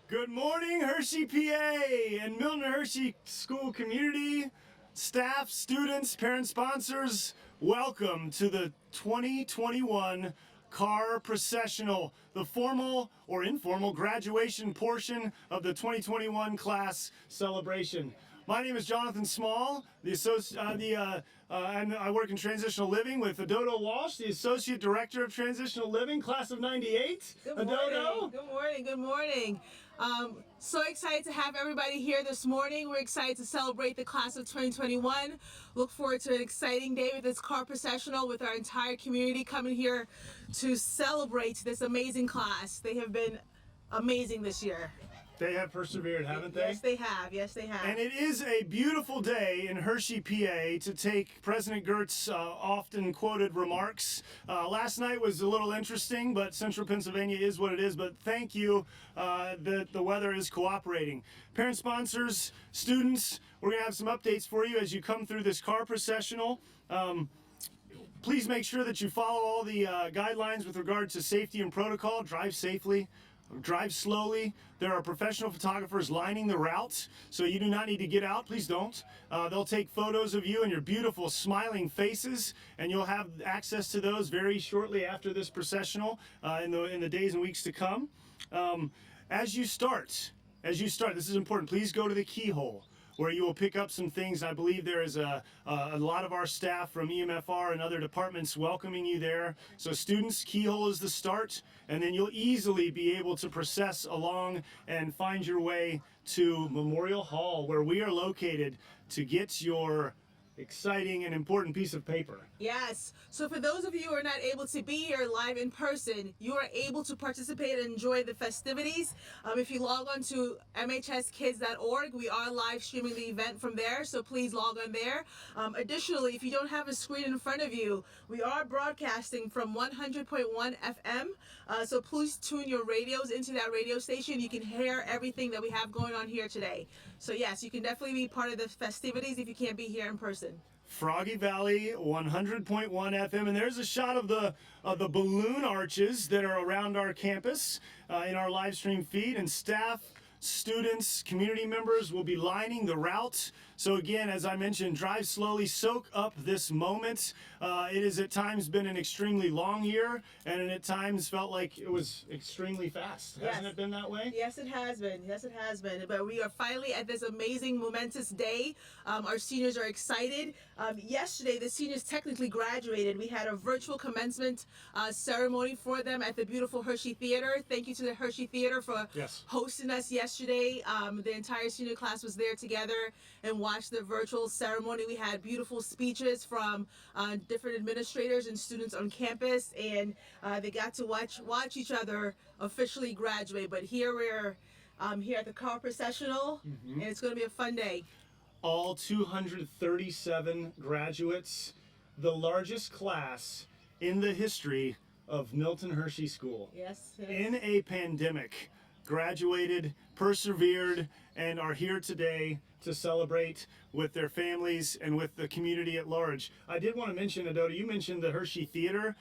Good morning, Hershey, PA, and Milton Hershey School community, staff, students, parent sponsors. Welcome to the 2021 Car Processional, the formal or informal graduation portion of the 2021 class celebration. My name is Jonathan Small, I work in Transitional Living with Adodo Walsh, the Associate Director of Transitional Living, class of 98. Good morning. Adodo. Good morning. Good morning. So excited to have everybody here this morning. We're excited to celebrate the class of 2021. Look forward to an exciting day with this car processional with our entire community coming here to celebrate this amazing class. They have been amazing this year. They have persevered, haven't they? Yes, they have. Yes, they have. And it is a beautiful day in Hershey, PA, to take President Gert's often quoted remarks. Last night was a little interesting, but Central Pennsylvania is what it is. But thank you that the weather is cooperating. Parent sponsors, students, we're going to have some updates for you as you come through this car processional. Please make sure that you follow all the guidelines with regard to safety and protocol. Drive safely. Drive slowly. There are professional photographers lining the route, so you do not need to get out. Please don't. They'll take photos of you and your beautiful smiling faces, and you'll have access to those very shortly after this processional in the days and weeks to come. As you start, this is important. Please go to the keyhole, where you will pick up some things. I believe there is a lot of our staff from EMFR and other departments welcoming you there. So students, keyhole is the start, and then you'll easily be able to process along and find your way to Memorial Hall, where we are located, to get your exciting and important piece of paper. Yes. So for those of you who are not able to be here live in person, you are able to participate and enjoy the festivities. If you log on to mhskids.org, we are live streaming the event from there, so please log on there. Additionally, if you don't have a screen in front of you, we are broadcasting from 100.1 FM, so please tune your radios into that radio station. You can hear everything that we have going on here today. So yes, you can definitely be part of the festivities if you can't be here in person. Froggy Valley 100.1 FM, and there's a shot of the balloon arches that are around our campus in our live stream feed, and staff, students, community members will be lining the route. So again, as I mentioned, drive slowly, soak up this moment. It has at times been an extremely long year, and at times felt like it was extremely fast. Yes. Hasn't it been that way? Yes, it has been. Yes, it has been. But we are finally at this amazing, momentous day. Our seniors are excited. Yesterday, the seniors technically graduated. We had a virtual commencement ceremony for them at the beautiful Hershey Theater. Thank you to the Hershey Theater for hosting us yesterday. The entire senior class was there together and watched the virtual ceremony. We had beautiful speeches from different administrators and students on campus, and they got to watch each other officially graduate. But here we're here at the car processional, and it's going to be a fun day. All 237 graduates, the largest class in the history of Milton Hershey School. Yes. In a pandemic, graduated, persevered, and are here today to celebrate with their families and with the community at large. I did want to mention, Adoda, you mentioned the Hershey Theater.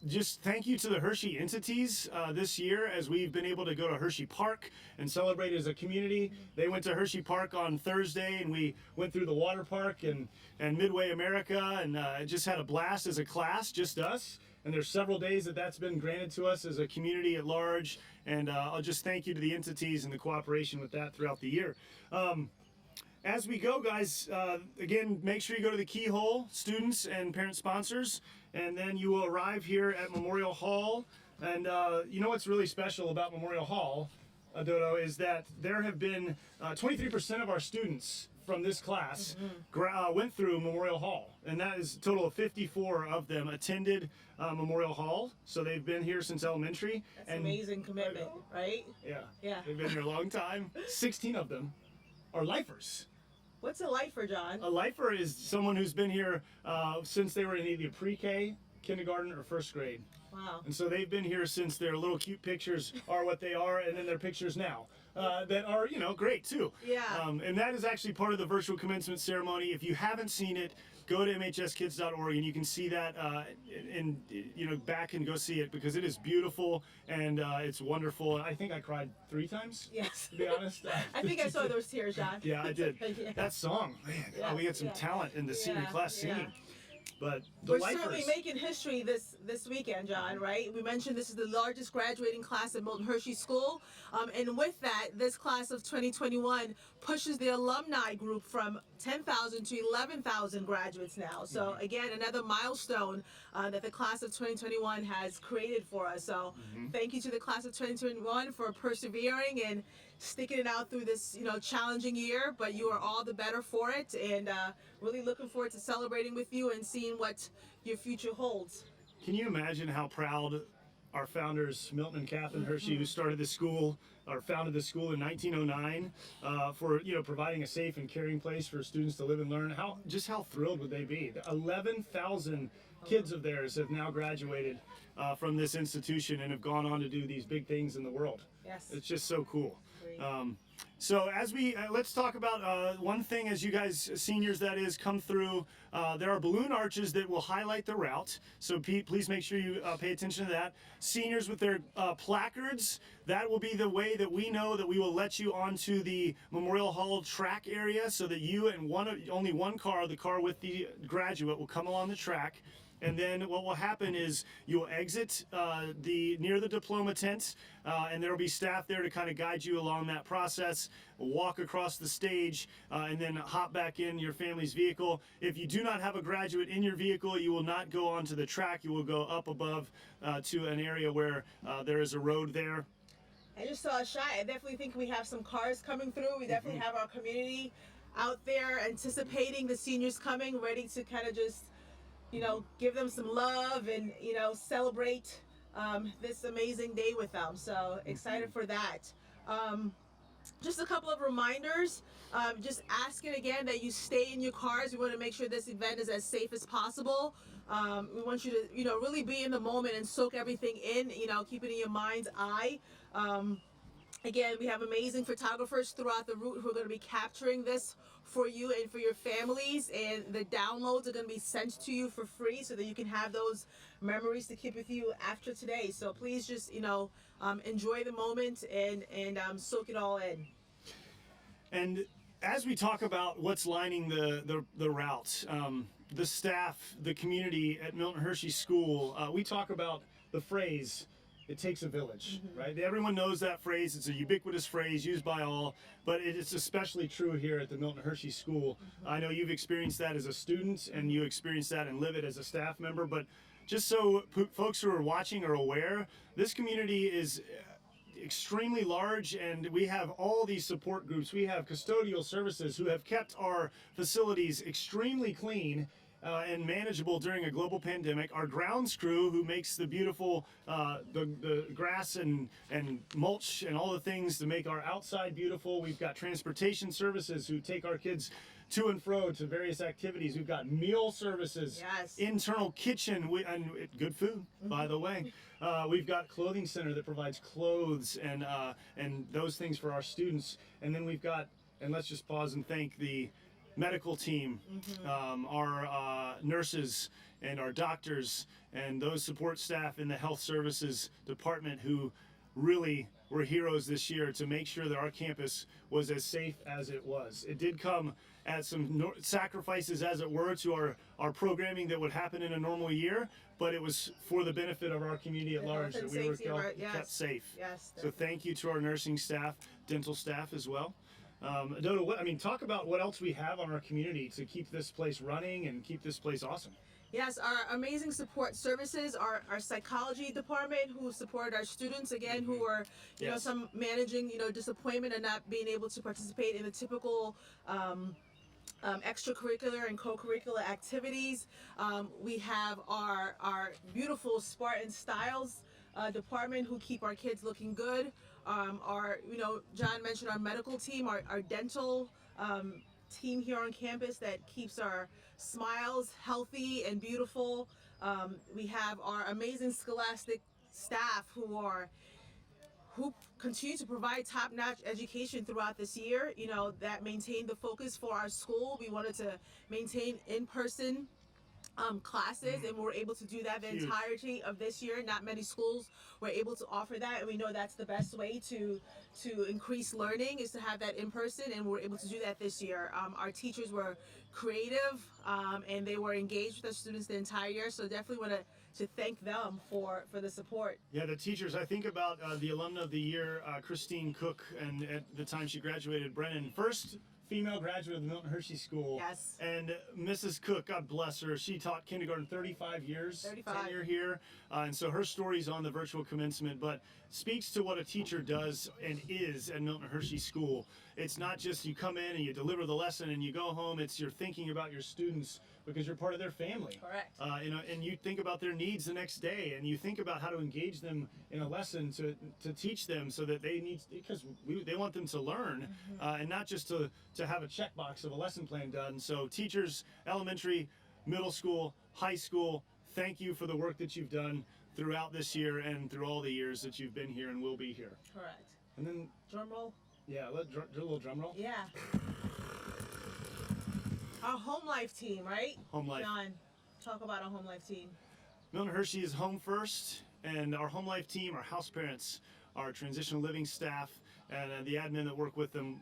Just thank you to the Hershey entities this year, as we've been able to go to Hershey Park and celebrate as a community. They went to Hershey Park on Thursday, and we went through the water park and Midway America, and just had a blast as a class, just us. And there's several days that's been granted to us as a community at large, and I'll just thank you to the entities and the cooperation with that throughout the year. As we go, guys, again, make sure you go to the keyhole, students and parent sponsors, and then you will arrive here at Memorial Hall. And you know what's really special about Memorial Hall, Adodo, is that there have been 23% of our students from this class went through Memorial Hall, and that is a total of 54 of them attended Memorial Hall. So they've been here since elementary. That's amazing commitment, right? Yeah. Yeah. They've been here a long time. 16 of them are lifers. What's a lifer, John? A lifer is someone who's been here since they were in either pre-K, kindergarten, or first grade. Wow. And so they've been here since their little cute pictures are what they are, and then their pictures now that are, great too. Yeah. And that is actually part of the virtual commencement ceremony. If you haven't seen it, go to mhskids.org and you can see that and back and go see it because it is beautiful and it's wonderful. I think I cried 3 times. Yes. To be honest. I think I saw those tears, John. Yeah, I did. Yeah. That song, man. Yeah, We had some talent in the senior class singing. But the we're lifers, certainly making history this weekend, John, right? We mentioned this is the largest graduating class at Milton Hershey School. And with that, this class of 2021 pushes the alumni group from 10,000 to 11,000 graduates now. So again, another milestone that the class of 2021 has created for us. So thank you to the class of 2021 for persevering and sticking it out through this, challenging year, but you are all the better for it, and really looking forward to celebrating with you and seeing what your future holds. Can you imagine how proud our founders, Milton and Catherine Hershey, who started the school, or founded the school in 1909, for providing a safe and caring place for students to live and learn? How thrilled would they be? 11,000 kids of theirs have now graduated from this institution and have gone on to do these big things in the world. Yes. It's just so cool. So as we let's talk about one thing as you guys seniors that is come through. There are balloon arches that will highlight the route. So please make sure you pay attention to that. Seniors with their placards, that will be the way that we know that we will let you onto the Memorial Hall track area, so that you and only one car, the car with the graduate, will come along the track. And then what will happen is you'll exit near the diploma tent, and there will be staff there to kind of guide you along that process. Walk across the stage, and then hop back in your family's vehicle. If you do not have a graduate in your vehicle, you will not go onto the track. You will go up above to an area where there is a road there. I just saw a shot. I definitely think we have some cars coming through. We definitely have our community out there anticipating the seniors coming, ready to kind of just give them some love and, celebrate this amazing day with them. So excited for that. Just a couple of reminders. Just asking again that you stay in your cars. We want to make sure this event is as safe as possible. We want you to, really be in the moment and soak everything in, keep it in your mind's eye. Again, we have amazing photographers throughout the route who are going to be capturing this for you and for your families, and the downloads are going to be sent to you for free so that you can have those memories to keep with you after today. So please just, enjoy the moment and soak it all in. And as we talk about what's lining the route, the staff, the community at Milton Hershey School, we talk about the phrase, "It takes a village," right? Everyone knows that phrase. It's a ubiquitous phrase used by all, but it's especially true here at the Milton Hershey School. I know you've experienced that as a student, and you experienced that and live it as a staff member, but just so folks who are watching are aware, this community is extremely large, and we have all these support groups. We have custodial services who have kept our facilities extremely clean and manageable during a global pandemic. Our grounds crew, who makes the beautiful the grass and mulch and all the things to make our outside beautiful. We've got transportation services who take our kids to and fro to various activities. We've got meal services, yes, internal kitchen, and good food, by the way. We've got clothing center that provides clothes and those things for our students. And then we've got, and let's just pause and thank the medical team, our nurses and our doctors and those support staff in the health services department who really were heroes this year to make sure that our campus was as safe as it was. It did come at some sacrifices, as it were, to our programming that would happen in a normal year, but it was for the benefit of our community at large that we were kept safe. Yes, so thank you to our nursing staff, dental staff as well. Dodo, talk about what else we have on our community to keep this place running and keep this place awesome. Yes, our amazing support services, our psychology department who supported our students, again, who were, some managing, disappointment and not being able to participate in the typical extracurricular and co-curricular activities. We have our beautiful Spartan Styles department who keep our kids looking good. John mentioned our medical team, our dental team here on campus that keeps our smiles healthy and beautiful. We have our amazing scholastic staff who who continue to provide top-notch education throughout this year, you know, that maintained the focus for our school. We wanted to maintain in-person classes, and we were able to do that the Huge. entirety of this year. Not many schools were able to offer that, and we know that's the best way to increase learning is to have that in person, and we're able to do that this year. Our teachers were creative, and they were engaged with the students the entire year, so definitely want to thank them for the support. Yeah, the teachers. I think about the alumna of the year, Christine Cook, and at the time she graduated, Brennan, first female graduate of the Milton Hershey School. Yes. And Mrs. Cook, God bless her, she taught kindergarten 35 years, 35. tenure here. And so her story's on the virtual commencement, but speaks to what a teacher does and is at Milton Hershey School. It's not just you come in and you deliver the lesson and you go home, it's you're thinking about your students because you're part of their family. Correct. And you think about their needs the next day, and you think about how to engage them in a lesson to teach them so that they need, because they want them to learn, and not just to have a checkbox of a lesson plan done. So teachers, elementary, middle school, high school, thank you for the work that you've done throughout this year and through all the years that you've been here and will be here. Correct. And then, Drum roll. yeah, do a little drum roll. Yeah. Our home life team, right? Home life. John, talk about our home life team. Milton Hershey is home first, and our home life team, our house parents, our transitional living staff, and the admin that work with them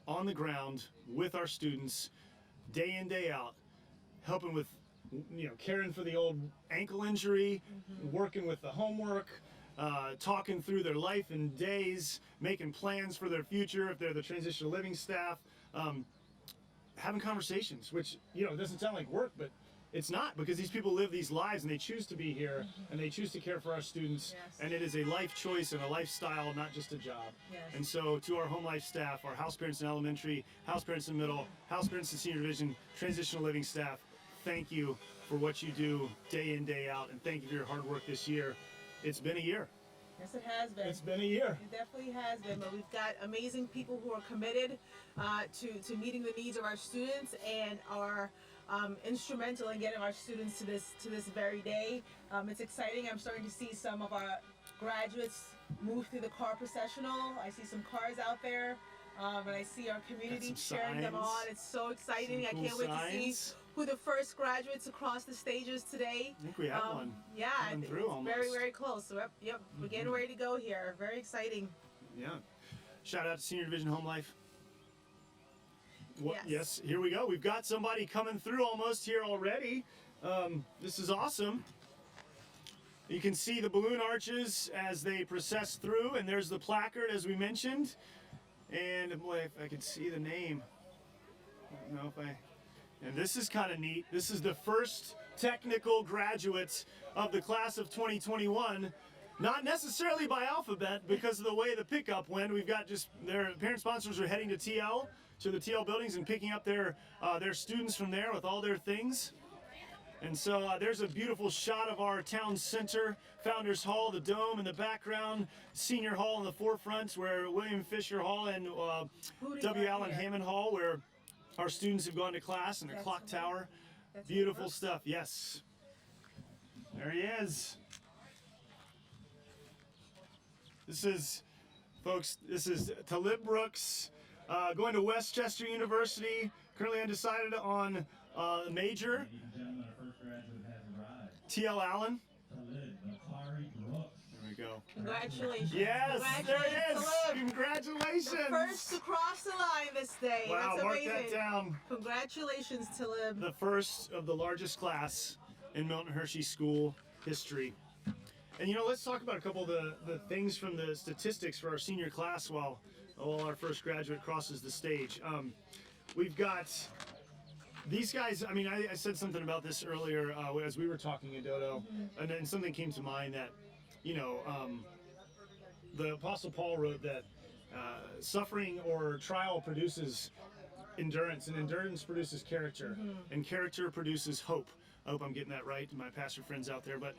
on the ground with our students, day in, day out, helping with, caring for the old ankle injury, working with the homework, talking through their life and days, making plans for their future if they're the transitional living staff, having conversations, which, doesn't sound like work, but it's not, because these people live these lives and they choose to be here and they choose to care for our students. Yes. And it is a life choice and a lifestyle, not just a job. Yes. And so to our home life staff, our house parents in elementary, house parents in middle, house parents in senior division, transitional living staff, thank you for what you do day in, day out. And thank you for your hard work this year. It's been a year. Yes, it has been. It's been a year. It definitely has been, but we've got amazing people who are committed to meeting the needs of our students and are instrumental in getting our students to this very day. It's exciting. I'm starting to see some of our graduates move through the car processional. I see some cars out there, and I see our community cheering them on. It's so exciting. I can't wait to see who the first graduates across the stages today. I think we have one. Yeah, Coming it's through almost. very, very close. So, yep, we're getting ready to go here. Very exciting. Yeah. Shout out to Senior Division Home Life. Yes. Yes, here we go. We've got somebody coming through almost here already. This is awesome. You can see the balloon arches as they process through, and there's the placard as we mentioned. And boy, if I could see the name. I don't know if I... And this is kind of neat. This is the first technical graduates of the class of 2021. Not necessarily by alphabet because of the way the pickup went. We've got just their parent sponsors are heading to TL, to the TL buildings, and picking up their students from there with all their things. And so there's a beautiful shot of our town center, Founders Hall, the dome in the background, Senior Hall in the forefront, where William Fisher Hall and W. Allen Hammond Hall, where our students have gone to class, and a clock tower. Beautiful stuff, yes. There he is. This is, folks, this is Talib Brooks, going to Westchester University, currently undecided on major. TL Allen. There we go. Congratulations. Yes, there it is. Talib. Congratulations. First to cross the line this day. Wow, That's mark amazing. that down. Congratulations, Talib. The first of the largest class in Milton Hershey School history. And let's talk about a couple of the things from the statistics for our senior class while our first graduate crosses the stage. We've got these guys. I mean, I said something about this earlier as we were talking in Dodo, and then something came to mind that, the Apostle Paul wrote that suffering or trial produces endurance, and endurance produces character, and character produces hope. I hope I'm getting that right to my pastor friends out there. But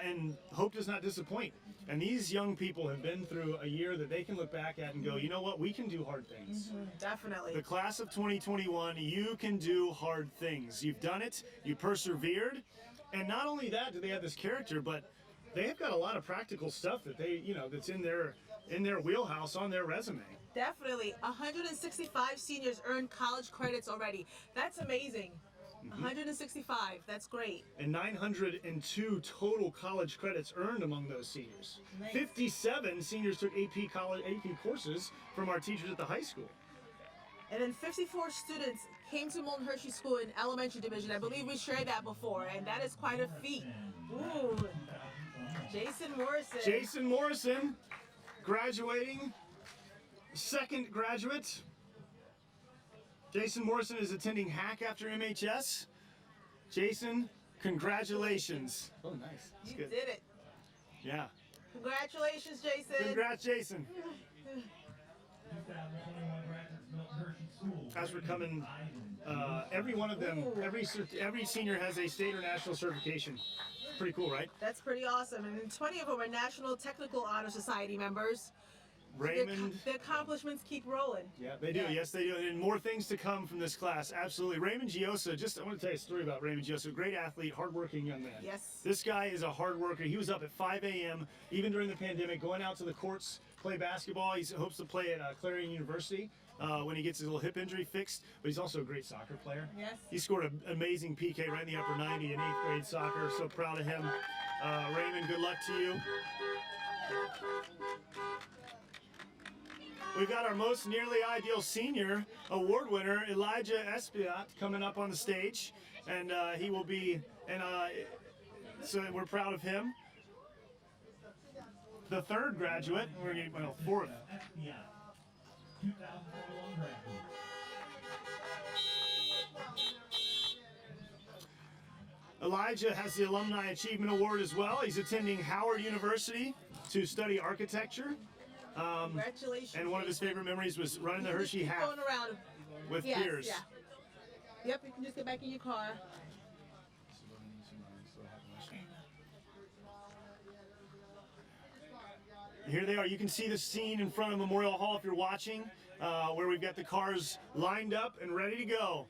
and hope does not disappoint. And these young people have been through a year that they can look back at and go, you know what, we can do hard things. Definitely. The class of 2021, you can do hard things. You've done it. You persevered. And not only that do they have this character, but they have got a lot of practical stuff that they, that's in their wheelhouse on their resume. Definitely. 165 seniors earned college credits already. That's amazing. 165. That's great. And 902 total college credits earned among those seniors. Nice. 57 seniors took AP courses from our teachers at the high school. And then 54 students came to Milton Hershey School in elementary division. I believe we shared that before, and that is quite a feat. Ooh. Jason Morrison. Jason Morrison, graduating, second graduate. Jason Morrison is attending Hack after MHS. Jason, congratulations. Oh, nice. That's You good. did it. Yeah. Congratulations, Jason. Congrats, Jason. As we're coming, every one of them, every senior has a state or national certification. Pretty cool, right? That's pretty awesome. And then 20 of them are National Technical Honor Society members. Raymond. The accomplishments keep rolling. Yeah, they do. Yeah. Yes, they do. And more things to come from this class. Absolutely. Raymond Giosa, I want to tell you a story about Raymond Giosa. Great athlete, hardworking young man. Yes. This guy is a hard worker. He was up at 5 a.m., even during the pandemic, going out to the courts, play basketball. He hopes to play at Clarion University when he gets his little hip injury fixed. But he's also a great soccer player. Yes. He scored an amazing PK right in the upper 90 in 8th grade soccer. So proud of him. Raymond, good luck to you. We've got our most nearly ideal senior award winner, Elijah Espiat, coming up on the stage, and he will be, so we're proud of him. The third graduate, fourth. Elijah has the Alumni Achievement Award as well. He's attending Howard University to study architecture. Congratulations. And one of his favorite memories was running the You Hershey keep Half going around. with Yes, peers. yeah. Yep, you can just get back in your car. Here they are. You can see the scene in front of Memorial Hall if you're watching, where we've got the cars lined up and ready to go.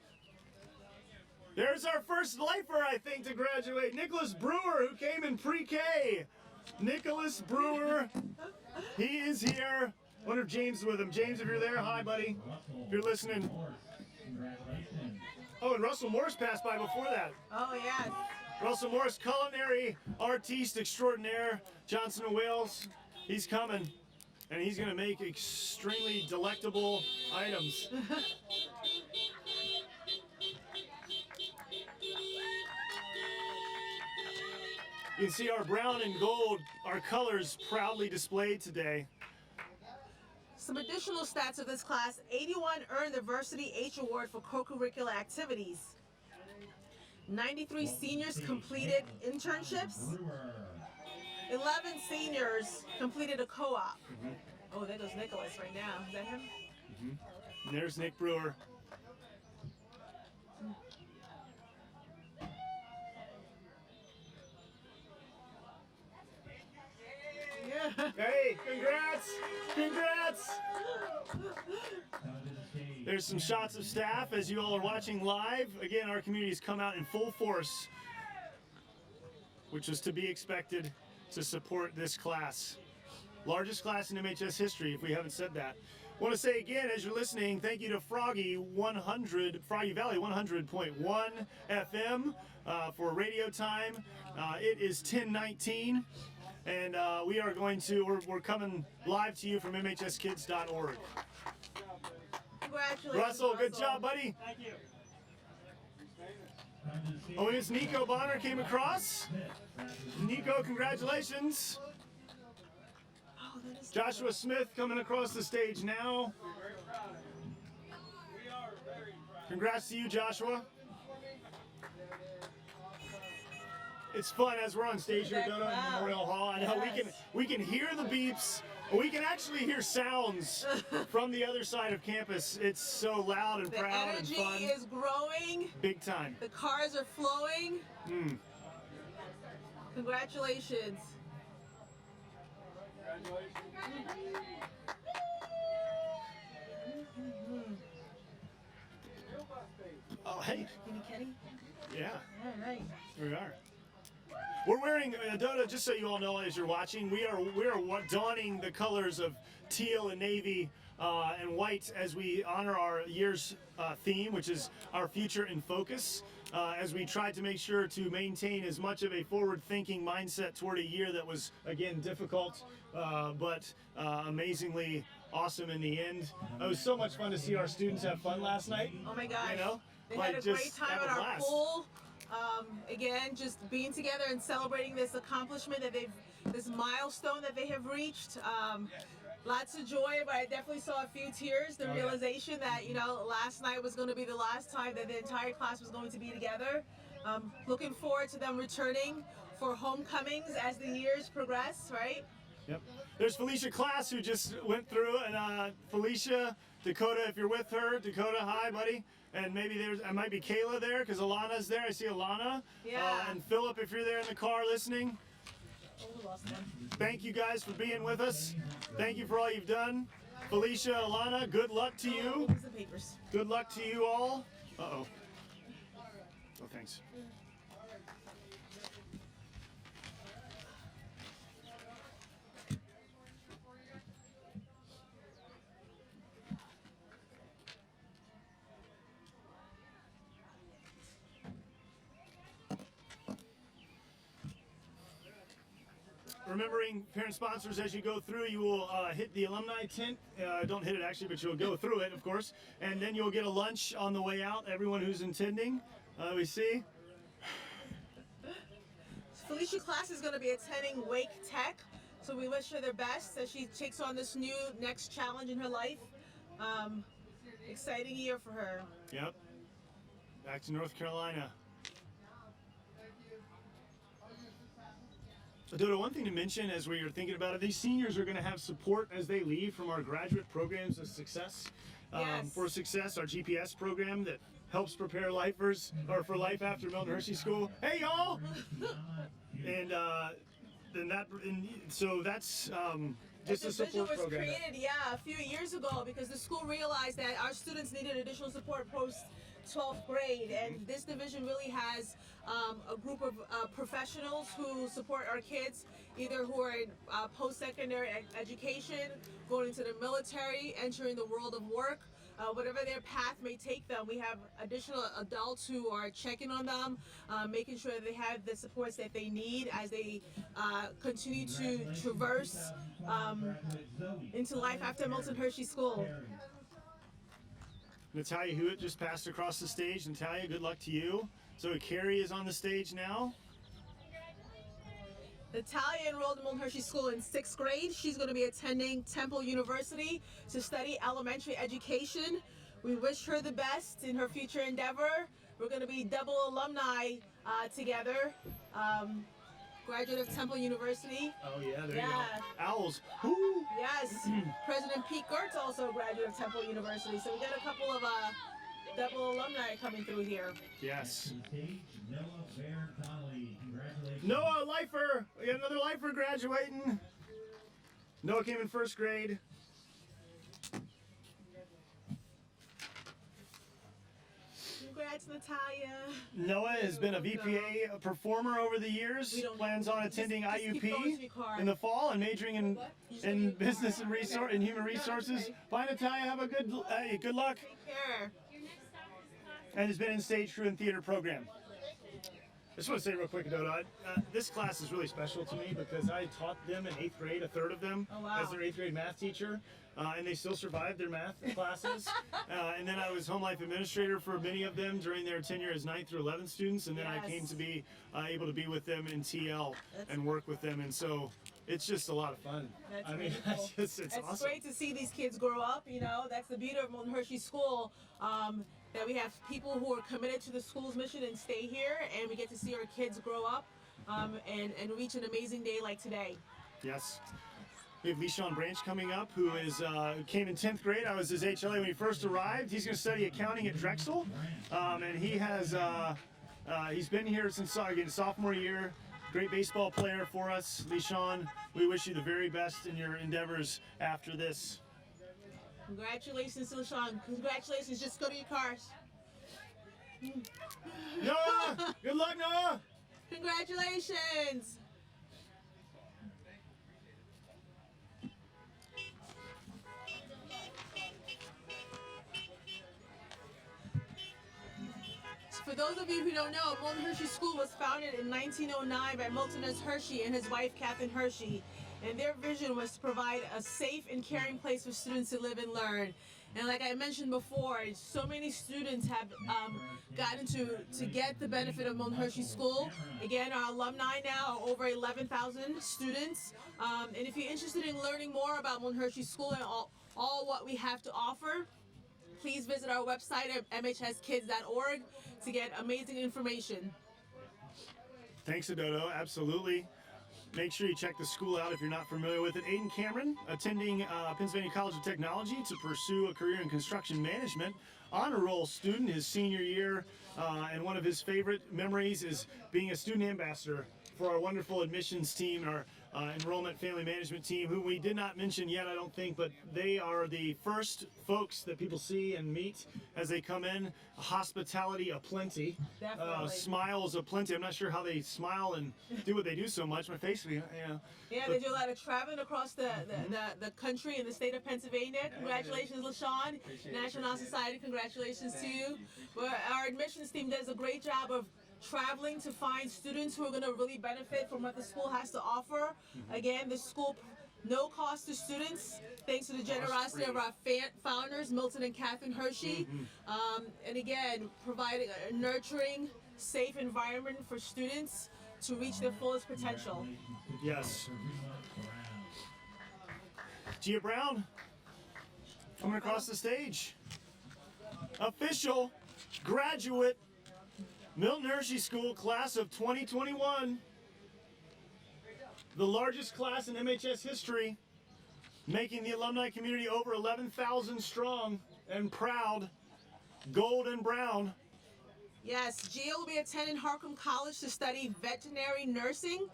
There's our first lifer, I think, to graduate. Nicholas Brewer, who came in pre-K. Nicholas Brewer, he is here. I wonder if James is with him. James, if you're there, hi, buddy. If you're listening. Oh, and Russell Morris passed by before that. Oh, yes. Russell Morris, culinary artiste extraordinaire, Johnson and Wales. He's coming, and he's going to make extremely delectable items. You can see our brown and gold, our colors proudly displayed today. Some additional stats of this class: 81 earned the Varsity H Award for co-curricular activities. 93 seniors completed internships. 11 seniors completed a co-op. Oh, there goes Nicholas right now. Is that him? And there's Nick Brewer. Yeah. Hey, congrats! Congrats! There's some shots of staff as you all are watching live. Again, our community has come out in full force, which was to be expected to support this class. Largest class in MHS history, if we haven't said that. Want to say again, as you're listening, thank you to Froggy Valley 100.1 FM for radio time. It is 10:19. And we are we're coming live to you from MHSkids.org. Congratulations, Russell, good job, buddy. Thank you. Oh, and it's Nico Bonner came across. Nico, congratulations. Oh, that is Joshua Smith coming across the stage now. Congrats to you, Joshua. It's fun as we're on stage here at Memorial Hall. I know we can hear the beeps. We can actually hear sounds from the other side of campus. It's so loud and proud and energy fun. is growing. Big time. The cars are flowing. Congratulations. Oh, hey. Kenny? Yeah, All right. here we are. We're wearing, Dota, just so you all know as you're watching, we are donning the colors of teal and navy and white as we honor our year's theme, which is our future in focus, as we tried to make sure to maintain as much of a forward-thinking mindset toward a year that was, again, difficult, but amazingly awesome in the end. It was so much fun to see our students have fun last night. Oh my gosh. You know? They Like, had a great just time have at a our blast. pool. Again, just being together and celebrating this accomplishment that this milestone that they have reached. Lots of joy, but I definitely saw a few tears. The realization that, you know, last night was going to be the last time that the entire class was going to be together. Looking forward to them returning for homecomings as the years progress, right? Yep. There's Felicia Class who just went through, and Felicia, Dakota, if you're with her, Dakota, hi, buddy. And maybe I might be Kayla there because Alana's there. I see Alana. Yeah. And Philip, if you're there in the car listening. Oh, we lost one. Thank you guys for being with us. Thank you for all you've done. Felicia, Alana, good luck to you. Here's the papers. Good luck to you all. Uh-oh. Oh, thanks. Remembering parent sponsors as you go through, you will hit the alumni tent. Don't hit it actually, but you'll go through it, of course. And then you'll get a lunch on the way out, everyone who's attending. We see. Felicia Class is going to be attending Wake Tech, so we wish her the best as she takes on this new next challenge in her life. Exciting year for her. Yep. Back to North Carolina. Dodo, one thing to mention as we are thinking about it, these seniors are going to have support as they leave from our graduate programs of success. Yes. For Success, our GPS program that helps prepare lifers or for life after Milton Hershey School. Hey, y'all! So that's just a This vision support was program. created, a few years ago because the school realized that our students needed additional support post 12th grade, and this division really has a group of professionals who support our kids, either who are in post-secondary education, going into the military, entering the world of work. Whatever their path may take them, we have additional adults who are checking on them, making sure that they have the supports that they need as they continue to traverse into life after Milton Hershey School. Natalia Hewitt just passed across the stage. Natalia, good luck to you. So Carrie is on the stage now. Natalia enrolled in Milton Hershey School in 6th grade. She's going to be attending Temple University to study elementary education. We wish her the best in her future endeavor. We're going to be double alumni together. Graduate of Temple University. Oh yeah, there Yeah. you go. Owls. Woo! Yes. President Pete Gertz also a graduate of Temple University. So we got a couple of double alumni coming through here. Yes. Noah Lifer. We got another Lifer graduating. Noah came in 1st grade. Congrats, Natalia. Noah has been a VPA performer over the years. Plans on attending just keep going to IUP your car. in the fall and majoring in business and human resources. Bye, Natalia. Have a good luck. Take care. And has been in stage crew and theater program. I just want to say real quick, Dodo, this class is really special to me because I taught them in 8th grade, a third of them, as their 8th grade math teacher, and they still survived their math classes. And then I was home life administrator for many of them during their tenure as 9th through 11th students, and then I came to be able to be with them in TL and work with them, and so it's just a lot of fun. That's I mean, beautiful. it's It's awesome. great to see these kids grow up. You know, that's the beauty of Milton Hershey School. That we have people who are committed to the school's mission and stay here, and we get to see our kids grow up and reach an amazing day like today. Yes. We have LeSean Branch coming up, who came in 10th grade. I was his HLA when he first arrived. He's going to study accounting at Drexel, and he has he's been here since sophomore year. Great baseball player for us, LeSean. We wish you the very best in your endeavors after this. Congratulations, LeSean. Congratulations. Just go to your cars. Noah! Good luck, Noah! Congratulations. For those of you who don't know, Milton Hershey School was founded in 1909 by Milton S. Hershey and his wife, Catherine Hershey. And their vision was to provide a safe and caring place for students to live and learn. And like I mentioned before, so many students have gotten to get the benefit of Milton Hershey School. Again, our alumni now are over 11,000 students. And if you're interested in learning more about Milton Hershey School and all what we have to offer, please visit our website at mhskids.org to get amazing information. Thanks, Adodo. Absolutely. Make sure you check the school out if you're not familiar with it. Aiden Cameron, attending Pennsylvania College of Technology to pursue a career in construction management. Honor roll student his senior year, and one of his favorite memories is being a student ambassador for our wonderful admissions team, our enrollment family management team, who we did not mention yet, I don't think, but they are the first folks that people see and meet as they come in. Hospitality aplenty, smiles aplenty. I'm not sure how they smile and do what they do so much. My face, you know. Yeah, they do a lot of traveling across the country and the state of Pennsylvania. Congratulations, LaShawn. National Honor Society, congratulations to you. But our admissions team does a great job of traveling to find students who are going to really benefit from what the school has to offer. Again, the school, no cost to students, thanks to the generosity of our founders, Milton and Catherine Hershey. And again, providing a nurturing, safe environment for students to reach their fullest potential. Yes. Gia Brown, coming across the stage. Official graduate, Milton Hershey School, class of 2021. The largest class in MHS history, making the alumni community over 11,000 strong and proud, gold and brown. Yes, Gia will be attending Harcum College to study veterinary nursing.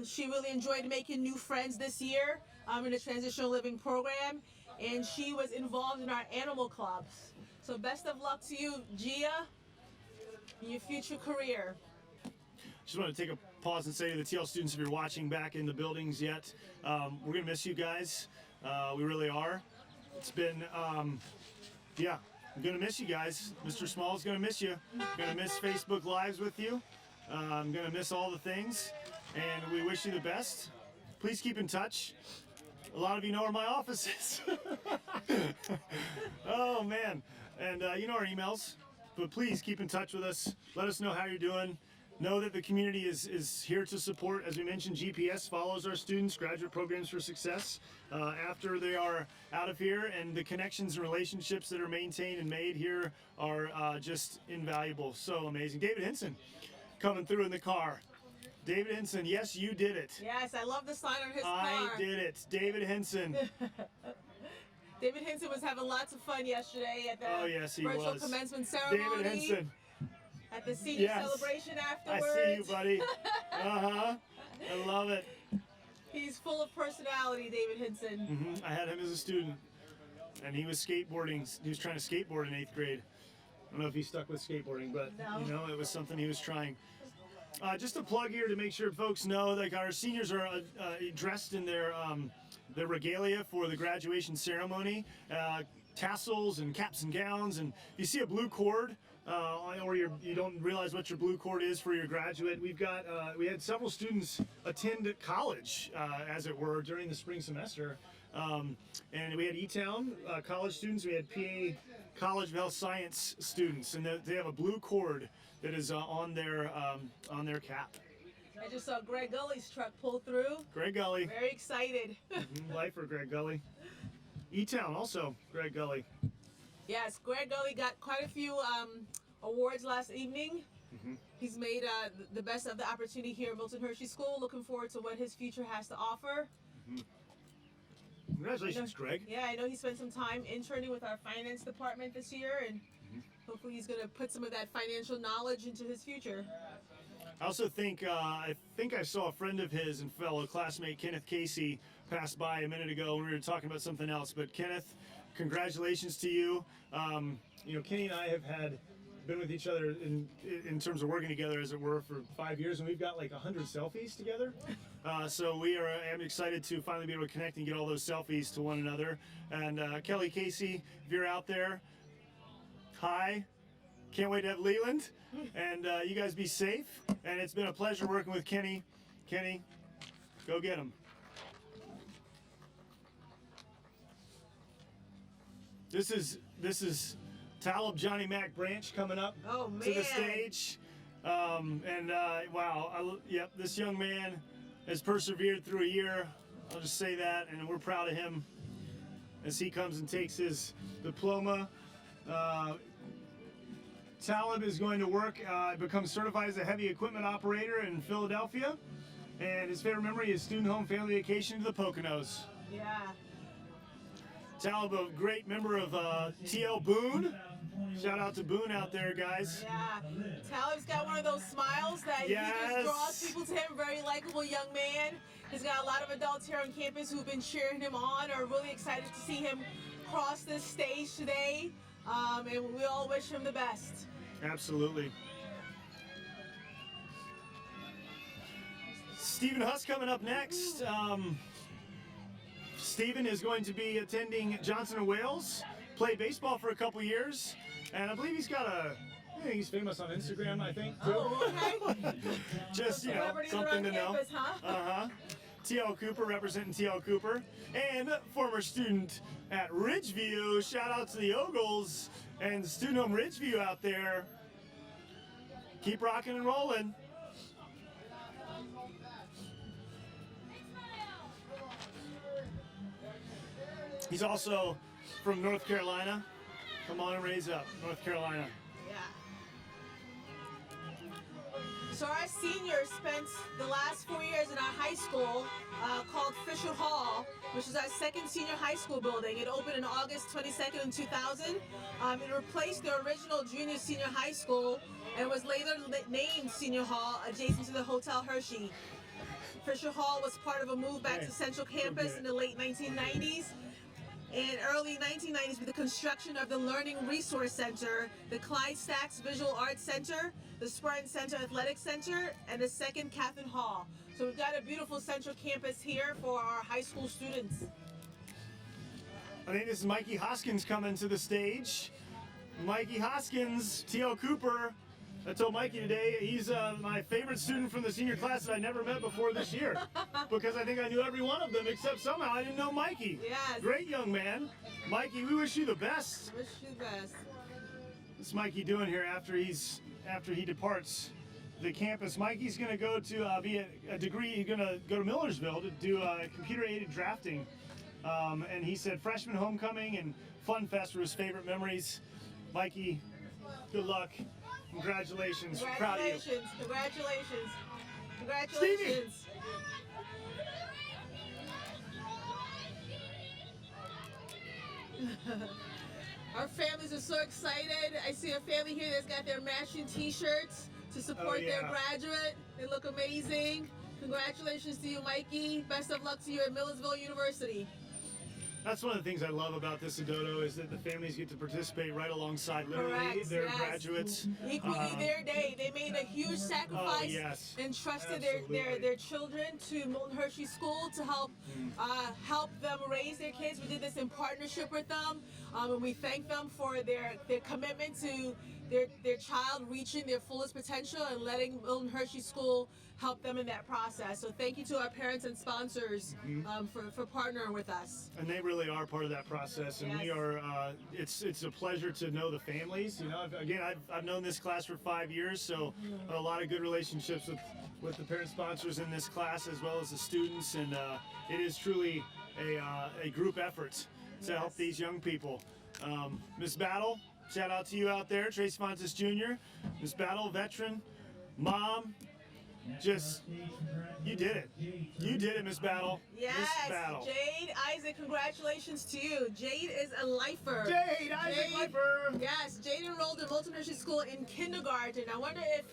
She really enjoyed making new friends this year in the transitional living program, and she was involved in our animal clubs. So best of luck to you, Gia, in your future career. Just want to take a pause and say to the TL students, if you're watching back in the buildings yet, we're going to miss you guys. We really are. It's been, yeah, I'm going to miss you guys. Mr. Small's going to miss you. I'm going to miss Facebook Lives with you. I'm going to miss all the things, and we wish you the best. Please keep in touch. A lot of you know where my office is. Oh, man. And you know our emails. But please keep in touch with us. Let us know how you're doing. Know that the community is here to support. As we mentioned, GPS follows our students, graduate programs for success, after they are out of here. And the connections and relationships that are maintained and made here are just invaluable. So amazing. David Henson coming through in the car. David Henson, yes, you did it. Yes, I love the sign on his car. I did it. David Henson. David Henson was having lots of fun yesterday at the virtual commencement ceremony. David Henson. At the senior celebration afterwards. I see you, buddy. I love it. He's full of personality, David Henson. I had him as a student, and he was skateboarding. He was trying to skateboard in 8th grade. I don't know if he stuck with skateboarding, but you know, it was something he was trying. Just a plug here to make sure folks know, like our seniors are dressed in their regalia for the graduation ceremony, tassels and caps and gowns, and you see a blue cord, or you don't realize what your blue cord is for your graduate. We've got we had several students attend college, as it were, during the spring semester, and we had E-Town college students. We had PA College of Health Science students, and they have a blue cord that is on their cap. I just saw Greg Gulley's truck pull through. Greg Gulley. Very excited. Lifer Greg Gulley. E-Town also, Greg Gulley. Yes, Greg Gulley got quite a few awards last evening. He's made the best of the opportunity here at Milton Hershey School. Looking forward to what his future has to offer. Congratulations, Greg. Yeah, I know he spent some time interning with our finance department this year, and hopefully he's going to put some of that financial knowledge into his future. I also think I saw a friend of his and fellow classmate Kenneth Casey pass by a minute ago when we were talking about something else. But Kenneth, congratulations to you. You know, Kenny and I have had been with each other in terms of working together, as it were, for 5 years, and we've got like 100 selfies together. So I'm excited to finally be able to connect and get all those selfies to one another. And Kelly, Casey, if you're out there, hi. Can't wait to have Leland. And you guys be safe. And it's been a pleasure working with Kenny. Kenny, go get him. This is Talib Johnny Mac Branch coming up to the stage. Wow, yep, this young man has persevered through a year. I'll just say that, and we're proud of him as he comes and takes his diploma. Talib is going to work, become certified as a heavy equipment operator in Philadelphia, and his favorite memory is student home family vacation to the Poconos. Yeah. Talib, a great member of TL Boone. Shout out to Boone out there, guys. Yeah. Talib's got one of those smiles that he just draws people to him. Very likable young man. He's got a lot of adults here on campus who've been cheering him on, are really excited to see him cross this stage today. And we all wish him the best. Absolutely. Stephen Huss coming up next. Stephen is going to be attending Johnson & Wales, played baseball for a couple years, and I believe he's got I think he's famous on Instagram, I think, too. Oh, okay. Just, something to know. Campus, huh? TL Cooper representing TL Cooper, and former student at Ridgeview. Shout out to the Ogles and Student Home Ridgeview out there. Keep rocking and rolling. He's also from North Carolina. Come on and raise up, North Carolina. Yeah. So our seniors spent the last 4 years in our high school called Fisher Hall, which is our second senior high school building. It opened on August 22nd in 2000. It replaced the original junior senior high school and was later named Senior Hall, adjacent to the Hotel Hershey. Fisher Hall was part of a move back to Central Campus in the late 1990s. In early 1990s, with the construction of the Learning Resource Center, the Clyde Stacks Visual Arts Center, the Spartan Center Athletic Center, and the second Catherine Hall. So we've got a beautiful central campus here for our high school students. I think this is Mikey Hoskins coming to the stage. Mikey Hoskins, T.L. Cooper. I told Mikey today he's my favorite student from the senior class that I never met before this year, because I think I knew every one of them, except somehow I didn't know Mikey. Yes. Great young man. Mikey, we wish you the best. Wish you the best. What's Mikey doing here after he departs the campus? Mikey's going to go to be a degree. He's going to go to Millersville to do computer-aided drafting. And he said freshman homecoming and Fun Fest were his favorite memories. Mikey, good luck. Congratulations. Proud of you. Congratulations. Congratulations. Our families are so excited. I see a family here that's got their matching t-shirts to support their graduate. They look amazing. Congratulations to you, Mikey. Best of luck to you at Millersville University. That's one of the things I love about this Adodo is that the families get to participate right alongside literally their graduates. Equally their day. They made a huge sacrifice and trusted their children to Milton Hershey School to help them raise their kids. We did this in partnership with them, and we thank them for their commitment to their child reaching their fullest potential and letting Milton Hershey School help them in that process. So thank you to our parents and sponsors for partnering with us. And they really are part of that process, and we are. It's a pleasure to know the families. You know, I've known this class for 5 years, so a lot of good relationships with the parent sponsors in this class as well as the students, and it is truly a group effort to help these young people. Miss Battle, shout out to you out there, Tracy Fontes Jr. Miss Battle, veteran, mom. You did it. You did it, Miss Battle. Yes, Miss Battle. Jade Isaac, congratulations to you. Jade is a lifer. Jade Isaac, lifer. Yes, Jade enrolled in Milton Hershey School in kindergarten. I wonder if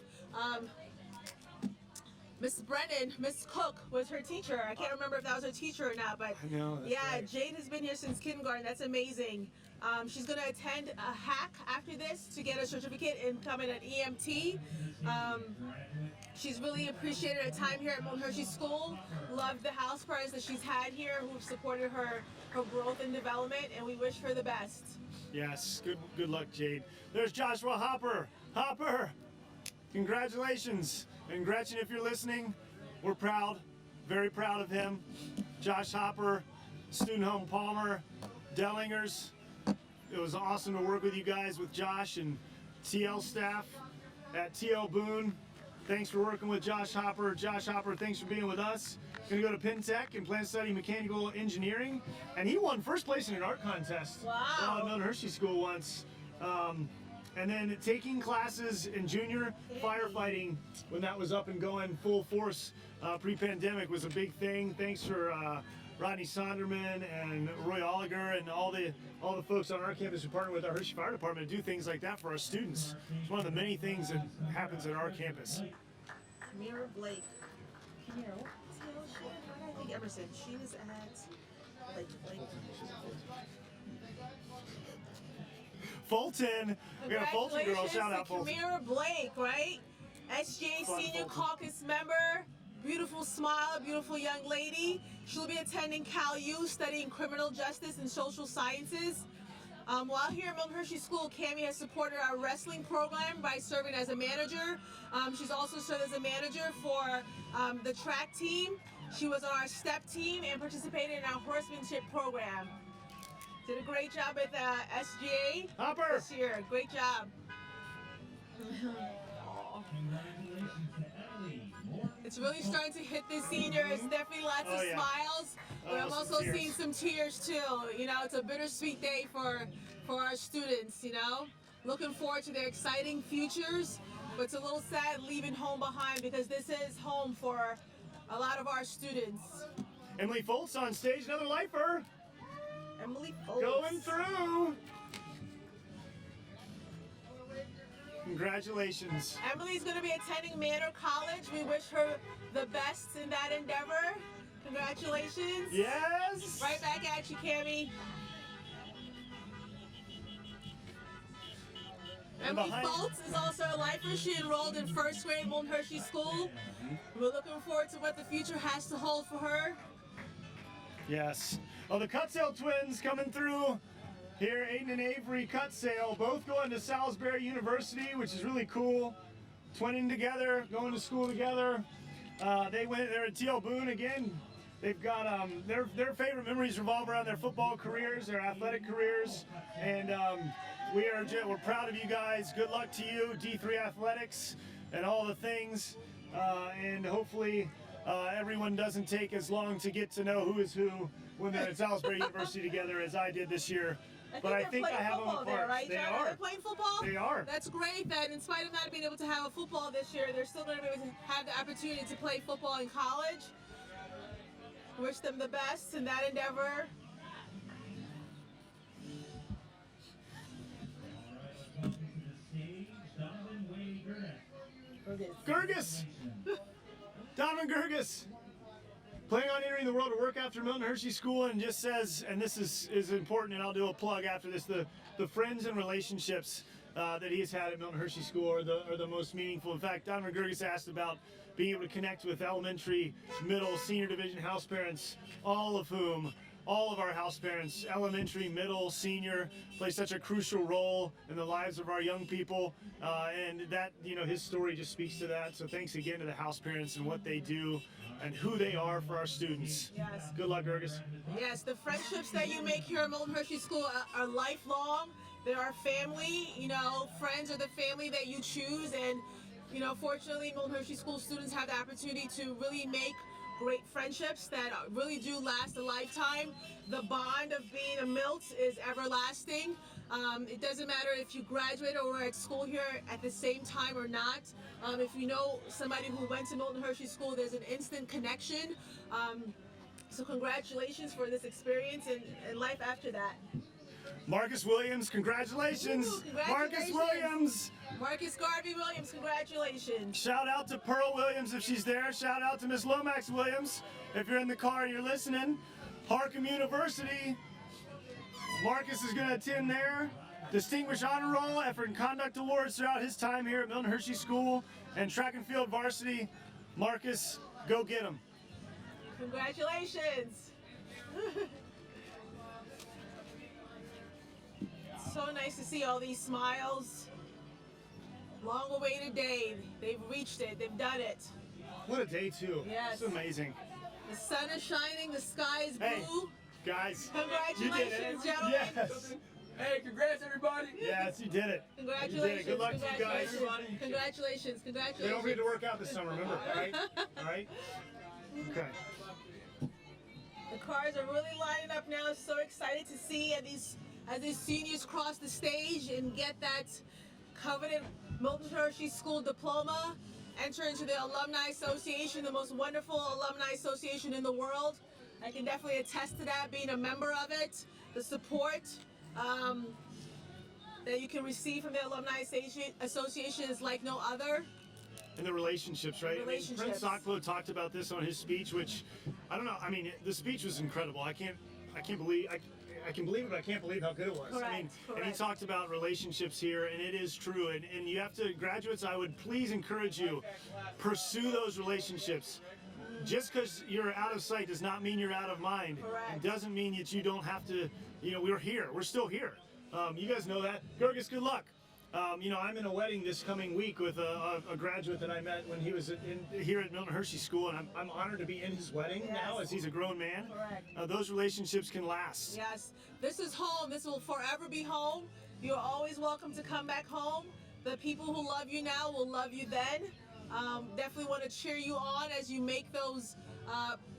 Miss Brennan, Miss Cook was her teacher. I can't remember if that was her teacher or not, but I know, that's yeah, right. Jade has been here since kindergarten. That's amazing. She's going to attend a hack after this to get a certificate in becoming an EMT. She's really appreciated her time here at Milton Hershey School. Loved the house parents that she's had here who've supported her growth and development, and we wish her the best. Yes, good luck, Jade. There's Joshua Hopper. Hopper, congratulations. And Gretchen, if you're listening, we're proud, very proud of him. Josh Hopper, Student Home Palmer, Dellingers. It was awesome to work with you guys, with Josh and TL staff at TL Boone. Thanks for working with Josh Hopper. Josh Hopper, thanks for being with us. Gonna go to Penn Tech and plan to study mechanical engineering. And he won first place in an art contest. Wow. At Milton Hershey School once. And then taking classes in junior firefighting when that was up and going full force pre-pandemic was a big thing. Thanks for Rodney Sonderman and Roy Oliger and all the folks on our campus who partner with our Hershey Fire Department to do things like that for our students. It's one of the many things that happens at our campus. Mira Blake. Mira, what's the other shit? Why did I think Emerson? She was at Blake. Fulton, we got a Fulton girl. Shout out, Fulton. Mira Blake, right? SJ Fun Senior Fulton. Caucus member. Beautiful smile, beautiful young lady. She'll be attending Cal U, studying criminal justice and social sciences. While here at Milton Hershey School, Cammie has supported our wrestling program by serving as a manager. She's also served as a manager for the track team. She was on our step team and participated in our horsemanship program. Did a great job at SGA Hopper. this year. Great job. It's really starting to hit the seniors. Definitely lots of yeah. smiles. But I'm some also tears. seeing some tears too. You know, it's a bittersweet day for our students, you know. Looking forward to their exciting futures. But it's a little sad leaving home behind because this is home for a lot of our students. Emily Foltz on stage, another lifer. Emily Foltz. Going through. Congratulations. Emily's going to be attending Manor College. We wish her the best in that endeavor. Congratulations. Yes. Right back at you, Cammie. And Emily behind- Foltz is also a lifer. She enrolled in first grade Milton Hershey School. We're looking forward to what the future has to hold for her. Yes. Oh, the Cutsail twins coming through here. Aiden and Avery Cutsail, both going to Salisbury University, which is really cool. Twinning together, going to school together. They're at TL Boone again. They've got their favorite memories revolve around their football careers, their athletic careers, and we're proud of you guys. Good luck to you, D3 Athletics, and all the things. And hopefully everyone doesn't take as long to get to know who is who when they're at Salisbury University together as I did this year. But I think I have them football there, apart. right, They John? are. They're playing football? They are. That's great that in spite of not being able to have a football this year, they're still going to be able to have the opportunity to play football in college. Wish them the best in that endeavor. Gerges! Donovan Gerges! Planning on entering the world of work after Milton Hershey School, and just says, and this is important, and I'll do a plug after this, the friends and relationships that he's had at Milton Hershey School are the most meaningful. In fact, Donovan Gerges asked about being able to connect with elementary, middle, senior division house parents, all of our house parents, elementary, middle, senior, play such a crucial role in the lives of our young people, and that, his story just speaks to that. So thanks again to the house parents and what they do and who they are for our students. Yes. Good luck, Gerges. Yes, the friendships that you make here at Milton Hershey School are lifelong. They're our family. Friends are the family that you choose, and fortunately, Milton Hershey School students have the opportunity to really make great friendships that really do last a lifetime. The bond of being a Milt is everlasting. It doesn't matter if you graduate or were at school here at the same time or not. If you know somebody who went to Milton Hershey School, there's an instant connection. So congratulations for this experience and life after that. Marcus Williams, congratulations. Woo, congratulations. Marcus Williams. Marcus Garvey Williams, congratulations. Shout out to Pearl Williams if she's there. Shout out to Miss Lomax Williams. If you're in the car and you're listening, Harcum University. Marcus is going to attend there. Distinguished Honor Roll, Effort and Conduct Awards throughout his time here at Milton Hershey School and Track and Field Varsity. Marcus, go get him. Congratulations. So nice to see all these smiles. Long awaited day. They've reached it. They've done it. What a day, too. Yes. It's amazing. The sun is shining. The sky is blue. Hey, guys. Congratulations, you did it. gentlemen. Yes. Hey, congrats, everybody. Yes, you did it. Congratulations. You did it. Good luck to you guys. Congratulations. Congratulations. They Congratulations. don't forget to work out this summer, remember? All right? All right? Okay. The cars are really lining up now. So excited to see as these seniors cross the stage and get that coveted Milton Hershey School diploma, enter into the Alumni Association, the most wonderful alumni association in the world. I can definitely attest to that, being a member of it, the support that you can receive from the Alumni Association is like no other. And the relationships, right? Relationships. I mean, Prince Socklow talked about this on his speech, which I don't know. I mean, the speech was incredible. I can believe it, but I can't believe how good it was. Correct, I mean, and he correct. talked about relationships here, and it is true. And you have to, graduates, I would please encourage you, pursue those relationships. Just because you're out of sight does not mean you're out of mind. Correct. It doesn't mean that you don't have to, we're here. We're still here. You guys know that. Gurgis, good luck. I'm in a wedding this coming week with a graduate that I met when he was here at Milton Hershey School, and I'm honored to be in his wedding now as he's a grown man. Correct. Those relationships can last. Yes, this is home. This will forever be home. You're always welcome to come back home. The people who love you now will love you then. Definitely want to cheer you on as you make those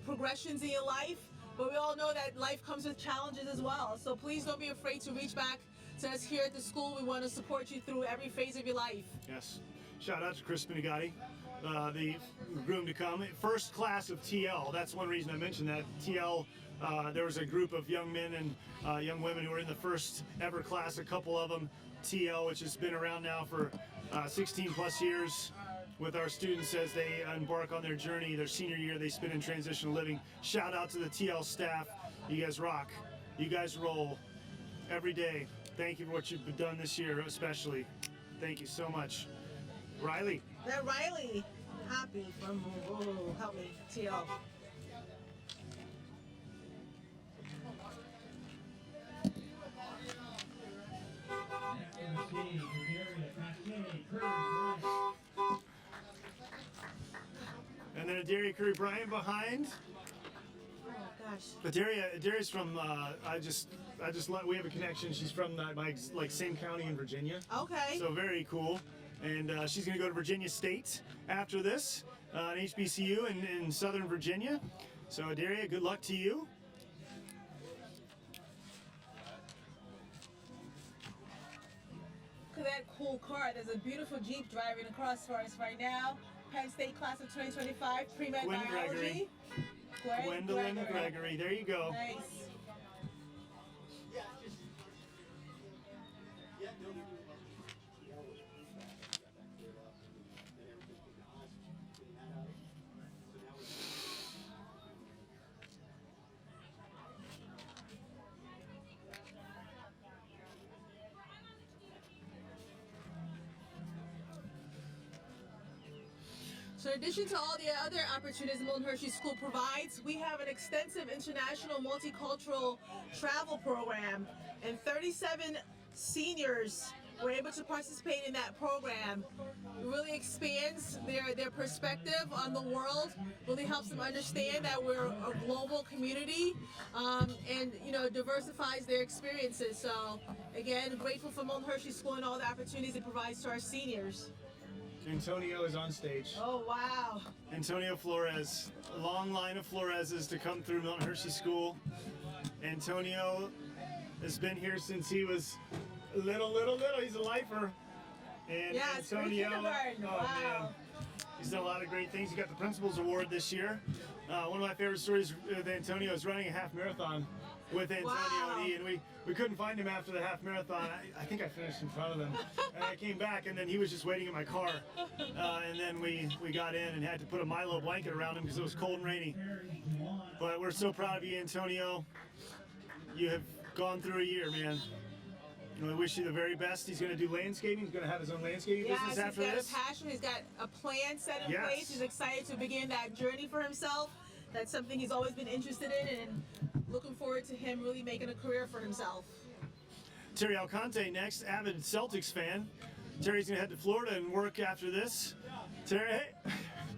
progressions in your life. But we all know that life comes with challenges as well. So please don't be afraid to reach back to us here at the school. We want to support you through every phase of your life. Yes. Shout out to Chris Spinigati, the groom to come. First class of TL. That's one reason I mentioned that. TL, there was a group of young men and young women who were in the first ever class, a couple of them. TL, which has been around now for 16 plus years with our students as they embark on their journey, their senior year they spend in transitional living. Shout out to the TL staff. You guys rock. You guys roll every day. Thank you for what you've done this year, especially. Thank you so much. Riley. That Riley, happy from help me, TL. And then Adaria Curry Bryant behind. Oh gosh. Adaria's from we have a connection. She's from my same county in Virginia. Okay. So very cool. And she's going to go to Virginia State after this, an HBCU in Southern Virginia. So Adaria, good luck to you. Look at that cool car. There's a beautiful Jeep driving across for us right now. Penn State class of 2025, pre-med Gwyn biology. Gwendolyn Gregory. There you go. Nice. So in addition to all the other opportunities Milton Hershey School provides, we have an extensive international multicultural travel program, and 37 seniors were able to participate in that program. It really expands their perspective on the world, really helps them understand that we're a global community, and diversifies their experiences. So again, grateful for Milton Hershey School and all the opportunities it provides to our seniors. Antonio is on stage. Oh, wow. Antonio Flores. A long line of Floreses to come through Milton Hershey School. Antonio has been here since he was little. He's a lifer. And Yeah, Antonio, kindergarten. oh Wow. man, he's done a lot of great things. He got the Principal's Award this year. One of my favorite stories with Antonio is running a half marathon with Antonio, Wow. and we couldn't find him after the half marathon. I think I finished in front of him, and I came back, and then he was just waiting in my car, and then we got in and had to put a Milo blanket around him because it was cold and rainy. But we're so proud of you, Antonio. You have gone through a year, man. And we wish you the very best. He's going to do landscaping. He's going to have his own landscaping business after he's got this. a passion. He's got a plan set in Yes. place. He's excited to begin that journey for himself. That's something he's always been interested in, and looking forward to him really making a career for himself. Terry Alcante next, avid Celtics fan. Terry's going to head to Florida and work after this. Terry, hey.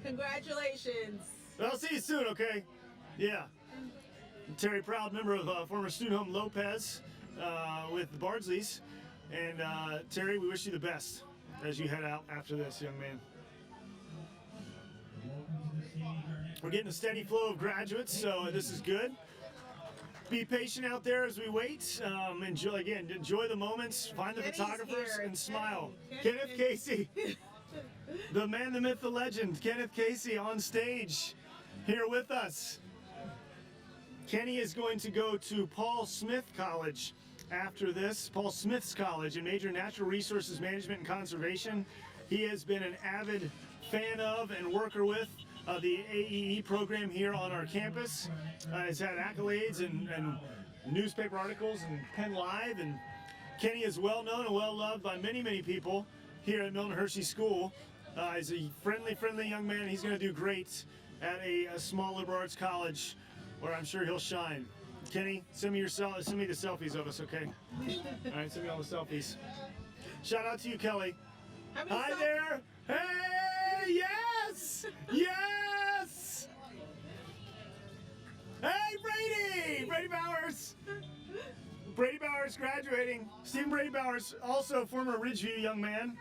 Congratulations. I'll see you soon, okay? Yeah. Terry, proud member of former student home Lopez with the Bardsleys. And Terry, we wish you the best as you head out after this, young man. We're getting a steady flow of graduates, so this is good. Be patient out there as we wait. Enjoy the moments, find the Kenny's photographers, here. and smile. Kenny. Kenneth Casey, the man, the myth, the legend, Kenneth Casey on stage here with us. Kenny is going to go to Paul Smith College after this, Paul Smith's College, and major in natural resources management and conservation. He has been an avid fan of and worker with the AEE program here on our campus. Has had accolades and newspaper articles and Penn Live, and Kenny is well known and well loved by many, many people here at Milton Hershey School. He's a friendly young man. He's going to do great at a small liberal arts college where I'm sure he'll shine. Kenny, send me the selfies of us, okay? All right, send me all the selfies. Shout out to you, Kelly. Hi there. Hey, yes, yes. Hey, Brady Bowers. Brady Bowers graduating. Stephen Brady Bowers, also former Ridgeview young man.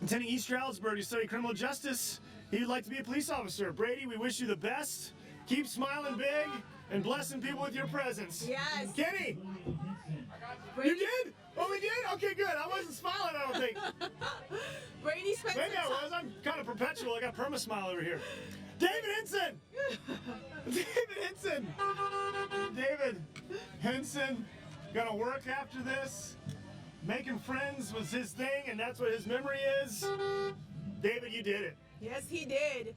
Attending East Stroudsburg to study criminal justice. He would like to be a police officer. Brady, we wish you the best. Keep smiling big and blessing people with your presence. Yes. Kenny, Brady, you did? Oh, we did? Okay, good. I wasn't smiling, I don't think. Brady spent Maybe I some was. I'm kind of perpetual. I got perma-smile over here. David Henson! David Henson, gonna work after this. Making friends was his thing, and that's what his memory is. David, you did it. Yes, he did.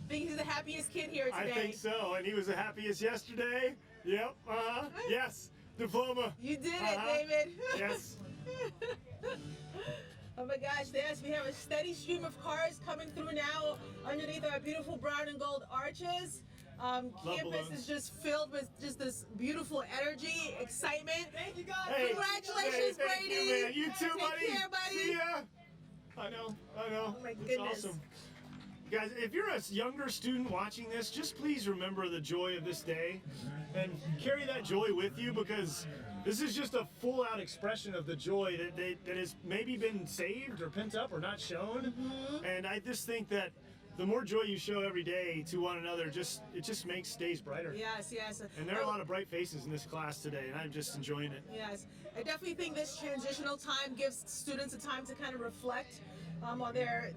I think he's the happiest kid here today. I think so, and he was the happiest yesterday. Yep, yes, diploma. You did it, David. Yes. Oh my gosh, yes, we have a steady stream of cars coming through now underneath our beautiful brown and gold arches. Campus balloons. is just filled with just this beautiful energy, excitement. Thank you guys. Hey, Congratulations, hey, thank Brady. You, man. You too, Take buddy. care, buddy. See ya. I know. Oh my It's goodness. awesome. Guys, if you're a younger student watching this, just please remember the joy of this day and carry that joy with you, because this is just a full-out expression of the joy that has maybe been saved or pent up or not shown. And I just think that the more joy you show every day to one another, it just makes days brighter. Yes, yes. And there are a lot of bright faces in this class today, and I'm just enjoying it. Yes, I definitely think this transitional time gives students a time to kind of reflect on their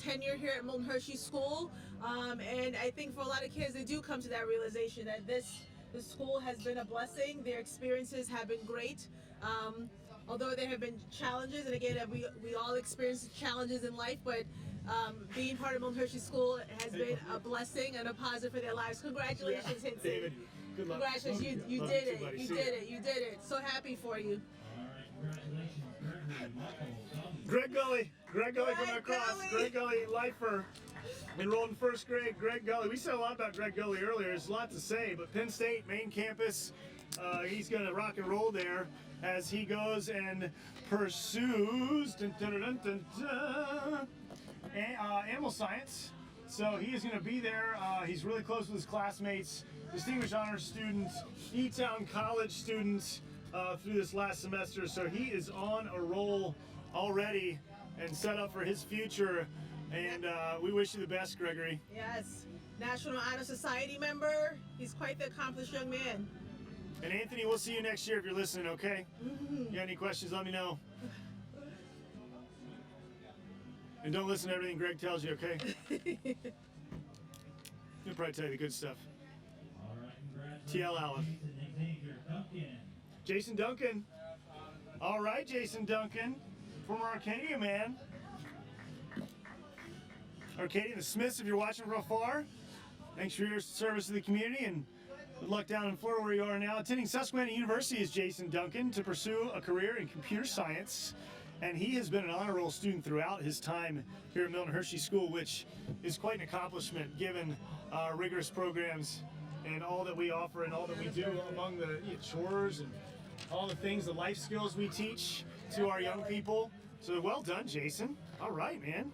tenure here at Milton Hershey School, and I think for a lot of kids, they do come to that realization that this school has been a blessing. Their experiences have been great, although there have been challenges, and again, we all experience challenges in life, but being part of Milton Hershey School has been a blessing and a positive for their lives. Congratulations, Hinson. David, good luck. Congratulations, you Love did you it. too, buddy. You See did ya. it. You did it. So happy for you. Greg Gulley coming across. Gulley. Greg Gulley, lifer, enrolled in first grade. Greg Gulley. We said a lot about Greg Gulley earlier. There's a lot to say, but Penn State main campus, he's going to rock and roll there as he goes and pursues animal science. So he is going to be there. He's really close with his classmates, distinguished honors student, E-Town College student through this last semester. So he is on a roll already and set up for his future. And we wish you the best, Gregory. Yes. National Honor Society member. He's quite the accomplished young man. And Anthony, we'll see you next year if you're listening, okay? You got any questions, let me know. And don't listen to everything Greg tells you, okay? He'll probably tell you the good stuff. TL Allen. Jason Duncan. All right, Jason Duncan. Former Arcadia man. Arcadia and the Smiths, if you're watching from afar. Thanks for your service to the community, and good luck down in Florida where you are now. Attending Susquehanna University is Jason Duncan to pursue a career in computer science. And he has been an honor roll student throughout his time here at Milton Hershey School, which is quite an accomplishment given our rigorous programs and all that we offer and all that we do among the chores and all the things, the life skills we teach to our young people. So well done, Jason. All right, man.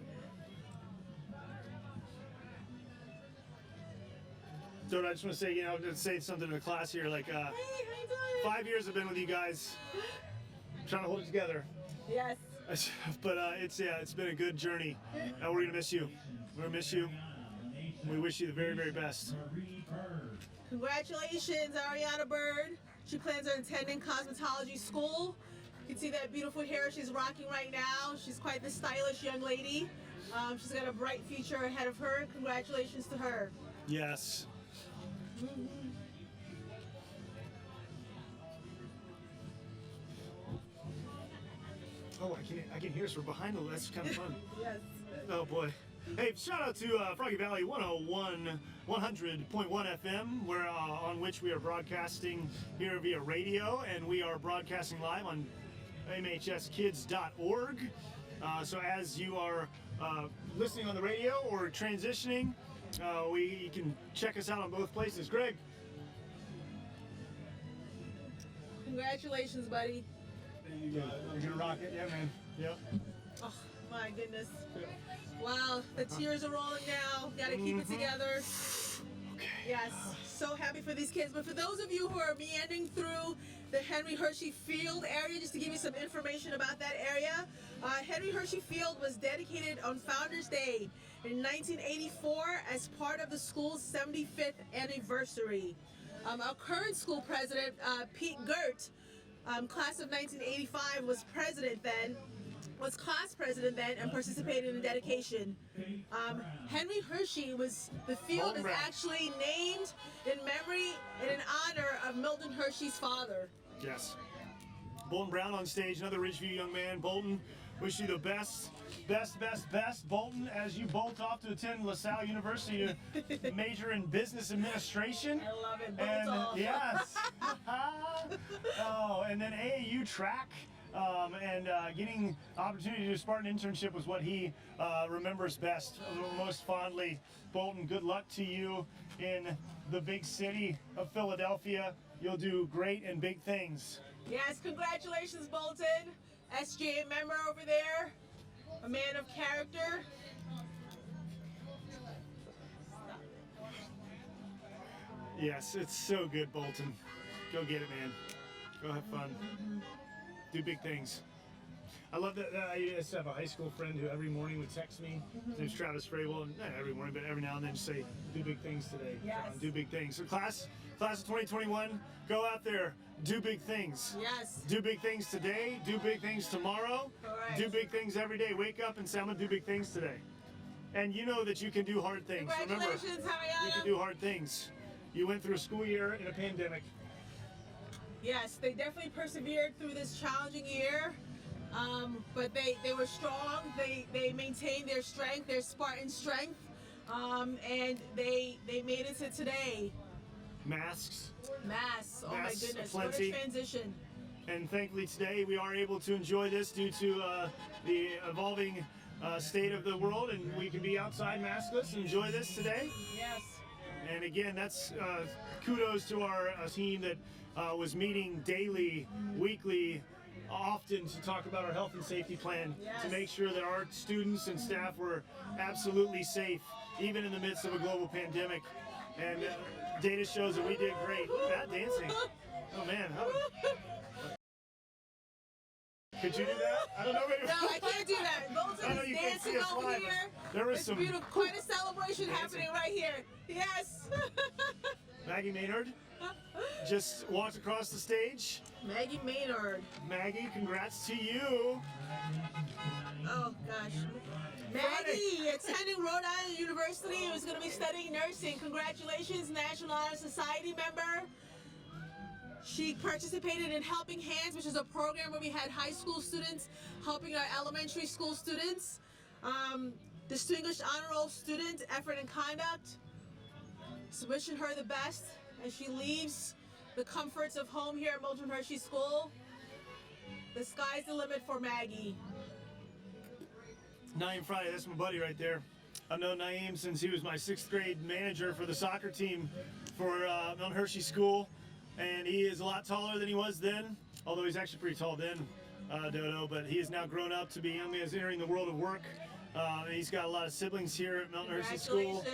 So I just want to say, just say something to the class here. Like, Hey, how you doing? 5 years I've been with you guys, trying to hold it together. Yes. But it's been a good journey. We're gonna miss you. We're gonna miss you. We wish you the very, very best. Congratulations, Ariana Bird. She plans on attending cosmetology school. You can see that beautiful hair she's rocking right now. She's quite the stylish young lady. She's got a bright future ahead of her. Congratulations to her. Yes. Oh, I can hear us. We're behind. That's kind of fun. Yes. Oh boy. Hey, shout out to Froggy Valley 100.1 FM, where on which we are broadcasting here via radio, and we are broadcasting live on MHSkids.org. So as you are listening on the radio or transitioning, you can check us out on both places. Greg. Congratulations, buddy. You're gonna rock it, yeah, man. Yep. Oh, my goodness. Wow, the tears are rolling now. Gotta keep it together. Okay. Yes, so happy for these kids. But for those of you who are meandering through the Henry Hershey Field area, just to give you some information about that area, Henry Hershey Field was dedicated on Founders Day in 1984 as part of the school's 75th anniversary. Our current school president, Pete Gert, class of 1985, was class president then, and participated in the dedication. Henry Hershey the field is actually named in memory and in honor of Milton Hershey's father. Yes. Bolton Brown on stage, another Ridgeview young man. Bolton, wish you the best, Bolton, as you bolt off to attend LaSalle University to major in business administration. I love it. And Bolt off. yes. Oh, and then AAU track. And getting opportunity to do a Spartan internship was what he remembers best, most fondly. Bolton, good luck to you in the big city of Philadelphia. You'll do great and big things. Yes, congratulations, Bolton. SJA member over there, a man of character. Yes, it's so good, Bolton. Go get it, man. Go have fun. Do big things. I love that. I used to have a high school friend who every morning would text me. His name's Travis Frable, and not every morning, but every now and then just say, do big things today. Yes. Do big things. So class of 2021, go out there, do big things. Yes. Do big things today, do big things tomorrow, Correct. do big things every day. Wake up and say, I'm gonna do big things today. And you know that you can do hard things. Remember, Congratulations, you can Ariana. do hard things. You went through a school year in a pandemic. Yes, they definitely persevered through this challenging year, but they were strong. They maintained their strength, their Spartan strength, and they made it to today. Masks. Masks, oh my Masks goodness, what a aplenty. transition. And thankfully today we are able to enjoy this due to the evolving state of the world, and we can be outside maskless and enjoy this today. Yes. And again, that's kudos to our team that was meeting daily, weekly, often to talk about our health and safety plan, Yes. to make sure that our students and staff were absolutely safe, even in the midst of a global pandemic. And data shows that we did great. Look at that dancing. Oh man. Could you do that? I don't know. Maybe. No, I can't do that. I know Bolton you is can't dancing see us over live, here. but there was It's some beautiful, quite a celebration dancing. happening right here. Yes. Maggie Maynard, just walked across the stage. Maggie Maynard. Maggie, congrats to you. Oh gosh. Maggie, attending Rhode Island University, who's going to be studying nursing. Congratulations, National Honor Society member. She participated in Helping Hands, which is a program where we had high school students helping our elementary school students. Distinguished Honor Roll student, effort and conduct. So wishing her the best as she leaves the comforts of home here at Milton Hershey School. The sky's the limit for Maggie. Naeem Friday, that's my buddy right there. I've known Naeem since he was my 6th grade manager for the soccer team for Milton Hershey School. And he is a lot taller than he was then, although he's actually pretty tall then, Dodo, but he has now grown up to be young man, entering the world of work. And he's got a lot of siblings here at Milton Hershey School.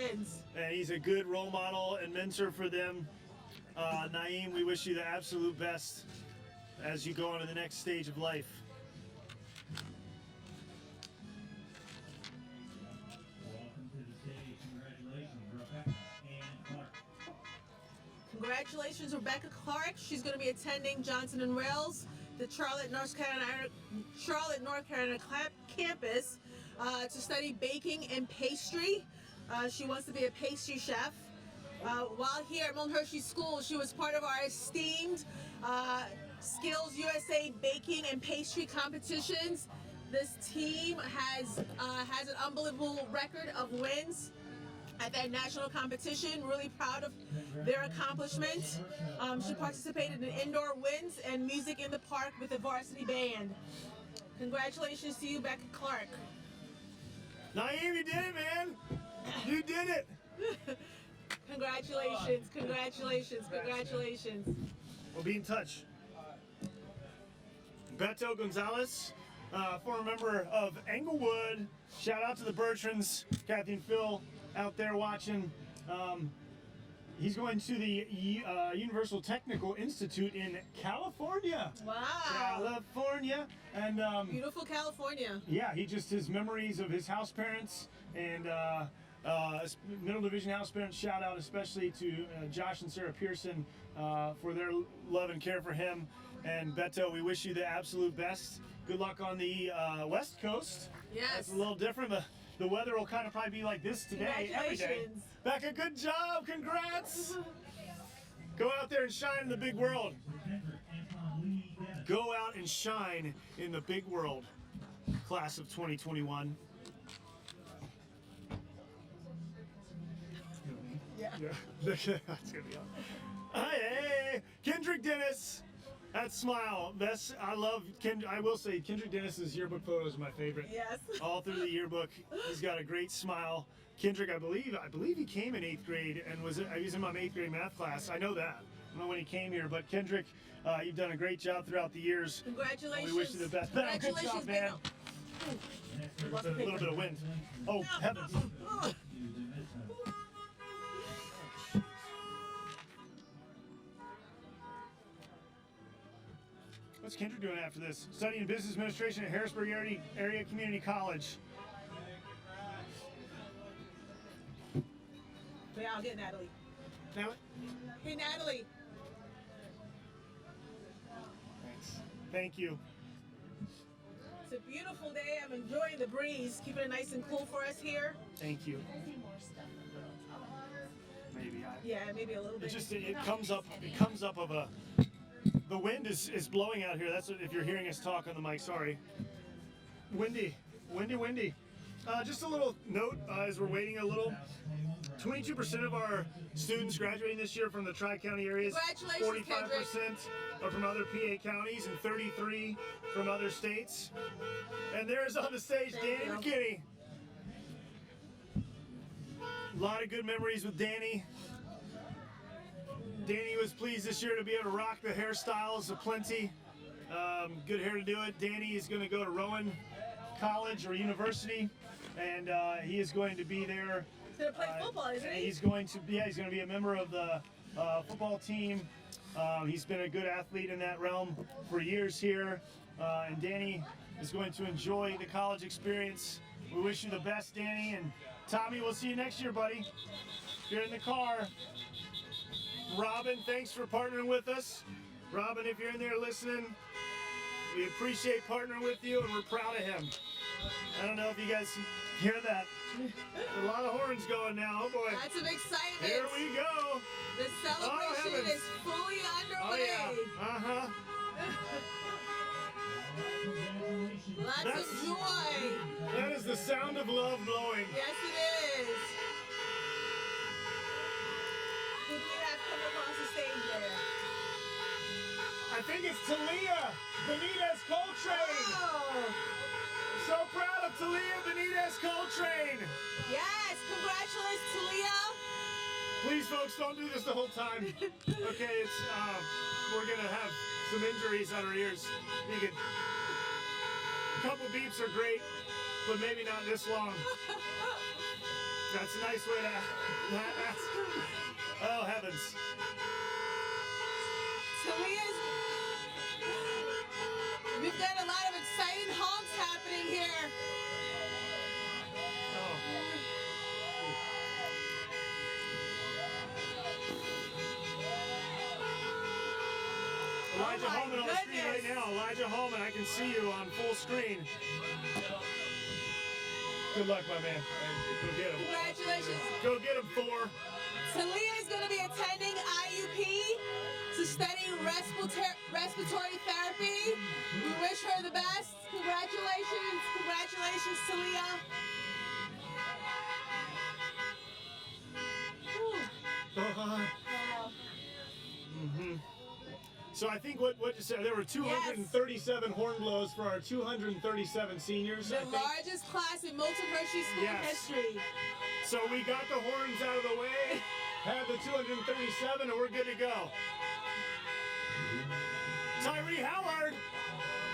And he's a good role model and mentor for them. Naeem, we wish you the absolute best as you go on to the next stage of life. Congratulations, Rebecca Clark. She's going to be attending Johnson & Wales, the Charlotte, North Carolina campus to study baking and pastry. She wants to be a pastry chef. While here at Milton Hershey School, she was part of our esteemed Skills USA baking and pastry competitions. This team has an unbelievable record of wins at that national competition. Really proud of their accomplishment. She participated in indoor wins and music in the park with the varsity band. Congratulations to you, Becca Clark. Naeem, you did it, man. You did it. Congratulations, congratulations, congratulations. We'll be in touch. Beto Gonzalez, former member of Englewood. Shout out to the Bertrands, Kathy and Phil out there watching. He's going to the Universal Technical Institute in California. Wow. California. And beautiful California. yeah, his memories of his house parents and middle division house parents. Shout out especially to Josh and Sarah Pearson for their love and care for him. And Beto, we wish you the absolute best. Good luck on the West Coast. Yes. It's a little different, but the weather will kind of probably be like this today, every day. Congratulations. Becca, good job. Congrats. Go out there and shine in the big world. Go out and shine in the big world. Class of 2021. Yeah. That's gonna be on. Hey, Kendrick Dennis. That smile. I will say Kendrick Dennis's yearbook photos are my favorite. Yes. All through the yearbook, he's got a great smile. Kendrick, I believe he came in 8th grade and was in my 8th grade math class. I know that. I don't know when he came here, but Kendrick, you've done a great job throughout the years. Congratulations. We wish you the best. Congratulations, Good job, man. A little bit of wind. Oh, heavens. What's Kendrick doing after this? Studying business administration at Harrisburg Area Community College. Yeah, I'll get Natalie. Now, Hey, Natalie. thanks. Thank you. It's a beautiful day. I'm enjoying the breeze, keeping it nice and cool for us here. Thank you. Maybe Yeah, maybe a little bit. it comes up of a. The wind is blowing out here. That's what, if you're hearing us talk on the mic. Sorry. Windy. Just a little note as we're waiting a little. 22% of our students graduating this year from the Tri-County areas. Congratulations, 45% are from other PA counties and 33 from other states. And there's on the stage Danny Mckinney. A lot of good memories with Danny. Danny was pleased this year to be able to rock the hairstyles aplenty. Good hair to do it. Danny is going to go to Rowan College or University, and he is going to be there. He's going to play football, isn't he? He's going to be a member of the football team. He's been a good athlete in that realm for years here, and Danny is going to enjoy the college experience. We wish you the best, Danny, and Tommy, we'll see you next year, buddy. If you're in the car, Robin, thanks for partnering with us. Robin, if you're in there listening, we appreciate partnering with you, and we're proud of him. I don't know if you guys hear that. A lot of horns going now. Oh boy. That's some excitement. Here we go. The celebration is fully underway. Oh yeah. Uh-huh. Lots of joy. That is the sound of love blowing. Yes, it is. Who do we have coming across the stage there? I think it's Talia Benitez Coltrane. Oh, So proud of Talia Benitez Coltrane. yes. Congratulations, Talia. Please, folks, don't do this the whole time. Okay, it's we're gonna have some injuries on our ears. You can. A couple beeps are great, but maybe not this long. That's a nice way to. Oh heavens! Talia's. We've got a lot of exciting honks happening here. Oh. Elijah my Holman on the screen right goodness. now. Elijah Holman, I can see you on full screen. Good luck, my man. Go get him. Congratulations. Go get him, Thor. Talia is going to be attending IUP to study respiratory therapy. We wish her the best. Congratulations. Congratulations, Talia. Whew. So I think what you said, there were 237 horn blows for our 237 seniors. The I think. largest class in Milton Hershey School Yes. history. So we got the horns out of the way, had the 237, and we're good to go. Tyree Howard.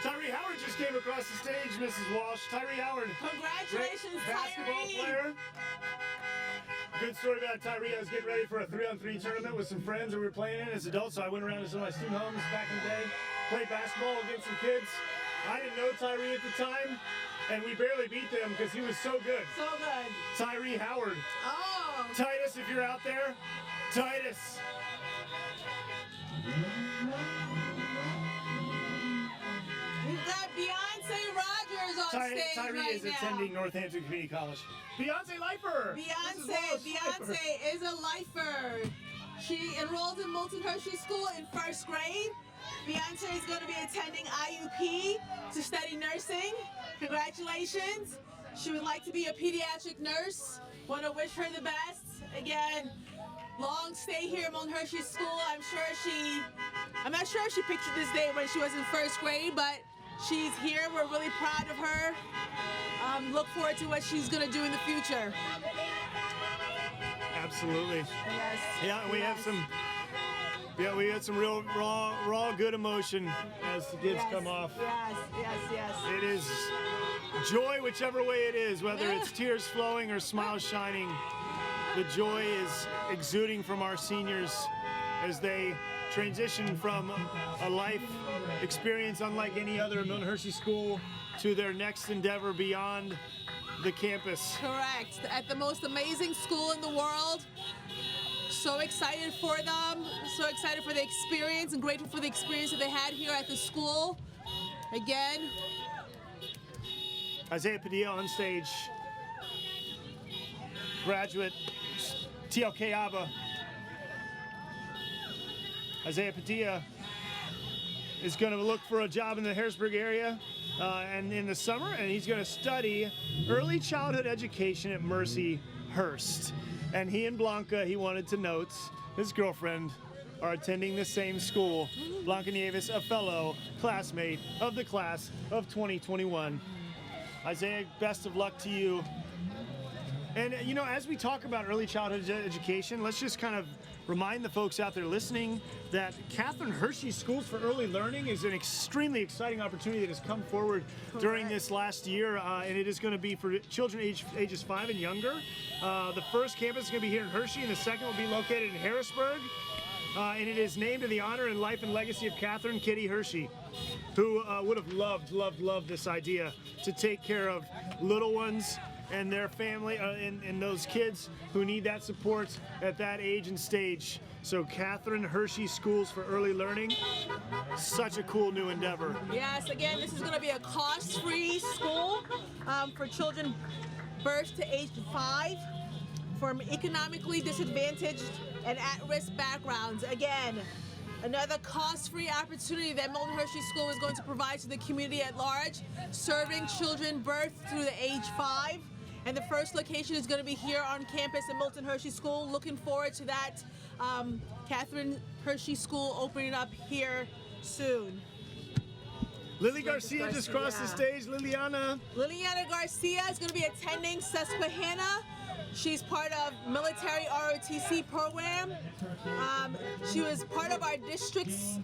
Tyree Howard just came across the stage, Mrs. Walsh. Tyree Howard. Congratulations, Great basketball Tyree. player. Good story about Tyree. I was getting ready for a 3-on-3 tournament with some friends that we were playing in as adults, so I went around to some of my student homes back in the day, played basketball against some kids. I didn't know Tyree at the time, and we barely beat them because he was so good. So good. Tyree Howard. Oh, Titus, if you're out there, Titus. we've got Beyonce Rogers on stage Tyree right is now. attending Northampton Community College. Beyonce Lifer. Beyonce is a lifer. She enrolled in Milton Hershey School in 1st grade. Beyonce is going to be attending IUP to study nursing. Congratulations. She would like to be a pediatric nurse. Want to wish her the best. Again, long stay here at Milton Hershey School. I'm not sure if she pictured this day when she was in 1st grade, but she's here. We're really proud of her. Look forward to what she's going to do in the future. Absolutely. Yes. Yeah, we have Yes. some. Yeah, we had some real raw good emotion as the kids Yes, come off. Yes. It is joy, whichever way it is, whether it's tears flowing or smiles shining. The joy is exuding from our seniors as they transition from a life experience unlike any other at Milton Hershey School to their next endeavor beyond the campus. Correct. At the most amazing school in the world. So excited for them. So excited for the experience and grateful for the experience that they had here at the school. Again, Isaiah Padilla on stage. Graduate TLK ABA. Isaiah Padilla is going to look for a job in the Harrisburg area and in the summer, and he's going to study early childhood education at Mercyhurst. And he and Blanca, he wanted to note, his girlfriend, are attending the same school. Blanca Nieves, a fellow classmate of the class of 2021. Isaiah, best of luck to you. And, you know, as we talk about early childhood education, let's just kind of remind the folks out there listening that Catherine Hershey Schools for Early Learning is an extremely exciting opportunity that has come forward during this last year, and it is going to be for children ages 5 and younger. The first campus is going to be here in Hershey, and the second will be located in Harrisburg. And it is named in the honor and life and legacy of Catherine Kitty Hershey, who would have loved this idea to take care of little ones and their family and those kids who need that support at that age and stage. So Catherine Hershey Schools for Early Learning, such a cool new endeavor. Yes, again, this is going to be a cost-free school for children birth to age 5 from economically disadvantaged and at-risk backgrounds. Again, another cost-free opportunity that Milton Hershey School is going to provide to the community at large, serving children birth through the age 5. And the first location is going to be here on campus at Milton Hershey School. Looking forward to that Catherine Hershey School opening up here soon. Lily Garcia just crossed the stage. Liliana Garcia is going to be attending Susquehanna. She's part of military ROTC program. She was part of our district's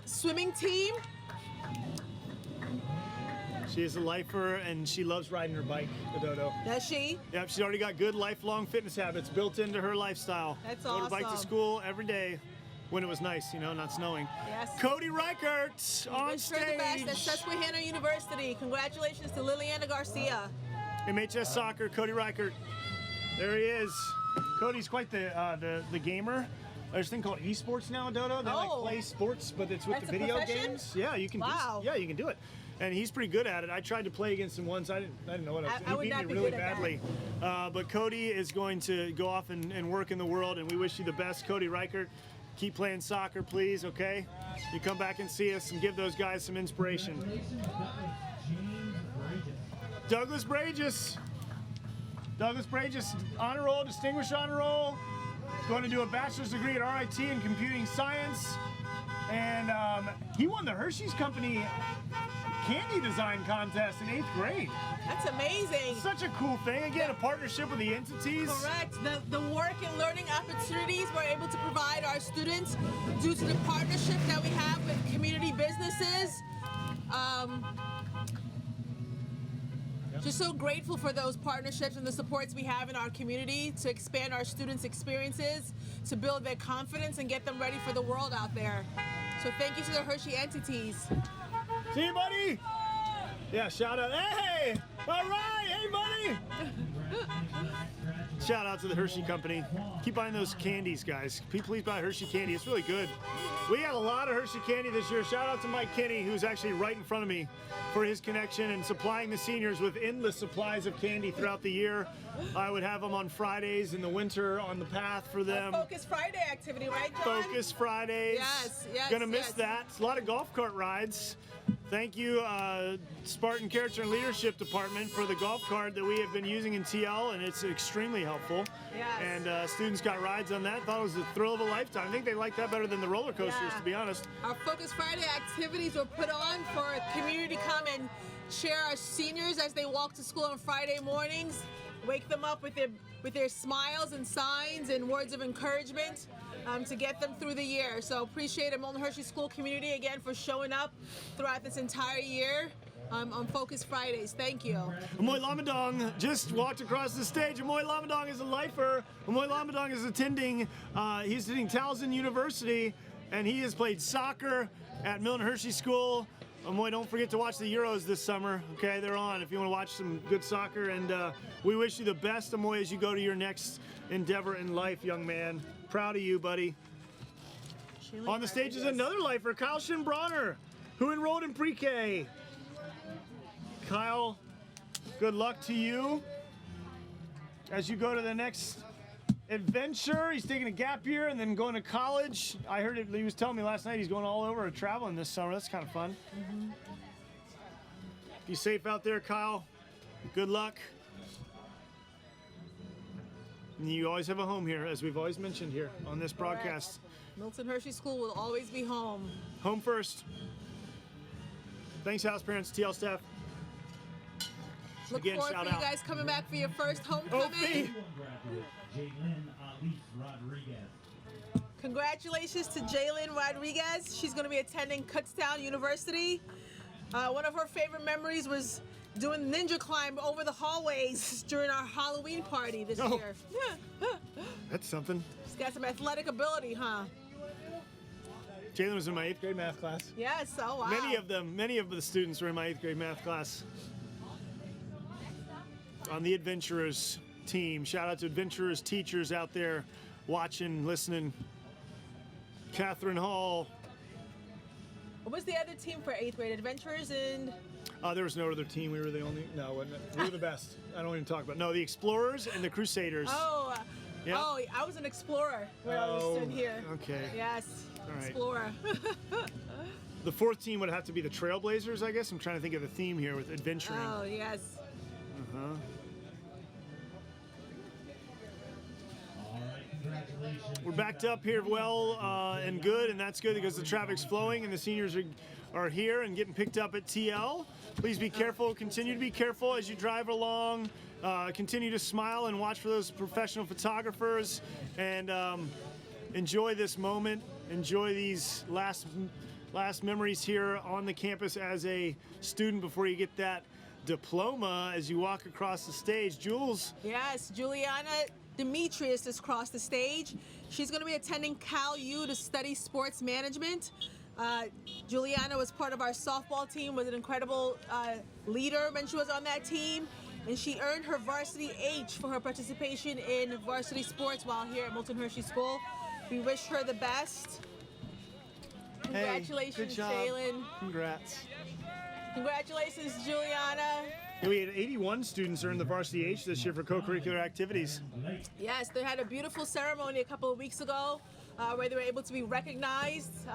swimming team. She is a lifer and she loves riding her bike, the Dodo. Does she? Yep, she's already got good lifelong fitness habits built into her lifestyle. That's Rode her bike to awesome. school every day when it was nice, you know, not snowing. Yes. Cody Reichert on Wish her the best stage. at Susquehanna University. Congratulations to Liliana Garcia. MHS Soccer, Cody Reichert. There he is. Cody's quite the gamer. There's a thing called esports now, Dodo. They like play sports, but it's with That's the a video profession? games. Yeah, you can. Wow. Yeah, you can do it. And he's pretty good at it. I tried to play against him once. I didn't know what I was doing. I would He not beat be me really good at that. badly. But Cody is going to go off and work in the world, and we wish you the best, Cody Reichert. Keep playing soccer, please, okay? You come back and see us and give those guys some inspiration. Douglas Brages. Douglas Brages, honor roll, distinguished honor roll. Going to do a bachelor's degree at RIT in computing science. And he won the Hershey's Company candy design contest in 8th grade. That's amazing. Such a cool thing. Again, a partnership with the entities. Correct. The work and learning opportunities we're able to provide our students due to the partnership that we have with community businesses. Just so grateful for those partnerships and the supports we have in our community to expand our students' experiences, to build their confidence and get them ready for the world out there. So thank you to the Hershey entities. See you, buddy. Yeah, shout out. Hey, all right, hey, buddy. Shout out to the Hershey Company. Keep buying those candies, guys. Please buy Hershey candy. It's really good. We got a lot of Hershey candy this year. Shout out to Mckinney, who's actually right in front of me, for his connection and supplying the seniors with endless supplies of candy throughout the year. I would have them on Fridays in the winter on the path for them. Focus Friday activity, right, John? Focus Fridays. Yes, Gonna miss that. It's a lot of golf cart rides. Thank you, Spartan Character and Leadership Department, for the golf cart that we have been using in TL, and it's extremely helpful. Yes. And students got rides on that. Thought it was the thrill of a lifetime. I think they like that better than the roller coasters, Yeah. to be honest. Our Focus Friday activities were put on for community to come and cheer our seniors as they walk to school on Friday mornings, wake them up with their smiles and signs and words of encouragement to get them through the year. So appreciate the Milton Hershey School community again for showing up throughout this entire year on Focus Fridays. Thank you. Amoy Lamadong just walked across the stage. Amoy Lamadong is a lifer. Amoy Lamadong is attending Towson University, and he has played soccer at Milton Hershey School. Amoy, don't forget to watch the Euros this summer. Okay, they're on if you want to watch some good soccer. And we wish you the best, Amoy, as you go to your next endeavor in life, young man. Proud of you, buddy. On the stage is another lifer, Kyle Shinbronner, who enrolled in pre-K. Kyle, good luck to you as you go to the next adventure. He's taking a gap year and then going to college. I heard it, he was telling me last night he's going all over traveling this summer. That's kind of fun. Be safe out there, Kyle. Good luck. And you always have a home here, as we've always mentioned here on this broadcast. Milton Hershey School will always be home. Home first. Thanks, house parents, TL staff. Look Again, forward shout for you out. guys coming back for your first homecoming. Congratulations to Jalen Rodriguez. She's going to be attending Kutztown University. One of her favorite memories was doing ninja climb over the hallways during our Halloween party this year. That's something. She's got some athletic ability, huh? Jalen was in my 8th grade math class. Yes, oh wow. Many of the students were in my 8th grade math class. On the Adventurers team. Shout out to Adventurers teachers out there watching, listening. Catherine Hall. What was the other team for 8th grade? Adventurers and... There was no other team. We were the only. No, wasn't it? We were the best. I don't even talk about. No, the Explorers and the Crusaders. Oh, Yep. oh, I was an explorer when I was stood here. Okay. Yes, All right. explorer. The 4th team would have to be the Trailblazers, I guess. I'm trying to think of the theme here with adventuring. Oh, yes. Uh-huh. We're backed up here well and good, and that's good because the traffic's flowing and the seniors are here and getting picked up at TL. Please be careful. Continue to be careful as you drive along. Continue to smile and watch for those professional photographers, and enjoy this moment. Enjoy these last memories here on the campus as a student before you get that diploma as you walk across the stage. Jules. Yes, Juliana Demetrius has crossed the stage. She's going to be attending Cal U to study sports management. Juliana was part of our softball team, was an incredible leader when she was on that team, and she earned her varsity H for her participation in varsity sports while here at Milton Hershey School. We wish her the best. Congratulations, hey, good job. Jalen. Congrats. Congratulations, Juliana. And we had 81 students earn the varsity H this year for co-curricular activities. Yes, they had a beautiful ceremony a couple of weeks ago where they were able to be recognized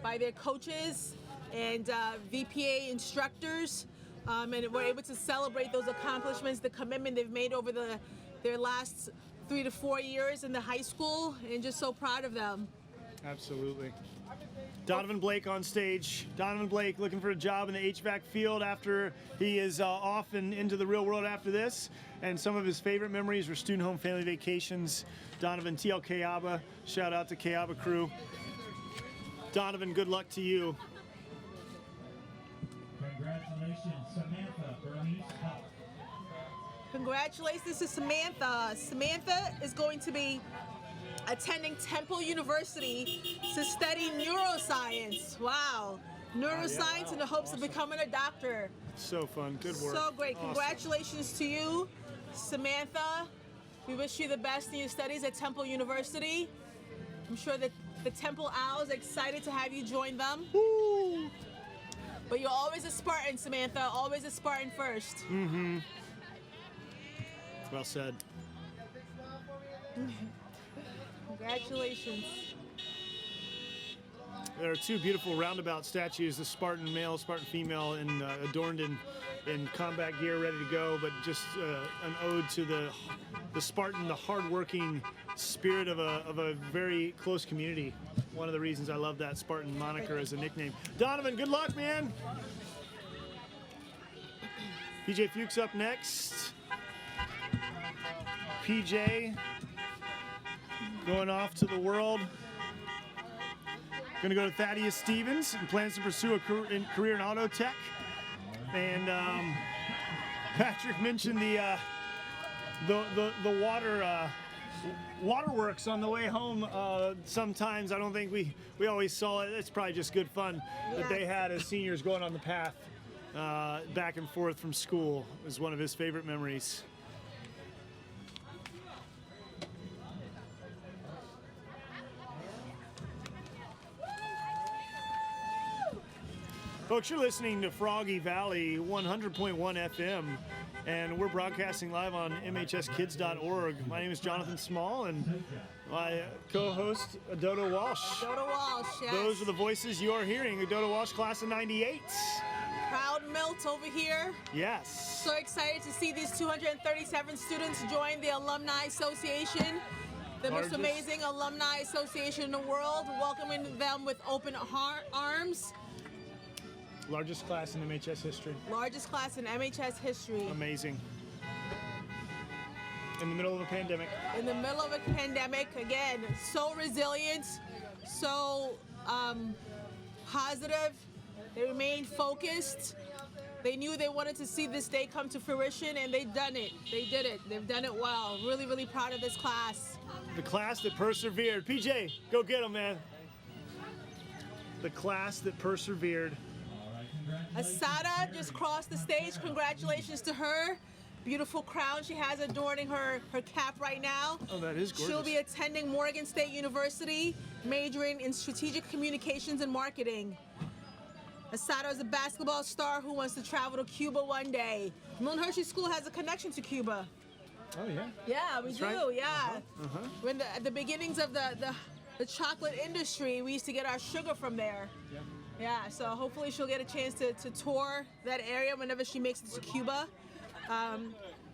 by their coaches and VPA instructors, and were able to celebrate those accomplishments, the commitment they've made over their last 3 to 4 years in the high school, and just so proud of them. Absolutely. Donovan Blake on stage. Donovan Blake looking for a job in the HVAC field after he is off and into the real world after this. And some of his favorite memories were student home family vacations. Donovan, TL Kayaba. Shout out to Kayaba crew. Donovan, good luck to you. Congratulations, Samantha Bernice Huff. Congratulations to Samantha. Samantha is going to be attending Temple University to study neuroscience. Wow. Neuroscience in the hopes of becoming a doctor. So fun. Good work. So great. Awesome. Congratulations to you, Samantha. We wish you the best in your studies at Temple University. I'm sure that the Temple Owls are excited to have you join them. Woo! But you're always a Spartan, Samantha. Always a Spartan first. Mm-hmm. Well said. Congratulations. There are 2 beautiful roundabout statues, the Spartan male, Spartan female, and adorned in combat gear, ready to go, but just an ode to the Spartan, the hardworking spirit of a very close community. One of the reasons I love that Spartan moniker as a nickname. Donovan, good luck, man. PJ Fuchs up next. PJ going off to the world. Going to go to Thaddeus Stevens and plans to pursue a career in auto tech. And Patrick mentioned the waterworks on the way home. Sometimes I don't think we always saw it. It's probably just good fun that they had as seniors going on the path back and forth from school. It was one of his favorite memories. Folks, you're listening to Froggy Valley 100.1 FM, and we're broadcasting live on MHSkids.org. My name is Jonathan Small, and my co-host, Dodo Walsh. Dodo Walsh, yes. Those are the voices you are hearing, the Dodo Walsh class of 98. Proud Milt over here. Yes. So excited to see these 237 students join the Alumni Association, the most amazing alumni association in the world, welcoming them with open arms. Largest class in MHS history. Largest class in MHS history. Amazing. In the middle of a pandemic. In the middle of a pandemic, again, so resilient, so positive. They remained focused. They knew they wanted to see this day come to fruition, and they've done it. They did it. They've done it well. Really, really proud of this class. The class that persevered. PJ, go get them, man. The class that persevered. Asada just crossed the stage. Congratulations to her. Beautiful crown she has adorning her cap right now. Oh, that is gorgeous. She'll be attending Morgan State University majoring in strategic communications and marketing. Asada is a basketball star who wants to travel to Cuba one day. Milton Hershey School has a connection to Cuba. Oh, yeah? Yeah, we That's do, right. yeah. When at the beginnings of the chocolate industry, we used to get our sugar from there. Yeah. Yeah, so hopefully she'll get a chance to tour that area whenever she makes it to Cuba.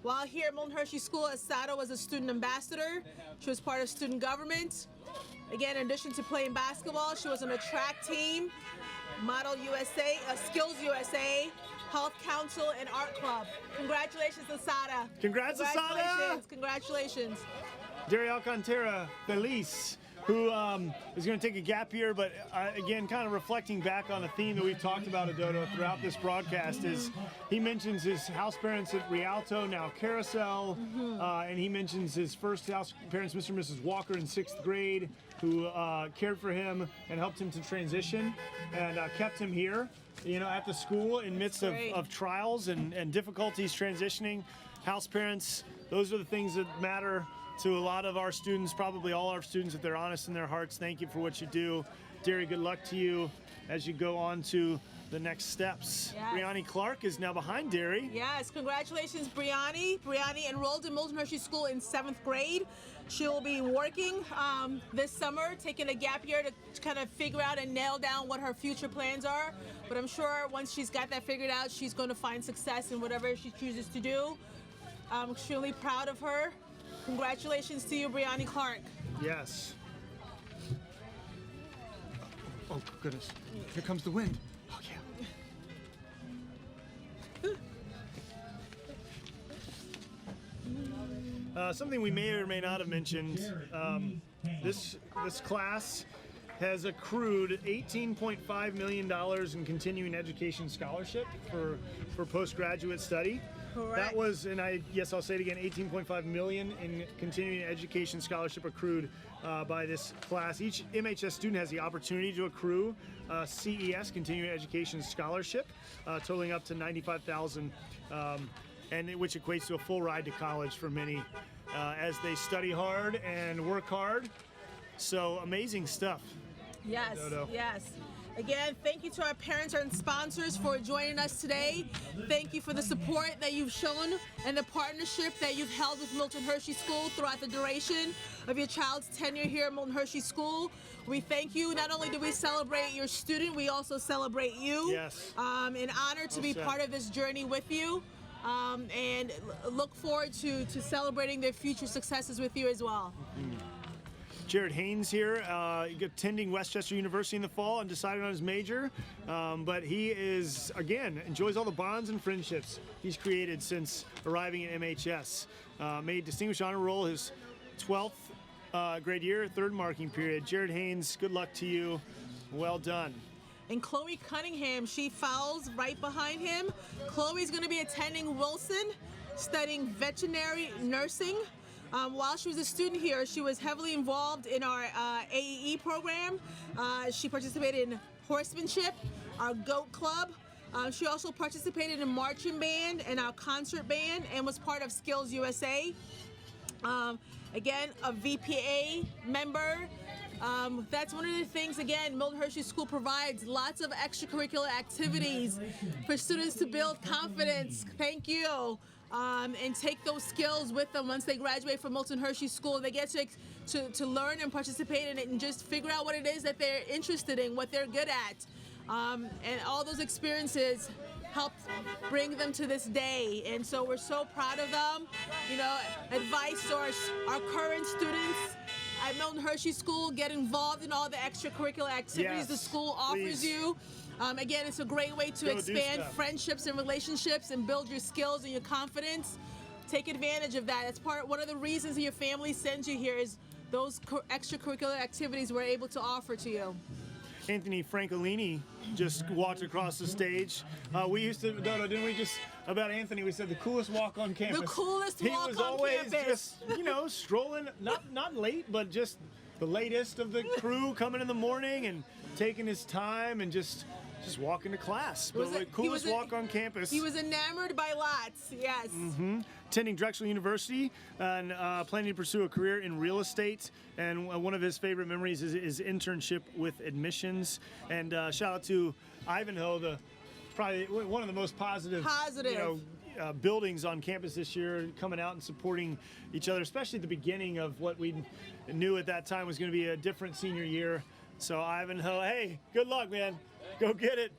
While here at Milton Hershey School, Asada was a student ambassador. She was part of student government. Again, in addition to playing basketball, she was on a track team, Model USA, Skills USA, Health Council, and Art Club. Congratulations, Asada. Congrats, Asada! Congratulations. Derry Alcantara Feliz, who is going to take a gap year, but again, kind of reflecting back on a theme that we've talked about, Adodo, throughout this broadcast, is he mentions his house parents at Rialto, now Carousel, and he mentions his first house parents, Mr. and Mrs. Walker, in 6th grade, who cared for him and helped him to transition and kept him here, you know, at the school in midst of trials and difficulties transitioning. House parents, those are the things that matter to a lot of our students, probably all our students, if they're honest in their hearts. Thank you for what you do. Derry, good luck to you as you go on to the next steps. Yes. Brianni Clark is now behind Derry. Yes, congratulations, Brianni. Brianni enrolled in Milton Hershey School in 7th grade. She'll be working this summer, taking a gap year to kind of figure out and nail down what her future plans are. But I'm sure once she's got that figured out, she's going to find success in whatever she chooses to do. I'm extremely proud of her. Congratulations to you, Brianni Clark. Yes. Oh, goodness. Here comes the wind. Oh, yeah. Something we may or may not have mentioned, this class has accrued $18.5 million in continuing education scholarship for postgraduate study. Correct. That was, and I'll say it again, $18.5 million in continuing education scholarship accrued by this class. Each MHS student has the opportunity to accrue CES, continuing education scholarship, totaling up to $95,000, and which equates to a full ride to college for many as they study hard and work hard. So amazing stuff. Yes, Dodo. yes. Again, thank you to our parents and sponsors for joining us today. Thank you for the support that you've shown and the partnership that you've held with Milton Hershey School throughout the duration of your child's tenure here at Milton Hershey School. We thank you. Not only do we celebrate your student, we also celebrate you. Yes. An honor to be part of this journey with you. And look forward to celebrating their future successes with you as well. Jared Haynes here, attending Westchester University in the fall and decided on his major. But he is, again, enjoys all the bonds and friendships he's created since arriving at MHS. Made Distinguished Honor Roll his 12th grade year, 3rd marking period. Jared Haynes, good luck to you. Well done. And Chloe Cunningham, she follows right behind him. Chloe's going to be attending Wilson, studying veterinary nursing. While she was a student here, she was heavily involved in our AEE program. She participated in horsemanship, our goat club. She also participated in marching band and our concert band and was part of Skills USA. Again, a VPA member. That's one of the things, again, Milton Hershey School provides lots of extracurricular activities for students to build confidence. Thank you. And take those skills with them once they graduate from Milton Hershey School. They get to learn and participate in it and just figure out what it is that they're interested in, what they're good at. And all those experiences helped bring them to this day. And so we're so proud of them. You know, advice to our current students at Milton Hershey School: get involved in all the extracurricular activities the school offers you. Again, it's a great way to expand friendships and relationships and build your skills and your confidence. Take advantage of that. That's one of the reasons that your family sends you here is those extracurricular activities we're able to offer to you. Anthony Francolini just walked across the stage. We used to, Dodo, didn't we just, about Anthony, we said the coolest walk on campus. The coolest walk on campus. He was always just, you know, strolling, not late, but just the latest of the crew coming in the morning and taking his time and just just walking to class. Was But it- the he was coolest a- walk on campus. He was enamored by lots. Yes. Attending Drexel University and planning to pursue a career in real estate. And one of his favorite memories is internship with admissions. And shout out to Ivanhoe, probably one of the most positive. Buildings on campus this year, coming out and supporting each other, especially at the beginning of what we knew at that time was going to be a different senior year. So Ivanhoe, hey, good luck, man. Go get it.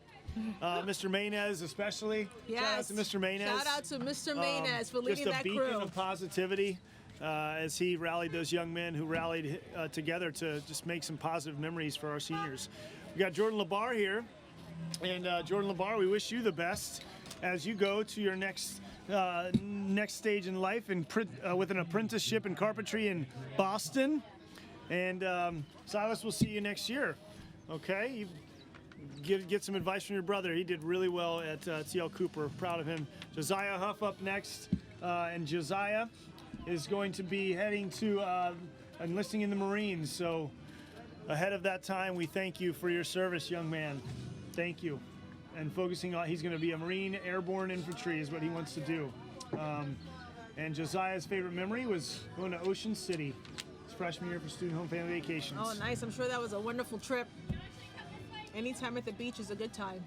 Mr. Maynez especially. Yes. Shout out to Mr. Maynez. Shout out to Mr. Maynez for leading that Just a crew. beacon of positivity as he rallied those young men who rallied together to just make some positive memories for our seniors. We got Jordan Labar here. And Jordan Labar, we wish you the best as you go to your next stage in life with an apprenticeship in carpentry in Boston. And Silas, we'll see you next year. Okay? You get some advice from your brother. He did really well at TL Cooper. Proud of him. Josiah Huff up next. And Josiah is going to be heading to enlisting in the Marines. So ahead of that time, we thank you for your service, young man. Thank you. And focusing on, he's going to be a Marine Airborne Infantry is what he wants to do. And Josiah's favorite memory was going to Ocean City his freshman year for student home family vacations. Oh, nice. I'm sure that was a wonderful trip. Anytime at the beach is a good time.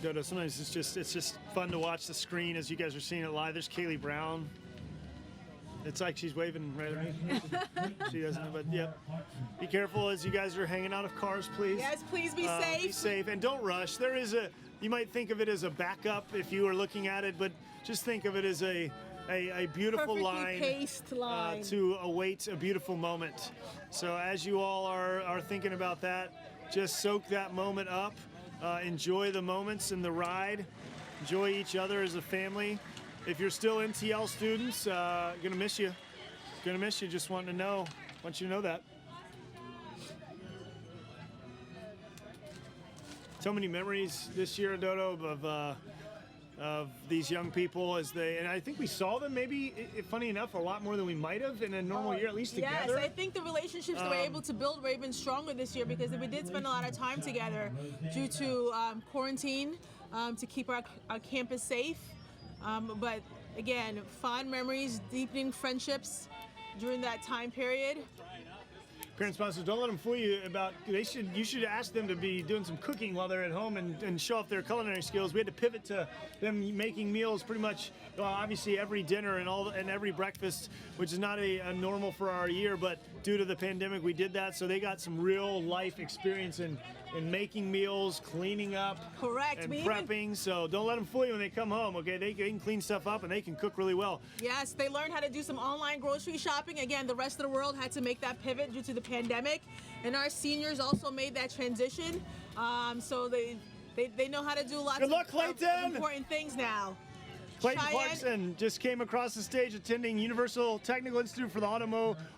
Dodo, sometimes it's just fun to watch the screen as you guys are seeing it live. There's Kaylee Brown. It's like she's waving right at me. She doesn't, but yep. Be careful as you guys are hanging out of cars, please. Yes, please be safe. Be safe and don't rush. There is you might think of it as a backup if you were looking at it, but just think of it as a beautiful Perfectly line, paced line. to await a beautiful moment. So as you all are thinking about that, just soak that moment up. Enjoy the moments in the ride. Enjoy each other as a family. If you're still NTL students, gonna miss you. Gonna miss you. Just want you to know that. So many memories this year, Dodo, of these young people and I think we saw them maybe, funny enough, a lot more than we might have in a normal year, at least together. Yes, I think the relationships that we're able to build were even stronger this year because we did spend a lot of time together due to quarantine to keep our campus safe. But again, fond memories, deepening friendships during that time period. Parent sponsors, don't let them fool you about. You should ask them to be doing some cooking while they're at home and show off their culinary skills. We had to pivot to them making meals pretty much, obviously every dinner and every breakfast, which is not a normal for our year, but due to the pandemic, we did that. So they got some real life experience in making meals, cleaning up, Correct. and prepping. So don't let them fool you when they come home. Okay, they can clean stuff up and they can cook really well. Yes, they learned how to do some online grocery shopping. Again, the rest of the world had to make that pivot due to the pandemic, and our seniors also made that transition. So they know how to do lots Good luck, of Clayton! important things now. Clayton Cheyenne- Clarkson just came across the stage attending Universal Technical Institute for the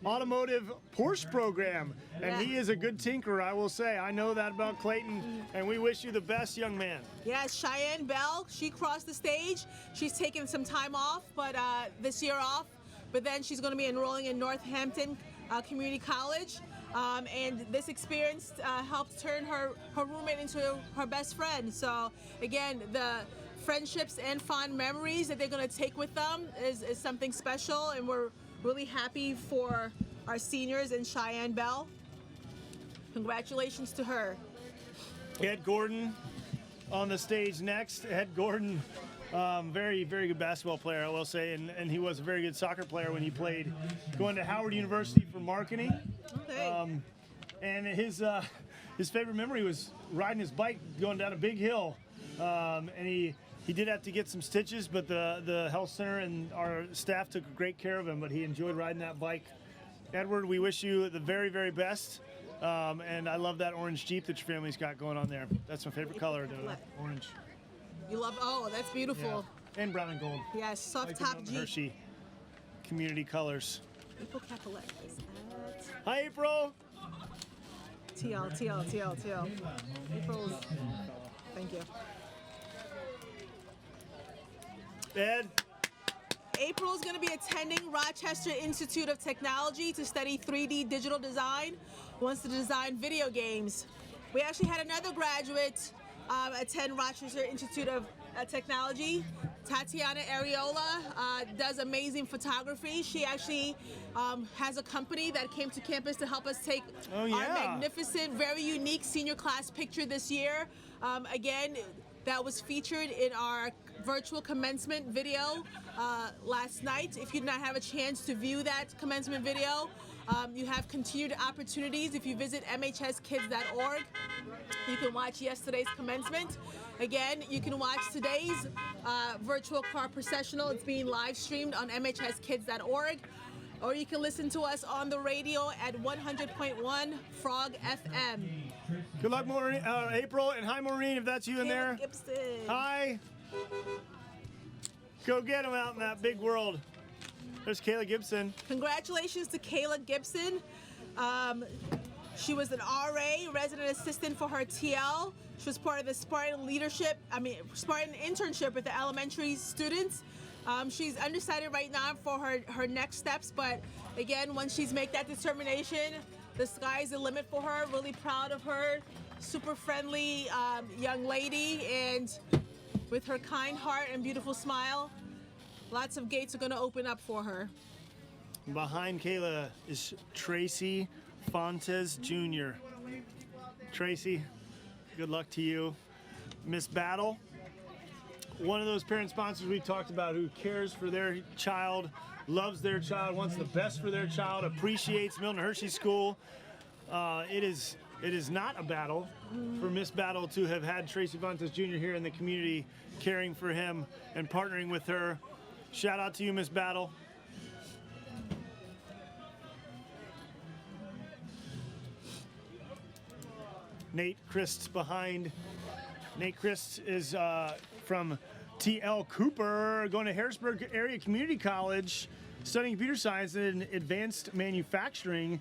Automotive Porsche program. And he is a good tinkerer, I will say. I know that about Clayton, and we wish you the best, young man. Yes, Cheyenne Bell, she crossed the stage. She's taken some time off, but this year off. But then she's going to be enrolling in Northampton Community College. And this experience helped turn her roommate into her best friend. So again, the friendships and fond memories that they're going to take with them is something special, and we're really happy for our seniors and Cheyenne Bell. Congratulations to her. Ed Gordon on the stage next. Ed Gordon, very, very good basketball player, I will say, and he was a very good soccer player when he played, going to Howard University for marketing. Okay. And his favorite memory was riding his bike going down a big hill. And he did have to get some stitches, but the health center and our staff took great care of him, but he enjoyed riding that bike. Edward, we wish you the very, very best. And I love that orange Jeep that your family's got going on there. That's my favorite color, orange. You love, oh, that's beautiful. Yeah. And brown and gold. Yes, soft Like the top Milton Jeep. Hershey community colors. April Capulet is at Hi, April. TL. April's, thank you. Ed? April is going to be attending Rochester Institute of Technology to study 3D digital design, wants to design video games. We actually had another graduate attend Rochester Institute of Technology. Tatiana Areola does amazing photography. She actually has a company that came to campus to help us take our magnificent, very unique senior class picture this year. Again, that was featured in our virtual commencement video last night. If you did not have a chance to view that commencement video, you have continued opportunities. If you visit mhskids.org, you can watch yesterday's commencement. Again, you can watch today's virtual car processional. It's being live streamed on mhskids.org. Or you can listen to us on the radio at 100.1 Frog FM. Good luck, Maureen, April, and hi, Maureen, if that's you in there. Kayla Gibson. Hi. Go get them out in that big world. There's Kayla Gibson. Congratulations to Kayla Gibson. She was an RA, resident assistant for her TL. She was part of the Spartan internship with the elementary students. She's undecided right now for her next steps, but again, once she's made that determination, the sky's the limit for her. Really proud of her. Super friendly young lady, and with her kind heart and beautiful smile, lots of gates are going to open up for her. Behind Kayla is Tracy Fontes Jr. Tracy, good luck to you. Miss Battle, one of those parent sponsors we talked about who cares for their child, loves their child, wants the best for their child, appreciates Milton Hershey School. It is not a battle for Miss Battle to have had Tracy Fontes Jr. here in the community, caring for him and partnering with her. Shout out to you, Miss Battle. Nate Christ behind. Nate Christ is from TL Cooper, going to Harrisburg Area Community College, studying computer science and advanced manufacturing.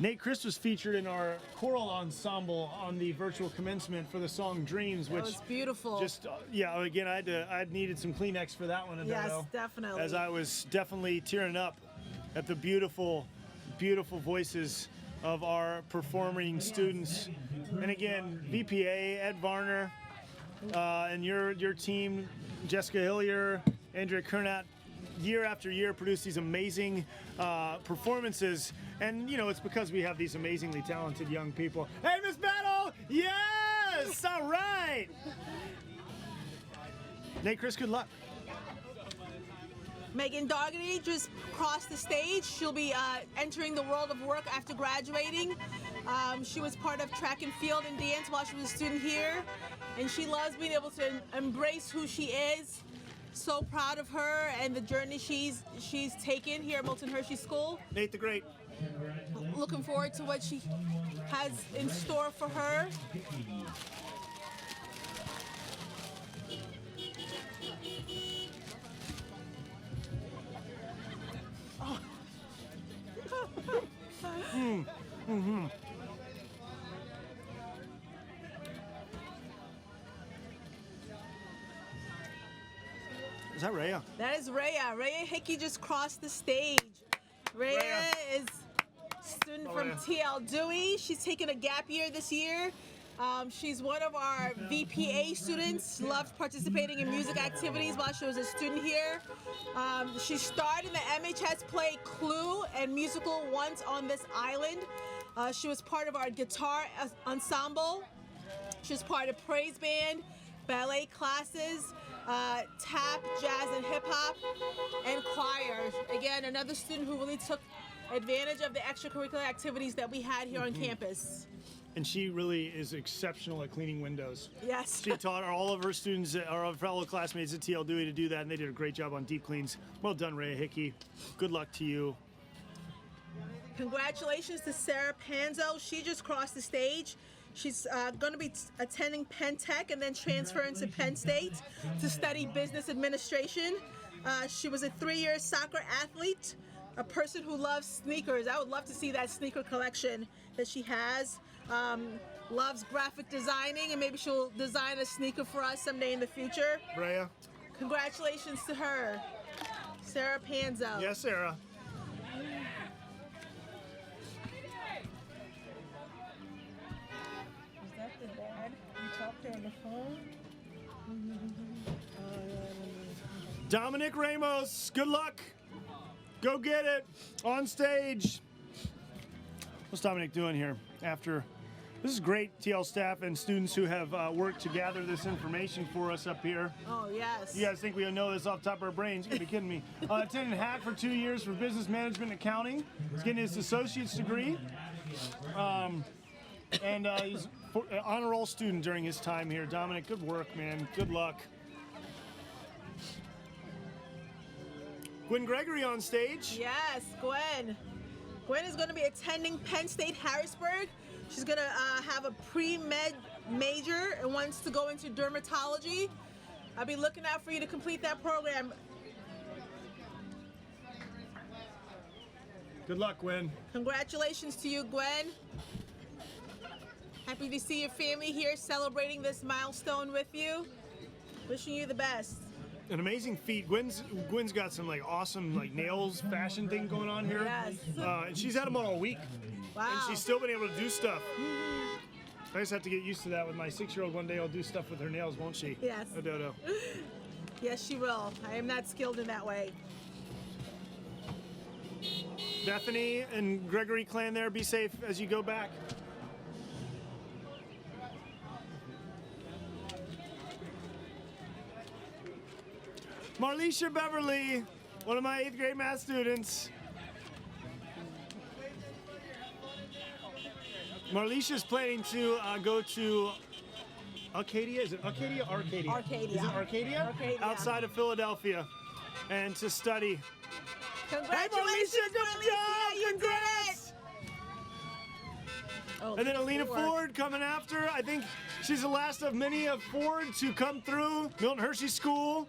Nate Christ was featured in our choral ensemble on the virtual commencement for the song Dreams, which was beautiful. Just again, I needed some Kleenex for that one. Yes, definitely. As I was definitely tearing up at the beautiful, beautiful voices of our performing students. And again, VPA, Ed Varner, and your team, Jessica Hillier, Andrea Kernat, year after year produce these amazing performances. And, you know, it's because we have these amazingly talented young people. Hey, Miss Battle! Yes! All right! Nate, Chris, good luck. Megan Dougherty just crossed the stage. She'll be entering the world of work after graduating. She was part of track and field and dance while she was a student here, and she loves being able to embrace who she is. So proud of her and the journey she's taken here at Milton Hershey School. Nate the Great. Looking forward to what she has in store for her. Is that Rhea? That is Rhea. Rhea Hickey just crossed the stage. Rhea is a student from TL Dewey. She's taken a gap year this year. She's one of our VPA students, loves participating in music activities while she was a student here. She starred in the MHS play Clue and musical Once on This Island. She was part of our guitar ensemble. She was part of praise band, ballet classes, tap, jazz, and hip hop, and choir. Again, another student who really took advantage of the extracurricular activities that we had here on campus. And she really is exceptional at cleaning windows. Yes. She taught all of her students, our fellow classmates at TL Dewey, to do that, and they did a great job on deep cleans. Well done, Rhea Hickey. Good luck to you. Congratulations to Sarah Panzo. She just crossed the stage. She's going to be attending Penn Tech and then transferring to Penn State to study business administration. She was a 3-year soccer athlete, a person who loves sneakers. I would love to see that sneaker collection that she has. Loves graphic designing, and maybe she'll design a sneaker for us someday in the future. Rhea? Congratulations to her. Sarah Panzo. Yes, Sarah. Is that the dad? You talked to her on the phone? Dominic Ramos, good luck. Go get it on stage. What's Dominic doing here after? This is great, TL staff and students who have worked to gather this information for us up here. Oh, yes. You guys think we know this off the top of our brains? You gotta be kidding me. Attended Hack for 2 years for business management and accounting. He's getting his associate's degree. And he's an honor roll student during his time here. Dominic, good work, man. Good luck. Gwen Gregory on stage. Yes, Gwen. Gwen is going to be attending Penn State Harrisburg. She's going to have a pre-med major and wants to go into dermatology. I'll be looking out for you to complete that program. Good luck, Gwen. Congratulations to you, Gwen. Happy to see your family here celebrating this milestone with you. Wishing you the best. An amazing feat. Gwen's got some like awesome like nails fashion thing going on here. Yes. And she's had them all week. Wow. And she's still been able to do stuff. I just have to get used to that with my 6-year-old. One day I'll do stuff with her nails, won't she? Yes. Oh, Dodo. Yes, she will. I am not skilled in that way. Bethany and Gregory clan there, be safe as you go back. Marlisha Beverly, one of my 8th grade math students. Marlisha's planning to go to Arcadia. Is it Arcadia? Arcadia. Arcadia. Is it Arcadia? Arcadia. Outside of Philadelphia, and to study. Congratulations, Hey, Marlisha, good job! You did it! Congrats! Oh, And then Alina Ford. Ford coming after. I think she's the last of many of Ford to come through Milton Hershey School.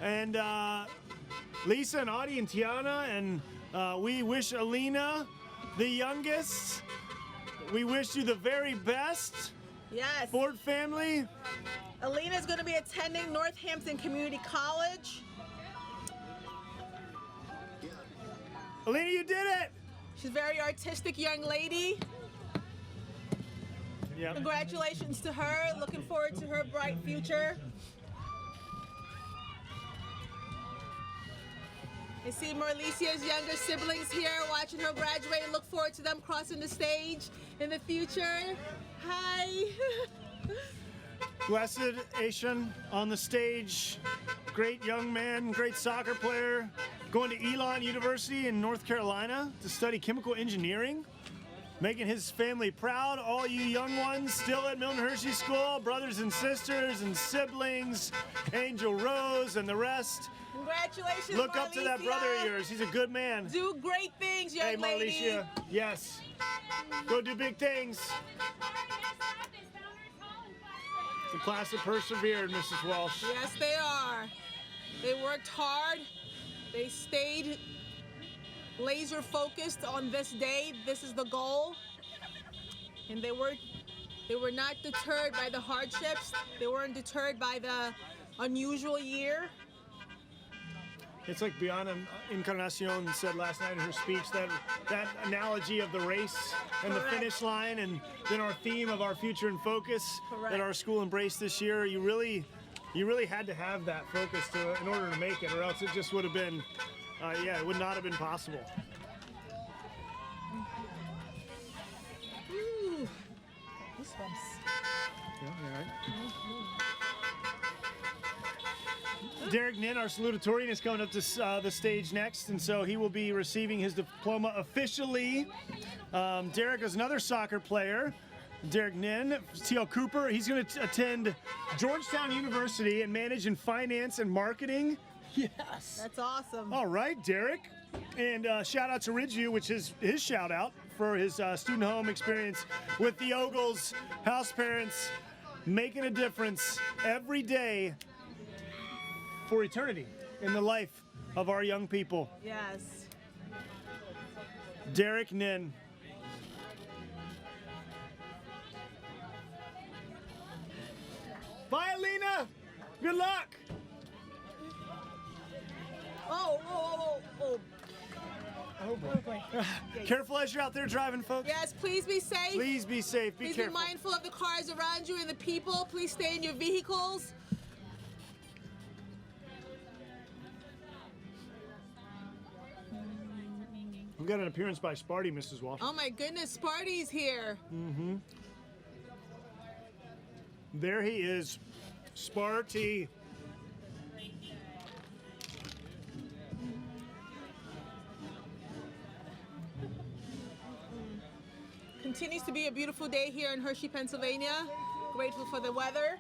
And Lisa and Audie and Tiana, and we wish Alina, the youngest, we wish you the very best. Yes. Ford family. Alina is going to be attending Northampton Community College. Alina, you did it! She's a very artistic young lady. Yeah. Congratulations to her. Looking forward to her bright future. I see Marlicia's younger siblings here watching her graduate. Look forward to them crossing the stage in the future. Hi. Blessed Asian on the stage. Great young man, great soccer player. Going to Elon University in North Carolina to study chemical engineering. Making his family proud. All you young ones still at Milton Hershey School, brothers and sisters and siblings, Angel Rose and the rest. Congratulations, Look up to that Marlicia. brother of yours. He's a good man. Do great things, young Hey, lady. Marlicia. Yes. Go do big things. The class that persevered, Mrs. Walsh. Yes, they are. They worked hard. They stayed laser focused on this day. This is the goal. And they were not deterred by the hardships. They weren't deterred by the unusual year. It's like Bianca Encarnacion said last night in her speech, that analogy of the race and Correct. the finish line, and then our theme of our future and focus Correct. that our school embraced this year. You really had to have that focus in order to make it, or else it just would have been, it would not have been possible. Ooh, this one's. Yeah, all right. Derek Nin, our salutatorian, is coming up to the stage next, and so he will be receiving his diploma officially. Derek is another soccer player. Derek Nin, T.L. Cooper, he's going to attend Georgetown University and manage in finance and marketing. Yes. That's awesome. All right, Derek. And shout out to Ridgeview, which is his shout out for his student home experience with the Ogles, house parents, making a difference every day for eternity in the life of our young people. Yes. Derek Nin. Bye, Alina. Good luck. Oh. Oh boy. Careful as you're out there driving, folks. Yes, please be safe. Please be safe. Be Please careful. be mindful of the cars around you and the people. Please stay in your vehicles. We got an appearance by Sparty, Mrs. Walsh. Oh my goodness, Sparty's here. Mm-hmm. There he is, Sparty. Continues to be a beautiful day here in Hershey, Pennsylvania. Grateful for the weather.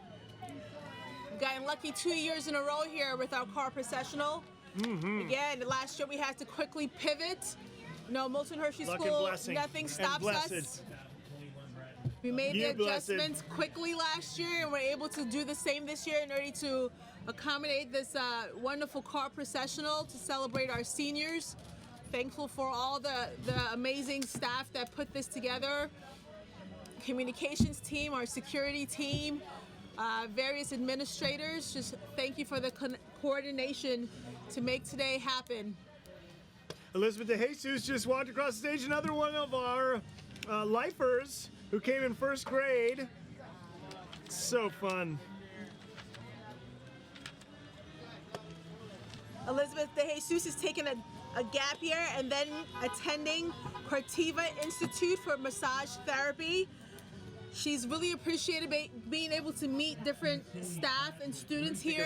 We've gotten lucky 2 years in a row here with our car processional. Mm-hmm. Again, last year we had to quickly pivot. You know, Milton Hershey Luck School, and blessing. nothing And stops blessed. us. We made You the blessed. adjustments quickly last year, and we're able to do the same this year in order to accommodate this wonderful car processional to celebrate our seniors. Thankful for all the amazing staff that put this together. Communications team, our security team, various administrators. Just thank you for the coordination to make today happen. Elizabeth Dejesus just walked across the stage. Another one of our lifers who came in first grade. So fun. Elizabeth Dejesus is taking a gap year and then attending Cortiva Institute for Massage Therapy. She's really appreciated being able to meet different staff and students here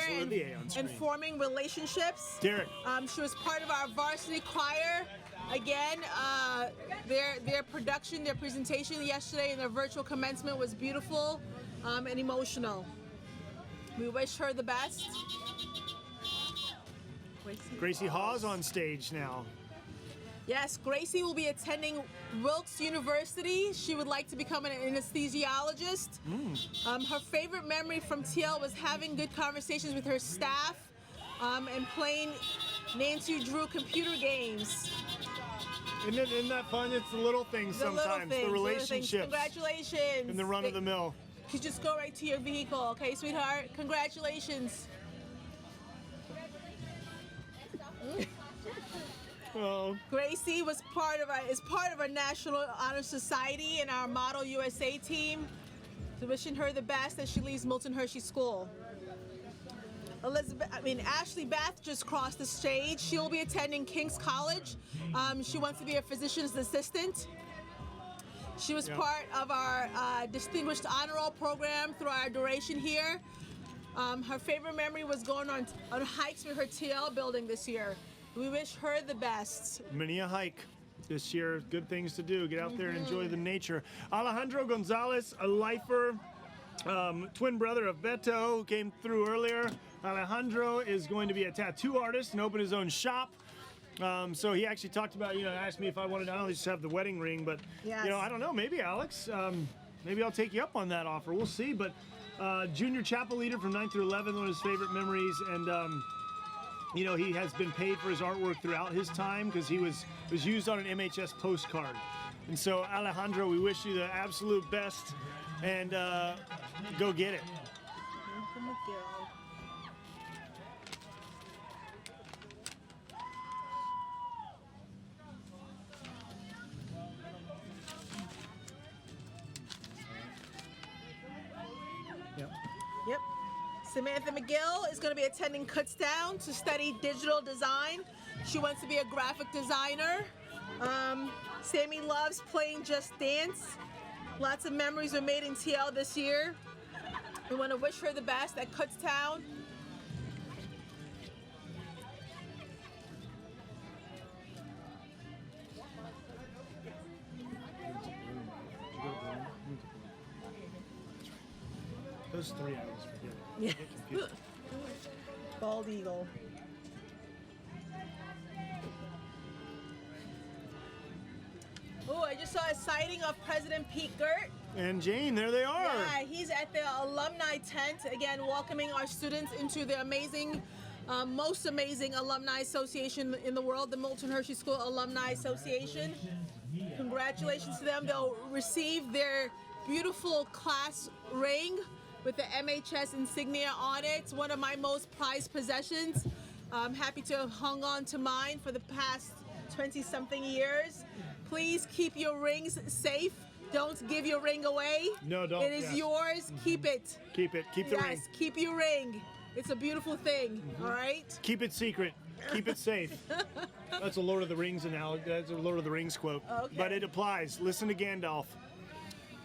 and forming relationships. Derek. She was part of our varsity choir. Again, their production, their presentation yesterday and their virtual commencement was beautiful and emotional. We wish her the best. Gracie Hawes on stage now. Yes, Gracie will be attending Wilkes University. She would like to become an anesthesiologist. Her favorite memory from TL was having good conversations with her staff and playing Nancy Drew computer games. Isn't that fun? It's the little things sometimes, the relationships. Congratulations. And the run of the mill. You just go right to your vehicle, okay, sweetheart? Congratulations. Oh. Gracie is part of our National Honor Society and our Model USA team. So wishing her the best as she leaves Milton Hershey School. Ashley Beth just crossed the stage. She'll be attending King's College. She wants to be a physician's assistant. She was part of our Distinguished Honor Roll program through our duration here. Her favorite memory was going on hikes with her TL building this year. We wish her the best. Many a hike this year. Good things to do. Get out there and enjoy the nature. Alejandro Gonzalez, a lifer, twin brother of Beto, who came through earlier. Alejandro is going to be a tattoo artist and open his own shop. So he actually talked about, asked me if I wanted to not only just have the wedding ring, but, Yes. I don't know, maybe Alex, maybe I'll take you up on that offer. We'll see. But junior chapel leader from 9th through 11th, one of his favorite memories. And, he has been paid for his artwork throughout his time because he was used on an MHS postcard. And so, Alejandro, we wish you the absolute best, and go get it. Yep. Samantha McGill is going to be attending Kutztown to study digital design. She wants to be a graphic designer. Sammy loves playing Just Dance. Lots of memories were made in TL this year. We want to wish her the best at Kutztown. Those three I always forget. Yeah. I get confused. Bald eagle. Oh, I just saw a sighting of President Pete Girt. And Jane, there they are. Yeah, he's at the alumni tent, again, welcoming our students into the amazing, most amazing alumni association in the world, the Milton Hershey School Alumni Association. Congratulations to them. They'll receive their beautiful class ring with the MHS insignia on it. It's one of my most prized possessions. I'm happy to have hung on to mine for the past 20-something years. Please keep your rings safe. Don't give your ring away. No, don't. It is yours. Keep it. Keep it. Keep the ring. Yes, keep your ring. It's a beautiful thing, all right? Keep it secret. Keep it safe. That's a Lord of the Rings analogy. That's a Lord of the Rings quote. Okay. But it applies. Listen to Gandalf.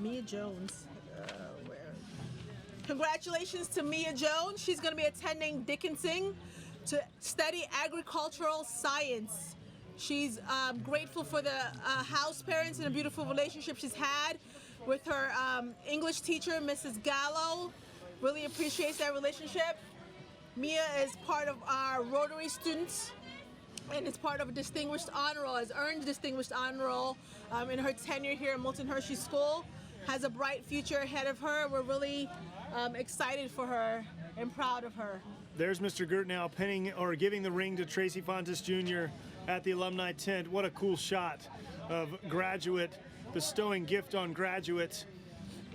Mia Jones. Where? Congratulations to Mia Jones. She's going to be attending Dickinson to study agricultural science. She's grateful for the house parents and a beautiful relationship she's had with her English teacher, Mrs. Gallo. Really appreciates that relationship. Mia is part of our Rotary students and is part of a distinguished honor roll, has earned distinguished honor roll in her tenure here at Milton Hershey School. Has a bright future ahead of her. We're really excited for her and proud of her. There's Mr. Gert now pinning or giving the ring to Tracy Fontes Jr. at the alumni tent. What a cool shot of graduate, bestowing gift on graduates,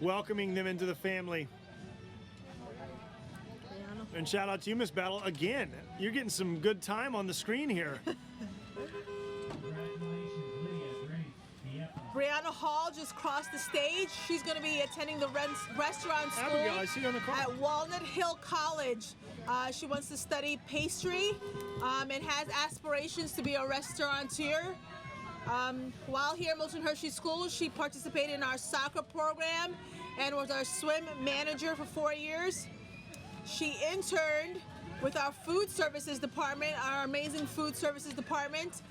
welcoming them into the family. And shout out to you, Miss Battle. Again, you're getting some good time on the screen here. Brianna Hall just crossed the stage. She's going to be attending the restaurant school Abigail, I see you on the car. at Walnut Hill College. She wants to study pastry and has aspirations to be a restaurateur. While here at Milton Hershey School, she participated in our soccer program and was our swim manager for 4 years. She interned with our food services department, our amazing food services department.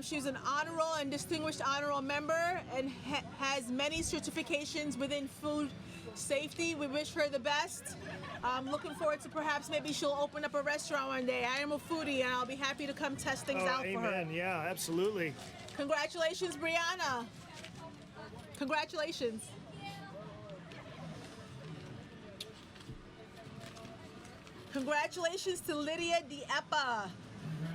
She was an honor roll and distinguished honor roll member and has many certifications within food safety. We wish her the best. Looking forward to perhaps maybe she'll open up a restaurant one day. I am a foodie and I'll be happy to come test things out for her. Amen. Yeah, absolutely. Congratulations, Brianna. Congratulations. Congratulations to Lydia Demetrius.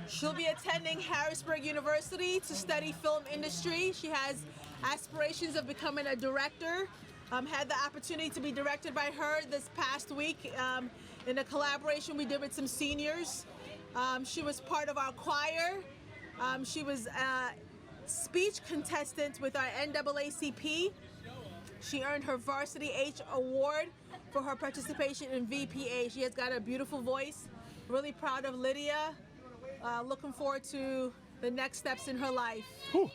She'll be attending Harrisburg University to study film industry. She has aspirations of becoming a director. Had the opportunity to be directed by her this past week in a collaboration we did with some seniors. She was part of our choir. She was a speech contestant with our NAACP. She earned her Varsity H Award for her participation in VPA. She has got a beautiful voice. Really proud of Lydia. Looking forward to the next steps in her life. Whew.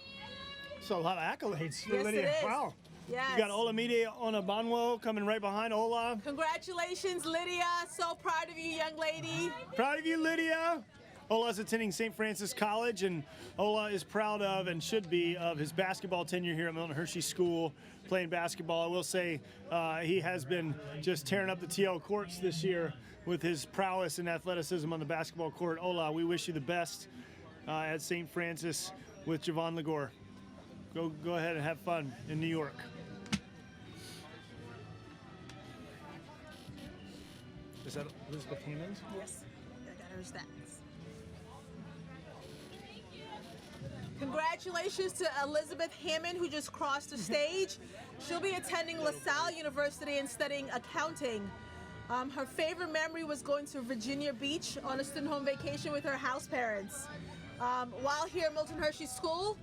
So a lot of accolades for Yes, Lydia. it is. Wow. Yes. You got Olamide Onabanwo coming right behind Ola. Congratulations, Lydia. So proud of you, young lady. Proud of you, Lydia. Ola's attending St. Francis College, and Ola is proud of and should be of his basketball tenure here at Milton Hershey School, playing basketball. I will say he has been just tearing up the TL courts this year with his prowess and athleticism on the basketball court. Ola, we wish you the best at St. Francis with Javon Legore. Go ahead and have fun in New York. Is that Elizabeth Hammond? Yes, I got her stats. Congratulations to Elizabeth Hammond, who just crossed the stage. She'll be attending LaSalle University and studying accounting. Her favorite memory was going to Virginia Beach on a student home vacation with her house parents. While here at Milton Hershey School,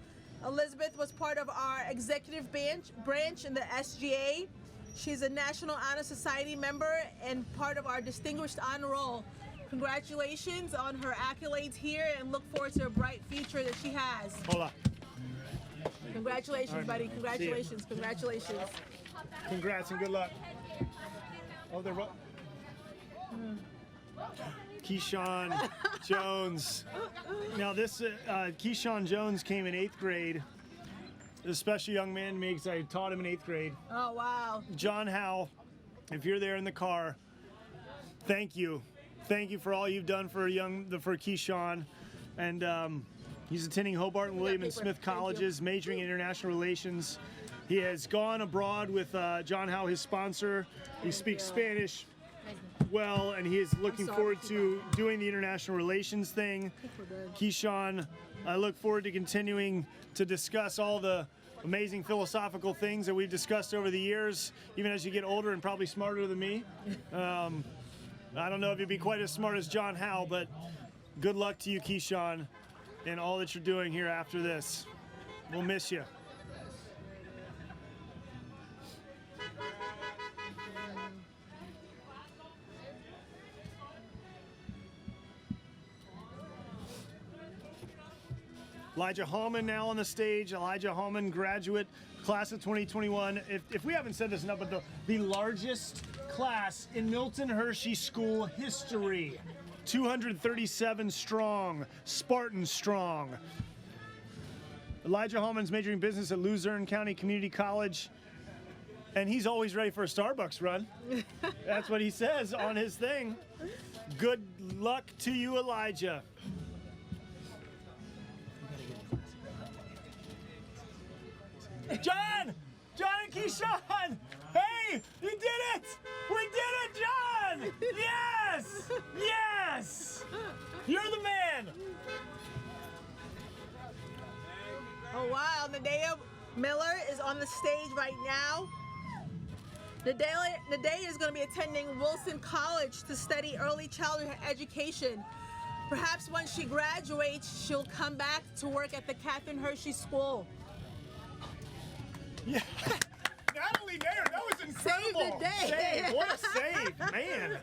Elizabeth was part of our executive branch in the SGA. She's a National Honor Society member and part of our distinguished honor roll. Congratulations on her accolades here and look forward to a bright future that she has. Hola. Congratulations, All right, buddy. see ya. Congratulations. Congratulations. Congrats and good luck. Oh, they're Keyshawn Jones. Now this Keyshawn Jones came in 8th grade. A special young man to me because I taught him in 8th grade. Oh, wow. John Howe, if you're there in the car, thank you. Thank you for all you've done for Keyshawn. And he's attending Hobart and William and Smith colleges, majoring in international relations. He has gone abroad with John Howe, his sponsor. He speaks Spanish well, and he is looking forward to doing the international relations thing. Keyshawn, I look forward to continuing to discuss all the amazing philosophical things that we've discussed over the years, even as you get older and probably smarter than me. I don't know if you'd be quite as smart as John Howe, but Good luck to you, Keyshawn, and all that you're doing here after this. We'll miss you. Elijah Hallman now on the stage. Elijah Hallman, graduate, class of 2021. If we haven't said this enough, but the largest class in Milton Hershey school history. 237 strong, Spartan strong. Elijah Hallman's majoring business at Luzerne County Community College. And he's always ready for a Starbucks run. That's what he says on his thing. Good luck to you, Elijah. John! John and Keyshawn! Hey! You did it! We did it, John! Yes! Yes! You're the man! Oh wow, Nadea Miller is on the stage right now. Nadea is going to be attending Wilson College to study early childhood education. Perhaps when she graduates, she'll come back to work at the Catherine Hershey School. Yeah. Natalie Nair, that was incredible. Save the day. Save. What a save, man.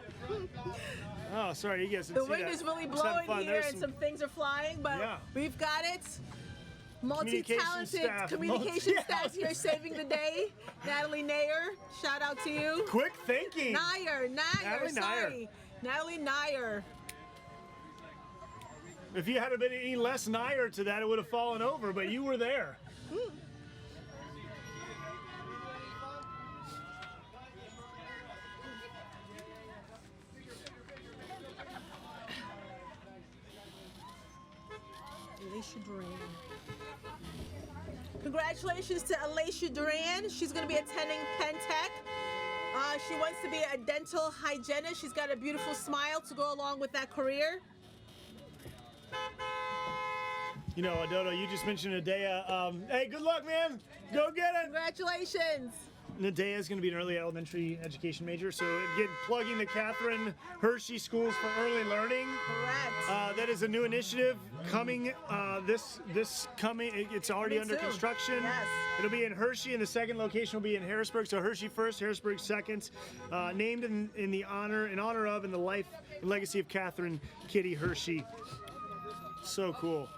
Oh, sorry, you guys didn't The see wind that. is really Just having blowing fun. here There's and some things are flying, but Yeah. we've got it. Multi-talented staff. communication Yes. staff here saving the day. Natalie Nair, shout out to you. quick thinking. Nair, Natalie sorry. Natalie Nair. If you had been any less Nair to that, it would have fallen over, but you were there. Alicia Duran. Congratulations to Alicia Duran. She's going to be attending Penn Tech. She wants to be a dental hygienist. She's got a beautiful smile to go along with that career. You know, Dodo, you just mentioned Nadea. Hey, good luck, man. Go get it. Congratulations. Nadea is going to be an early elementary education major, so again, plugging the Catherine Hershey Schools for Early Learning. Correct. That is a new initiative coming. This coming. It's already under soon. construction. Yes. It'll be in Hershey, and the second location will be in Harrisburg. So Hershey first, Harrisburg second. Named in honor of and the life and legacy of Catherine Kitty Hershey. So cool.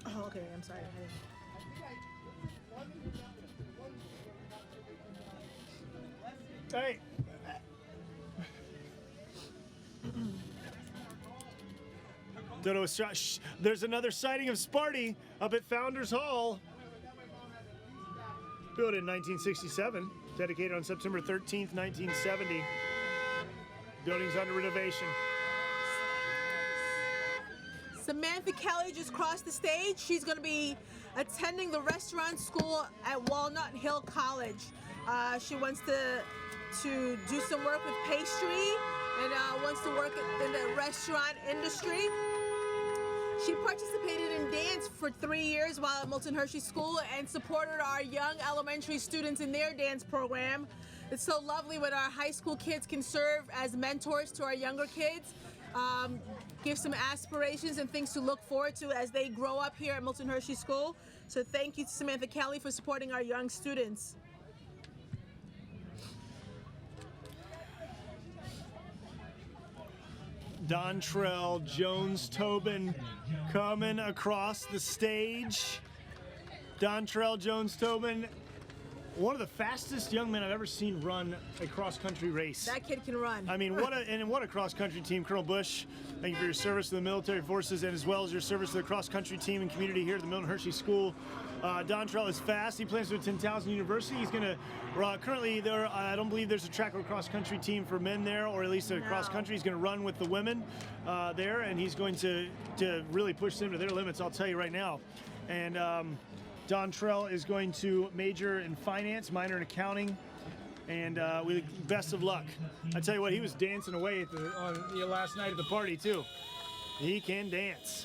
Oh, okay. I'm sorry. Hey. Dodo, there's another sighting of Sparty up at Founders Hall. Built in 1967, dedicated on September 13th, 1970. Building's under renovation. Samantha Kelly just crossed the stage. She's going to be attending the restaurant school at Walnut Hill College. She wants to do some work with pastry and wants to work in the restaurant industry. She participated in dance for 3 years while at Milton Hershey School and supported our young elementary students in their dance program. It's so lovely when our high school kids can serve as mentors to our younger kids. Give some aspirations and things to look forward to as they grow up here at Milton Hershey School. So thank you to Samantha Kelly for supporting our young students. Dontrell Jones-Tobin coming across the stage. Dontrell Jones-Tobin, one of the fastest young men I've ever seen run a cross-country race. That kid can run. I mean, what a cross-country team. Colonel Bush, thank you for your service to the military forces and as well as your service to the cross-country team and community here at the Milton Hershey School. Dontrell is fast. He plans to attend Towson University. He's going to, currently there, I don't believe there's a track or cross-country team for men there, or at least a cross-country. He's going to run with the women there, and he's going to really push them to their limits, I'll tell you right now. And Dontrell is going to major in finance, minor in accounting, and best of luck. I tell you what, he was dancing away last night at the party too. He can dance.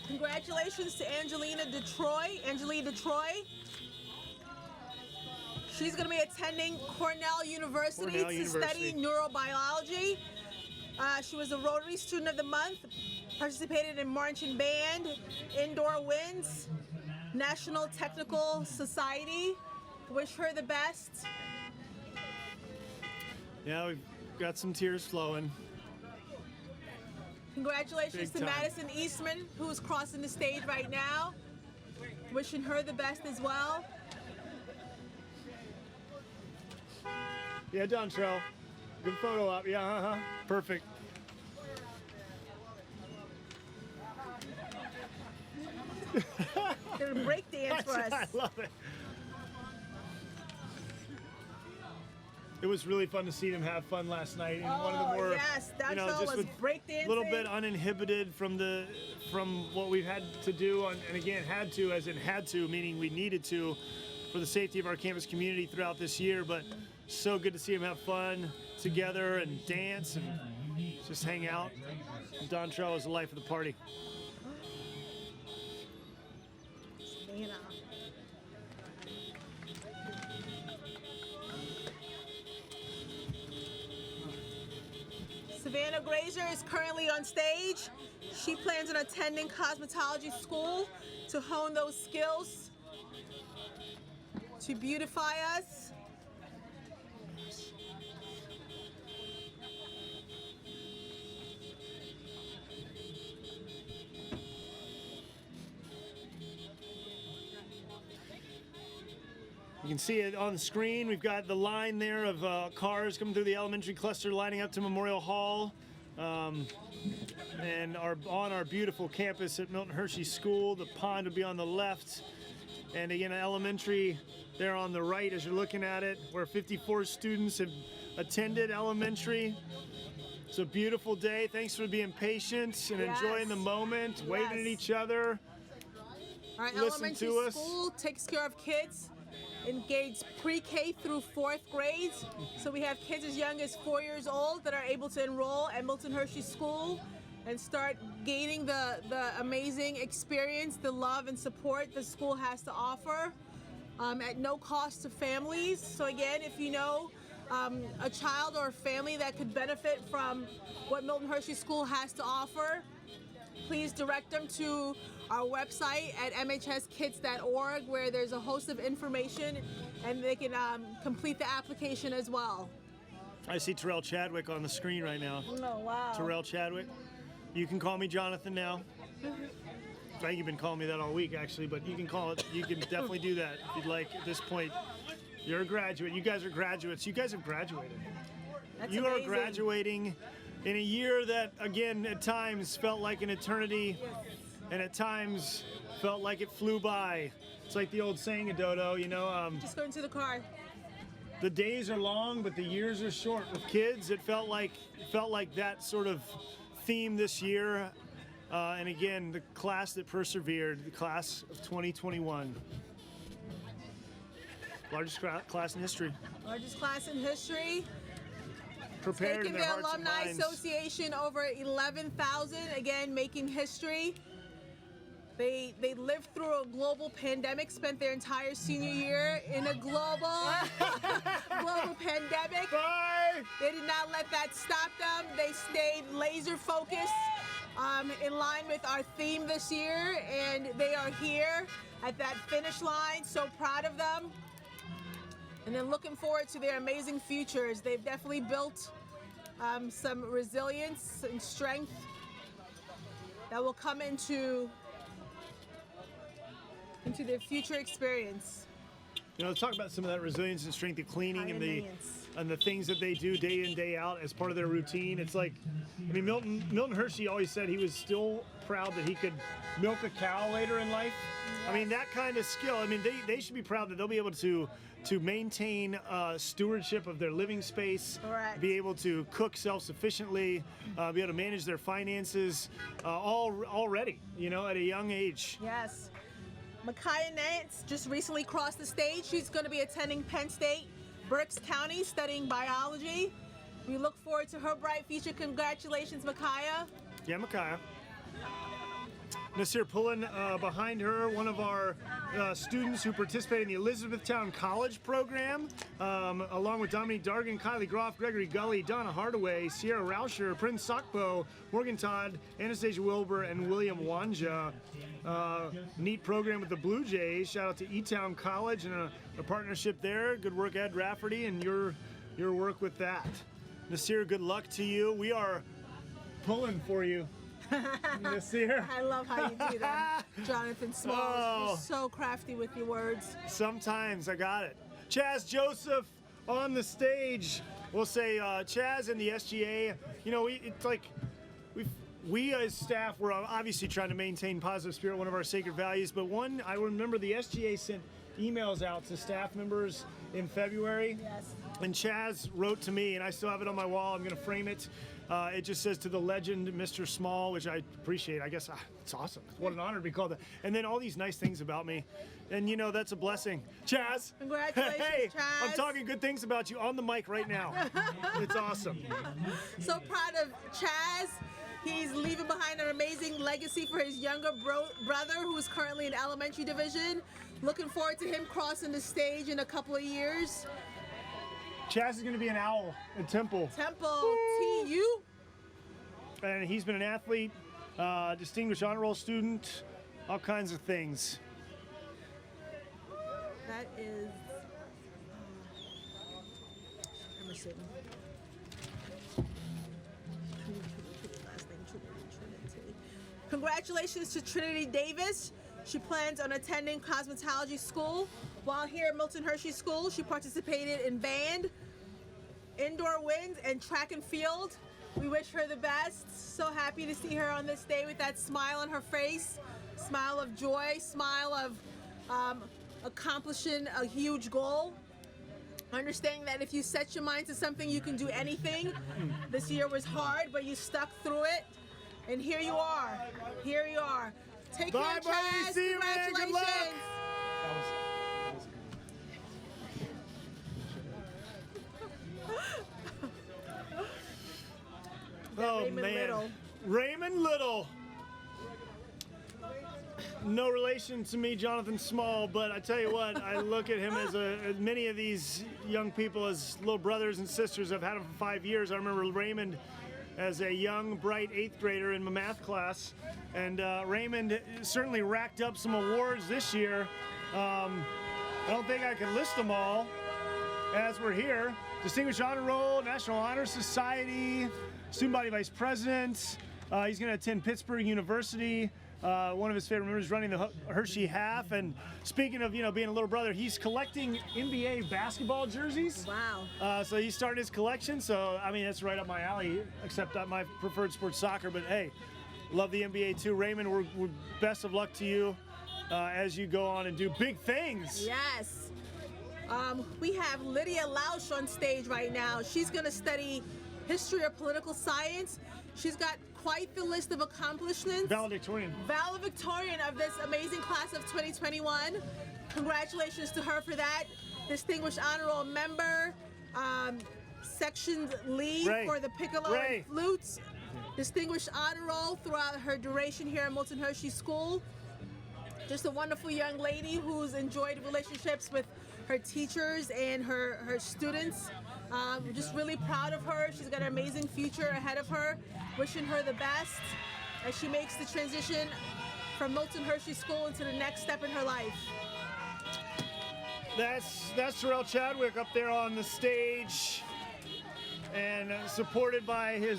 Congratulations to Angelina Detroit. She's going to be attending Cornell University to study neurobiology. She was a Rotary Student of the Month, participated in marching band, indoor winds, National Technical Society. Wish her the best. Yeah, we've got some tears flowing. Congratulations to Big time. Madison Eastman, who's crossing the stage right now. Wishing her the best as well. Yeah, Dontrell. Good photo up. Yeah, perfect. They're gonna break dance for us. I love it. It was really fun to see them have fun last night, and one of them were, yes, that you know, show just was with breakdancing. a little bit uninhibited from what we've had to do, and again had to, as in had to, meaning we needed to, for the safety of our campus community throughout this year. But so good to see them have fun together and dance and just hang out. Dontrell is the life of the party. You know. Savannah Grazer is currently on stage. She plans on attending cosmetology school to hone those skills to beautify us. You can see it on the screen. We've got the line there of cars coming through the elementary cluster lining up to Memorial Hall. And on our beautiful campus at Milton Hershey School. The pond will be on the left. And again, elementary there on the right as you're looking at it, where 54 students have attended elementary. It's a beautiful day. Thanks for being patient and enjoying the moment, waving at each other. Our Listen elementary to us. school takes care of kids engaged pre-K through 4th grades. So we have kids as young as 4 years old that are able to enroll at Milton Hershey School and start gaining the amazing experience, the love and support the school has to offer at no cost to families. So again, if you know a child or a family that could benefit from what Milton Hershey School has to offer, please direct them to our website at mhskids.org, where there's a host of information and they can complete the application as well. I see Terrell Chadwick on the screen right now. Oh, wow. Terrell Chadwick. You can call me Jonathan now. I think you've been calling me that all week, actually, but you can call it. You can definitely do that if you'd like. At this point, you're a graduate. You guys are graduates. You guys have graduated. That's You amazing. are graduating in a year that, again, at times felt like an eternity, and at times felt like it flew by. It's like the old saying, Dodo, you know. Just go into the car. The days are long, but the years are short. With kids, it felt like that sort of theme this year. And again, the class that persevered, the class of 2021. Largest class in history. Largest class in history. Prepared Taking in their the hearts and Alumni minds. Association over 11,000, again, making history. They lived through a global pandemic, spent their entire senior year in a global pandemic. Bye! They did not let that stop them. They stayed laser focused in line with our theme this year, and they are here at that finish line. So proud of them. And then looking forward to their amazing futures. They've definitely built some resilience and strength that will come into their future experience. You know, let's talk about some of that resilience and strength of cleaning and the things that they do day in, day out as part of their routine. It's like, I mean, Milton Hershey always said he was still proud that he could milk a cow later in life. I mean, that kind of skill. I mean, they should be proud that they'll be able to maintain stewardship of their living space, Correct. be able to cook self-sufficiently, be able to manage their finances already, you know, at a young age. Yes. Micaiah Nance just recently crossed the stage. She's going to be attending Penn State, Berks County, studying biology. We look forward to her bright future. Congratulations, Micaiah. Yeah, Micaiah. Nasir pulling behind her, one of our students who participated in the Elizabethtown College program, along with Dominique Dargan, Kylie Groff, Gregory Gulley, Donna Hardaway, Sierra Rauscher, Prince Sokpo, Morgan Todd, Anastasia Wilbur, and William Wanja. Neat program with the Blue Jays. Shout out to E-Town College and a partnership there. Good work, Ed Rafferty, and your work with that. Nasir, good luck to you. We are pulling for you. Nasir. I love how you do that, Jonathan Smalls. Oh. You're so crafty with your words. Sometimes I got it. Chaz Joseph on the stage. We'll say Chaz and the SGA. You know, it's like we as staff were obviously trying to maintain positive spirit, one of our sacred values. But I remember the SGA sent emails out to staff members in February. Yes. And Chaz wrote to me, and I still have it on my wall. I'm going to frame it. It just says to the legend, Mr. Small, which I appreciate. I guess it's awesome. What an honor to be called that. And then all these nice things about me. And, you know, that's a blessing. Chaz. Congratulations, hey, Chaz. I'm talking good things about you on the mic right now. It's awesome. So proud of Chaz. He's leaving behind an amazing legacy for his younger brother, who is currently in elementary division. Looking forward to him crossing the stage in a couple of years. Chaz is going to be an owl at Temple. Temple, TU. And he's been an athlete, distinguished honor roll student, all kinds of things. That is. Emerson. Last name, Trinity. Congratulations to Trinity Davis. She plans on attending cosmetology school. While here at Milton Hershey School, she participated in band, indoor winds, and track and field. We wish her the best. So happy to see her on this day with that smile on her face, smile of joy, smile of accomplishing a huge goal. Understanding that if you set your mind to something, you can do anything. This year was hard, but you stuck through it. And here you are. Here you are. Take care, Bye, buddy. Chaz. See you, man. Good luck. Congratulations. Oh, Raymond man. Little. Raymond Little. No relation to me, Jonathan Small, but I tell you what, I look at him as many of these young people as little brothers and sisters. I've had him for 5 years. I remember Raymond as a young, bright 8th grader in my math class. And Raymond certainly racked up some awards this year. I don't think I can list them all as we're here. Distinguished Honor Roll, National Honor Society, Student Body Vice President. He's going to attend Pittsburgh University. One of his favorite members running the Hershey half. And speaking of, being a little brother, he's collecting NBA basketball jerseys. Wow. So he started his collection. So, I mean, that's right up my alley, except my preferred sport's soccer. But hey, love the NBA too. Raymond, we're best of luck to you as you go on and do big things. Yes. We have Lydia Lausch on stage right now. She's going to study history or political science. She's got quite the list of accomplishments. Valedictorian. Valedictorian of this amazing class of 2021. Congratulations to her for that. Distinguished Honor Roll member, section lead Ray. for the piccolo Ray. and flutes. Distinguished Honor Roll throughout her duration here at Milton Hershey School. Just a wonderful young lady who's enjoyed relationships with her teachers and her students. We're just really proud of her. She's got an amazing future ahead of her. Wishing her the best as she makes the transition from Milton Hershey School into the next step in her life. That's Terrell Chadwick up there on the stage, and supported by his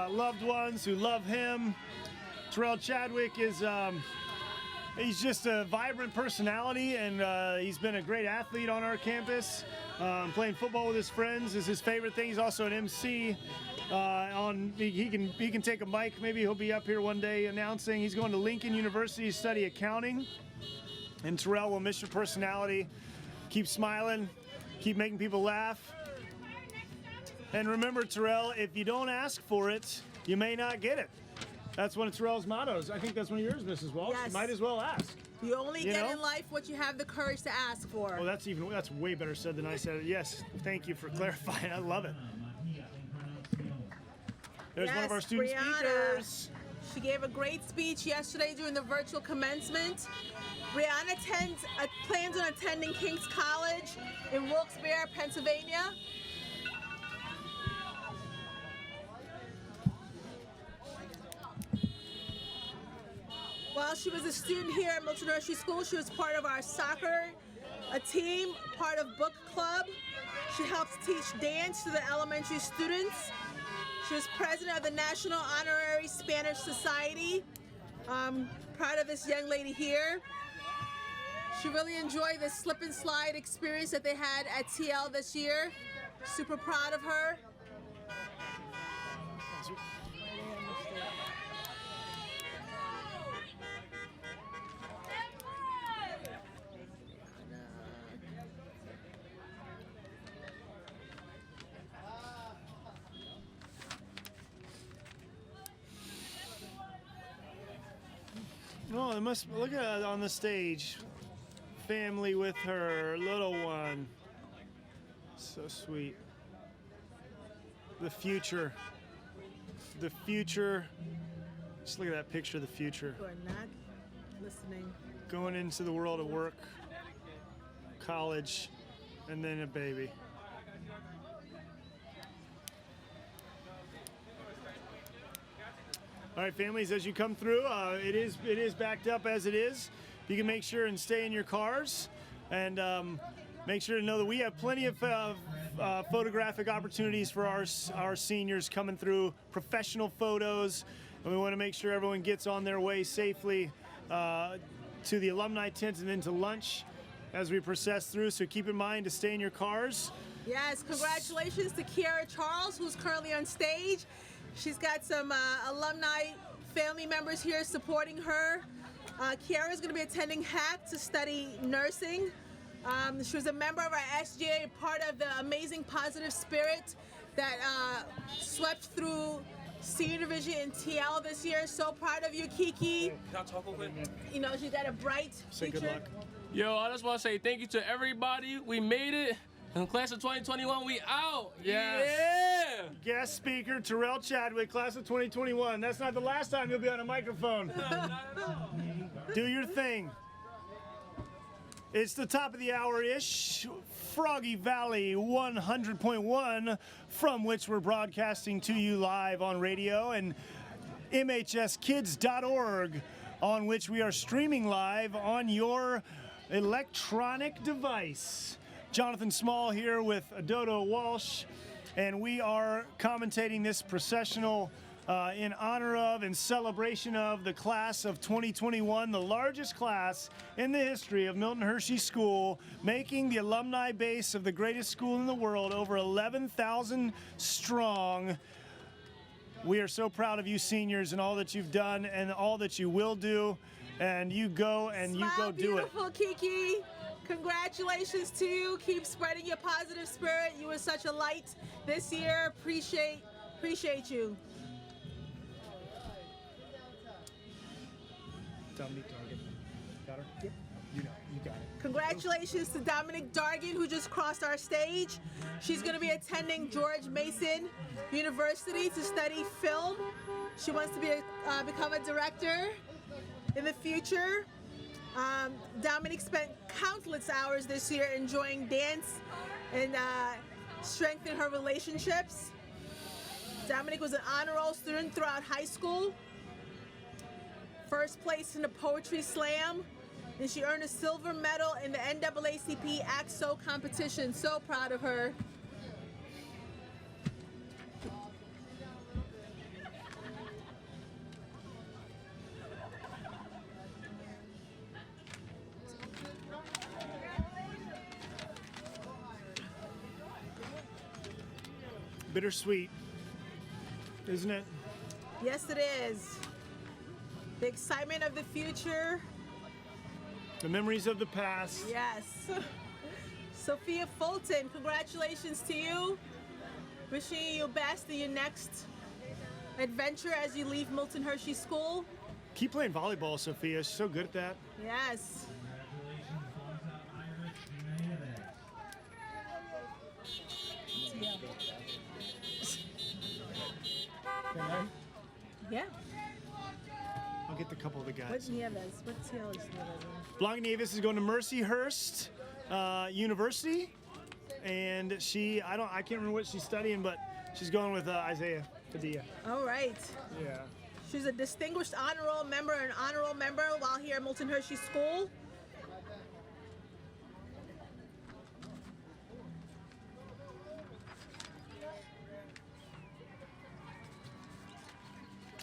loved ones who love him. Terrell Chadwick is he's just a vibrant personality, and he's been a great athlete on our campus. Playing football with his friends is his favorite thing. He's also an MC. He can take a mic. Maybe he'll be up here one day announcing. He's going to Lincoln University to study accounting. And Terrell, will miss your personality. Keep smiling. Keep making people laugh. And remember, Terrell, if you don't ask for it, you may not get it. That's one of Terrell's mottos. I think that's one of yours, Mrs. Walsh. Yes. You might as well ask. You only You get know? in life what you have the courage to ask for. Oh, that's way better said than I said it. Yes, thank you for clarifying. I love it. There's one of our student Brianna. speakers. She gave a great speech yesterday during the virtual commencement. Brianna plans on attending King's College in Wilkes-Barre, Pennsylvania. While she was a student here at Milton Hershey School, she was part of our soccer team, part of book club. She helps teach dance to the elementary students. She was president of the National Honorary Spanish Society. Proud of this young lady here. She really enjoyed the slip and slide experience that they had at TL this year. Super proud of her. Oh, they must look at it on the stage. Family with her little one. So sweet. The future. The future. Just look at that picture of the future. You are not listening. Going into the world of work, college, and then a baby. All right, families, as you come through, it is backed up as it is. You can make sure and stay in your cars, and make sure to know that we have plenty of photographic opportunities for our seniors coming through, professional photos, and we want to make sure everyone gets on their way safely to the alumni tent and then to lunch as we process through. So keep in mind to stay in your cars. Yes, congratulations to Kiara Charles, who's currently on stage. She's got some alumni family members here supporting her. Kiara is going to be attending HAC to study nursing. She was a member of our SGA, part of the amazing positive spirit that swept through Senior Division in TL this year. So proud of you, Kiki. Can I talk over it? You know, she's got a bright Say future. good luck. Yo, I just want to say thank you to everybody. We made it. In class of 2021, we out. Yes. Yeah. Guest speaker Terrell Chadwick, class of 2021. That's not the last time you'll be on a microphone. Do your thing. It's the top of the hour-ish. Froggy Valley 100.1, from which we're broadcasting to you live on radio, and MHSkids.org, on which we are streaming live on your electronic device. Jonathan Small here with Dodo Walsh, and we are commentating this processional in honor of and celebration of the class of 2021, the largest class in the history of Milton Hershey School, making the alumni base of the greatest school in the world over 11,000 strong. We are so proud of you seniors and all that you've done and all that you will do, and you go and you go do it. Beautiful, Kiki. Congratulations to you. Keep spreading your positive spirit. You were such a light this year. Appreciate you. Dominic Dargan. Got her? Yep. You know, you got it. Congratulations to Dominic Dargan, who just crossed our stage. She's going to be attending George Mason University to study film. She wants to become a director in the future. Dominic spent countless hours this year enjoying dance and strengthening her relationships. Dominic was an honor roll student throughout high school. First place in the poetry slam, and she earned a silver medal in the NAACP ACSO competition. So proud of her. Bittersweet, isn't it? Yes, it is. The excitement of the future. The memories of the past. Yes. Sophia Fulton, congratulations to you. Wishing you best in your next adventure as you leave Milton Hershey School. Keep playing volleyball, Sophia. She's so good at that. Yes. Yeah. get the couple of the guys. What's Nieves? What's Nieves? Blanca Nieves is going to Mercyhurst University, and I can't remember what she's studying, but she's going with Isaiah Padilla. All right. Yeah. She's a distinguished honor roll member and honor roll member while here at Milton Hershey School.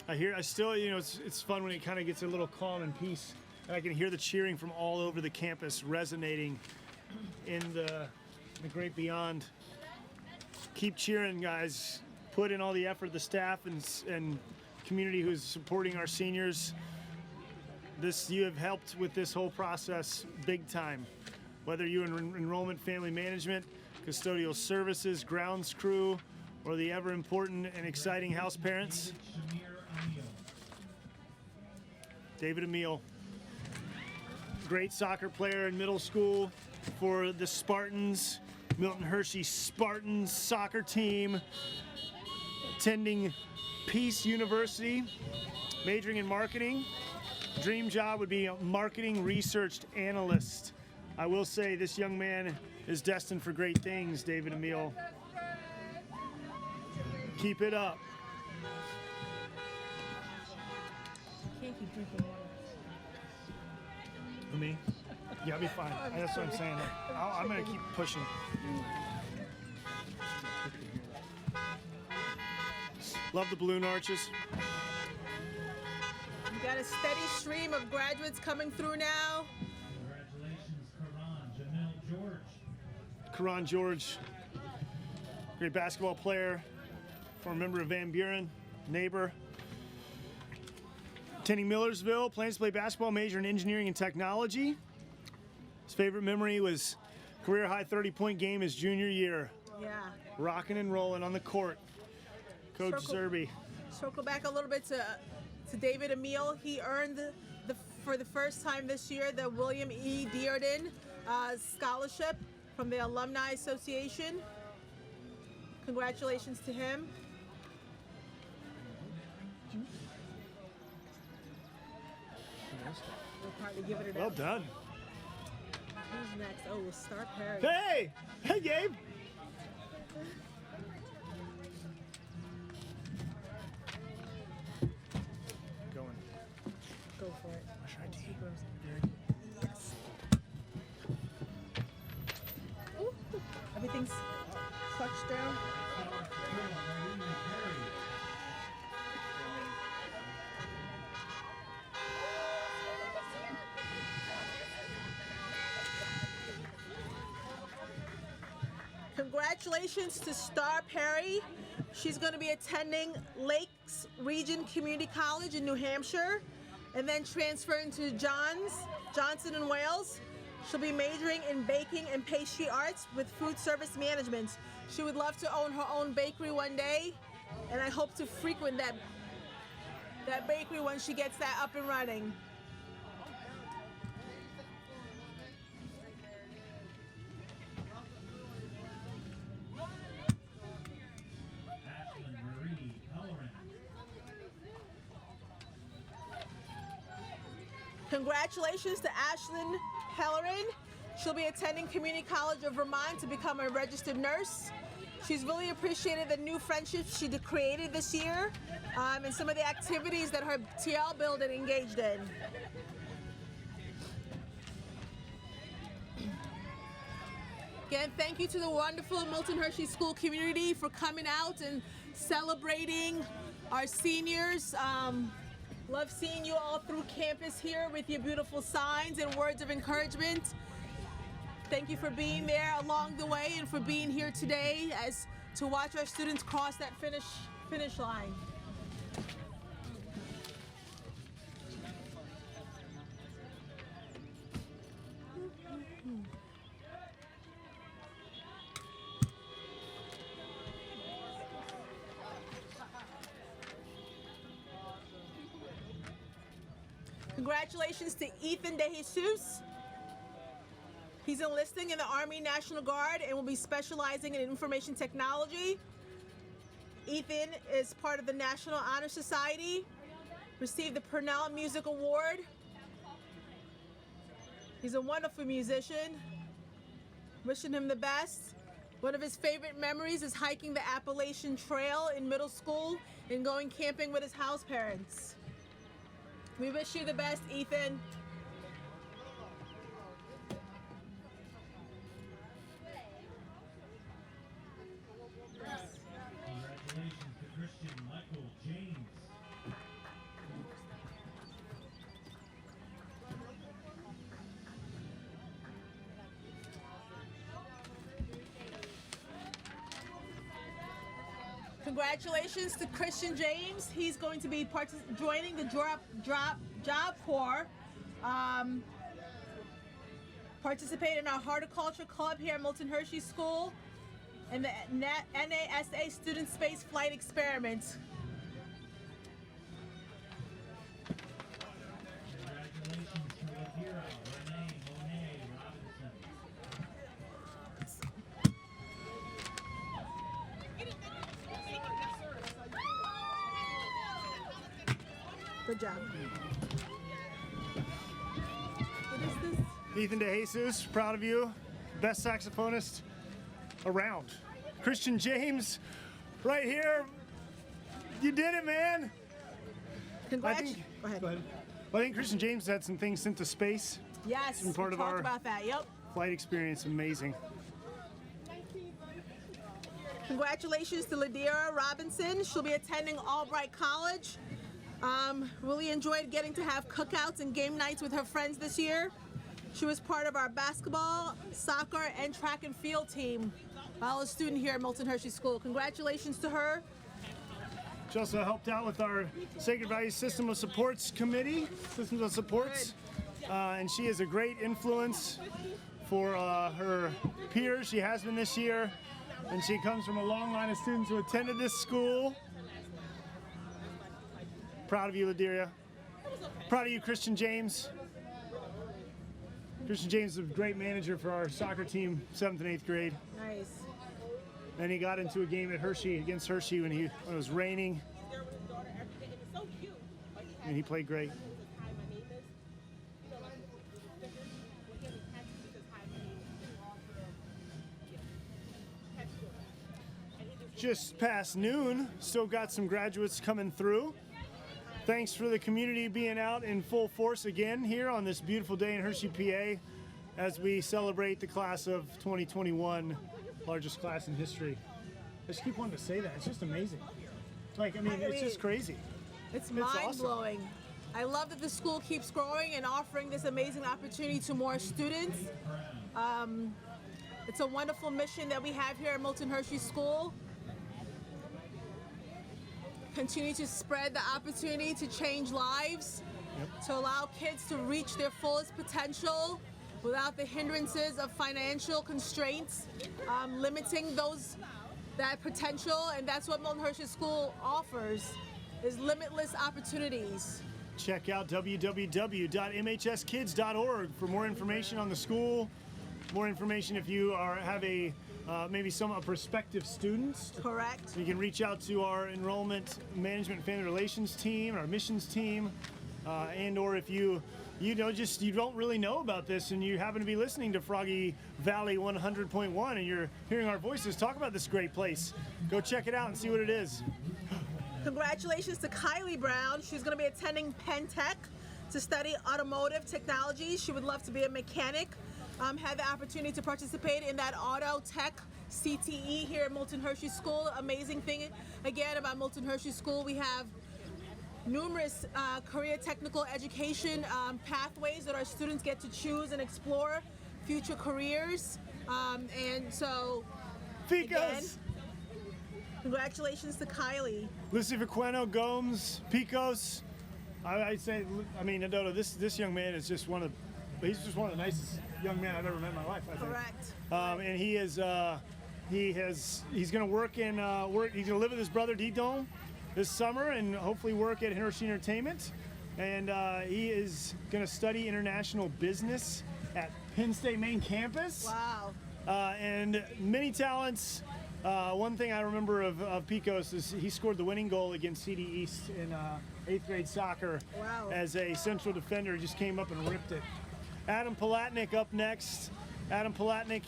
I still, it's fun when it kind of gets a little calm and peace, and I can hear the cheering from all over the campus resonating in the great beyond. Keep cheering, guys. Put in all the effort, the staff and community who's supporting our seniors. You have helped with this whole process big time. Whether you're in enrollment, family management, custodial services, grounds crew, or the ever important and exciting house parents. David Emile, great soccer player in middle school for the Spartans, Milton Hershey Spartans soccer team, attending Peace University, majoring in marketing. Dream job would be a marketing research analyst. I will say this young man is destined for great things, David Emile. Keep it up. Can't keep drinking water. For me? Yeah, I'll be fine. That's what I'm saying. I'm going to keep pushing. Love the balloon arches. We got a steady stream of graduates coming through now. Congratulations, Jamil George. Karan George, great basketball player, former member of Van Buren, neighbor. Attending Millersville, plans to play basketball, major in engineering and technology. His favorite memory was career high 30-point game his junior year. Yeah. Rocking and rolling on the court. Coach Zerby. Circle back a little bit to David Emile. He earned for the first time this year the William E. Dearden Scholarship from the Alumni Association. Congratulations to him. We'll probably give it a Well done. Who's next? Oh, Star Perry. Hey! Hey, Gabe! Going. Go for it. Yes. Ooh, everything's clutched down. Congratulations to Star Perry. She's going to be attending Lakes Region Community College in New Hampshire and then transferring to Johnson and Wales. She'll be majoring in baking and pastry arts with food service management. She would love to own her own bakery one day, and I hope to frequent that bakery when she gets that up and running. Congratulations to Ashlyn Hellerin. She'll be attending Community College of Vermont to become a registered nurse. She's really appreciated the new friendships she created this year and some of the activities that her TL building engaged in. Again, thank you to the wonderful Milton Hershey School community for coming out and celebrating our seniors. Love seeing you all through campus here with your beautiful signs and words of encouragement. Thank you for being there along the way and for being here today to watch our students cross that finish line. Congratulations to Ethan Dejesus. He's enlisting in the Army National Guard and will be specializing in information technology. Ethan is part of the National Honor Society received the Purnell Music Award. He's a wonderful musician. Wishing him the best. One of his favorite memories is hiking the Appalachian Trail in middle school and going camping with his house parents. We wish you the best, Ethan. Congratulations to Christian Michael James. Congratulations to Christian James. He's going to be joining the Job Corps. Participate in our horticulture club here at Milton Hershey School and the NASA Student Space Flight Experiment. Congratulations to Lydia Robinson. Good job. What is this? Ethan Dejesus, proud of you. Best saxophonist around. Christian James, right here. You did it, man. Congratulations. Go ahead. Well, I think Christian James had some things sent to space. Yes, Been part we of talked our about that. Yep. flight experience. Amazing. Congratulations to Lydia Robinson. She'll be attending Albright College. Really enjoyed getting to have cookouts and game nights with her friends this year. She was part of our basketball, soccer, and track and field team while a student here at Milton Hershey School. Congratulations to her. She also helped out with our Sacred Values System of Supports Committee, Systems of Supports, and she is a great influence for her peers. She has been this year, and she comes from a long line of students who attended this school. Proud of you, Lydia. Proud of you, Christian James. Christian James is a great manager for our soccer team, 7th and 8th grade. Nice. And he got into a game at Hershey, against Hershey, when it was raining. And he played great. Just past noon, still got some graduates coming through. Thanks for the community being out in full force again here on this beautiful day in Hershey, PA, as we celebrate the class of 2021, largest class in history. I just keep wanting to say that. It's just amazing. It's just crazy. It's awesome. mind-blowing. I love that the school keeps growing and offering this amazing opportunity to more students. It's a wonderful mission that we have here at Milton Hershey School. Continue to spread the opportunity to change lives, to allow kids to reach their fullest potential without the hindrances of financial constraints, limiting that potential, and that's what Milton Hershey School offers, is limitless opportunities. Check out www.mhskids.org for more information on the school, more information if you have a prospective student. Correct. So you can reach out to our enrollment management and family relations team, our missions team, and or if you don't really know about this and you happen to be listening to Froggy Valley 100.1 and you're hearing our voices talk about this great place, go check it out and see what it is. Congratulations to Kylie Brown. She's going to be attending Penn Tech to study automotive technology. She would love to be a mechanic. Had the opportunity to participate in that auto tech CTE here at Milton Hershey School. Amazing thing again about Milton Hershey School, we have numerous career technical education pathways that our students get to choose and explore future careers. And so, again, congratulations to Kylie. Lucy Vaqueno, Gomes, Picos. I'd say, Adoto, this young man is just he's just one of the nicest young men I've ever met in my life, I think. Correct. And he's going to work he's going to live with his brother Didon this summer and hopefully work at Hershey Entertainment. And he is going to study international business at Penn State main campus. Wow. And many talents. One thing I remember of Picos is he scored the winning goal against CD East 8th grade soccer Wow. as a central defender. He just came up and ripped it. Adam Palatnik up next. Adam Palatnik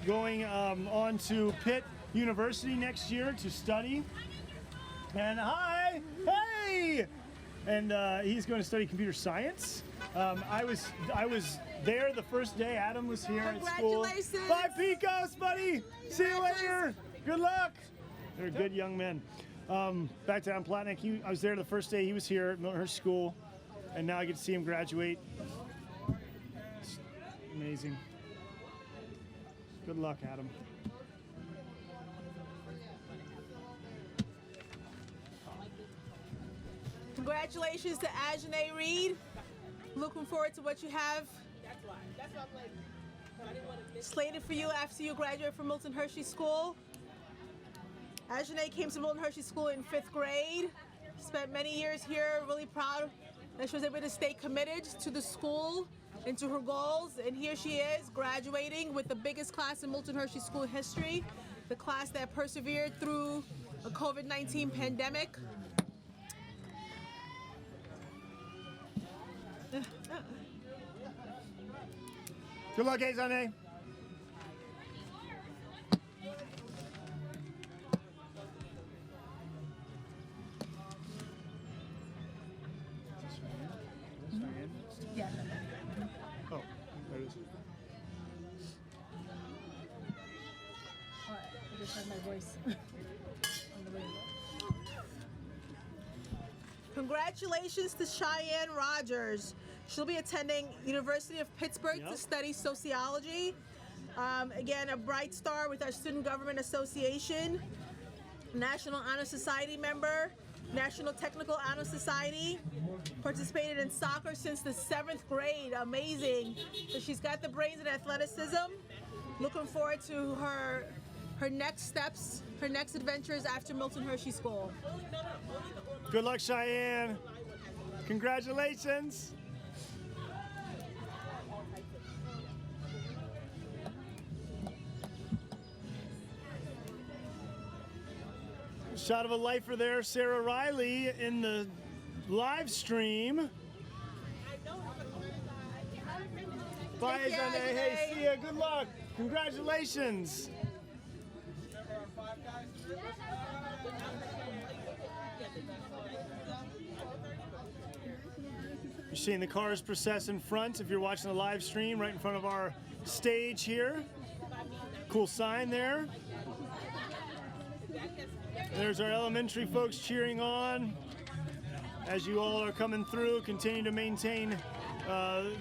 going on to Pitt University next year to study. And hi, hey! And he's going to study computer science. I was there the first day Adam was here at school. Congratulations. Bye, Picos, buddy. See you later. Good luck. They're good young men. Back to Adam Palatnik. I was there the first day he was here at Milton Hershey School, and now I get to see him graduate. It's amazing. Good luck, Adam. Congratulations to Ajane Reed. Looking forward to what you have slated for you after you graduate from Milton Hershey School. Ajane came to Milton Hershey School in 5th grade. Spent many years here, really proud that she was able to stay committed to the school and to her goals. And here she is, graduating with the biggest class in Milton Hershey School history, the class that persevered through a COVID-19 pandemic. Good luck, Azane. Yeah. Oh, there it is. All right, I just had my voice on the radio. Congratulations to Cheyenne Rogers. She'll be attending University of Pittsburgh to study sociology. Again, a bright star with our Student Government Association, National Honor Society member, National Technical Honor Society, participated in soccer since the 7th grade. Amazing. So she's got the brains and athleticism. Looking forward to her next steps, her next adventures after Milton Hershey School. Good luck, Cheyenne. Congratulations. Shot of a lifer there, Sarah Riley in the live stream. Bye, Take care, Ajane. Hey, see ya. Good luck. Congratulations. You're seeing the cars process in front if you're watching the live stream right in front of our stage here. Cool sign there. There's our elementary folks cheering on. As you all are coming through, continue to maintain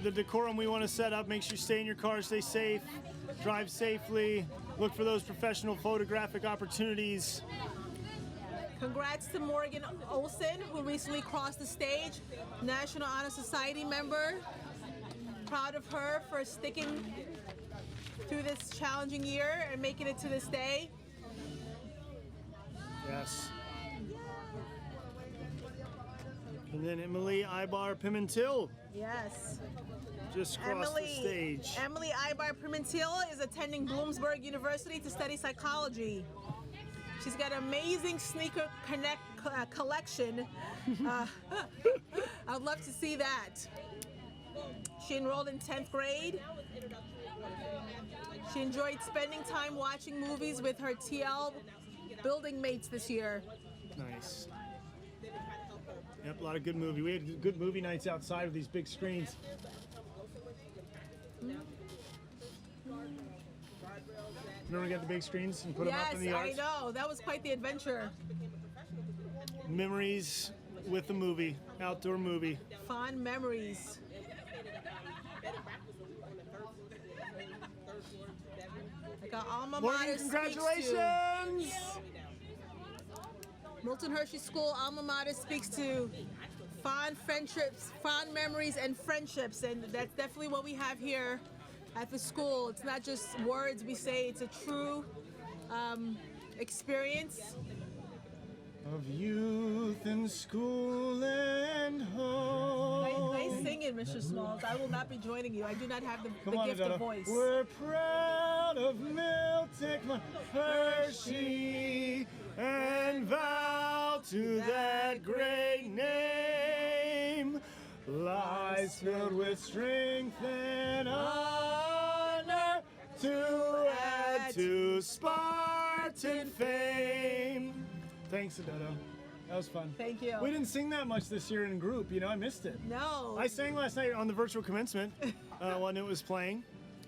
the decorum we want to set up. Make sure you stay in your car, stay safe, drive safely, look for those professional photographic opportunities. Congrats to Morgan Olson, who recently crossed the stage, National Honor Society member. Proud of her for sticking through this challenging year and making it to this day. Yes. And then Emily Ibar Pimentel Yes. just crossed the stage. Emily Ibar Pimentel is attending Bloomsburg University to study psychology. She's got an amazing sneaker collection. I'd love to see that. She enrolled in 10th grade. She enjoyed spending time watching movies with her TL building mates this year. Nice. Yep, a lot of good movie. We had good movie nights outside of these big screens. Remember we got the big screens and put them up in the Yes, yard? I know. That was quite the adventure. Memories with the movie, outdoor movie. Fond memories. Like our alma Morgan, mater speaks to. congratulations! Milton Hershey School alma mater speaks to fond friendships, fond memories, and friendships, and that's definitely what we have here at the school. It's not just words we say; it's a true experience. Of youth and school and home. Nice singing, Mr. Smalls. I will not be joining you. I do not have the Come on, gift Adela. of voice. We're proud of Milton Hershey and vow to that great name. lies filled with strength and honor to add to Spartan fame. Thanks, Adodo. That was fun. Thank you. We didn't sing that much this year in group. You know, I missed it. No. I sang last night on the virtual commencement when it was playing.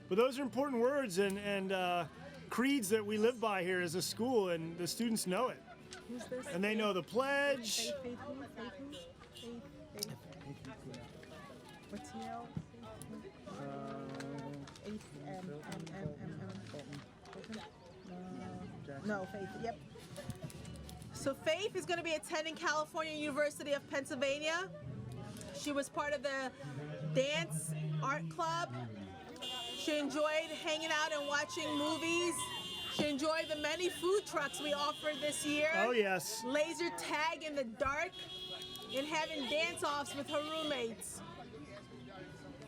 But those are important words and creeds that we live by here as a school, and the students know it. Who's this? And they know the pledge. Faith. What's TL? No, Faith. Yep. So Faith is going to be attending California University of Pennsylvania. She was part of the dance art club. She enjoyed hanging out and watching movies. She enjoyed the many food trucks we offered this year. Oh, yes. Laser tag in the dark and having dance-offs with her roommates.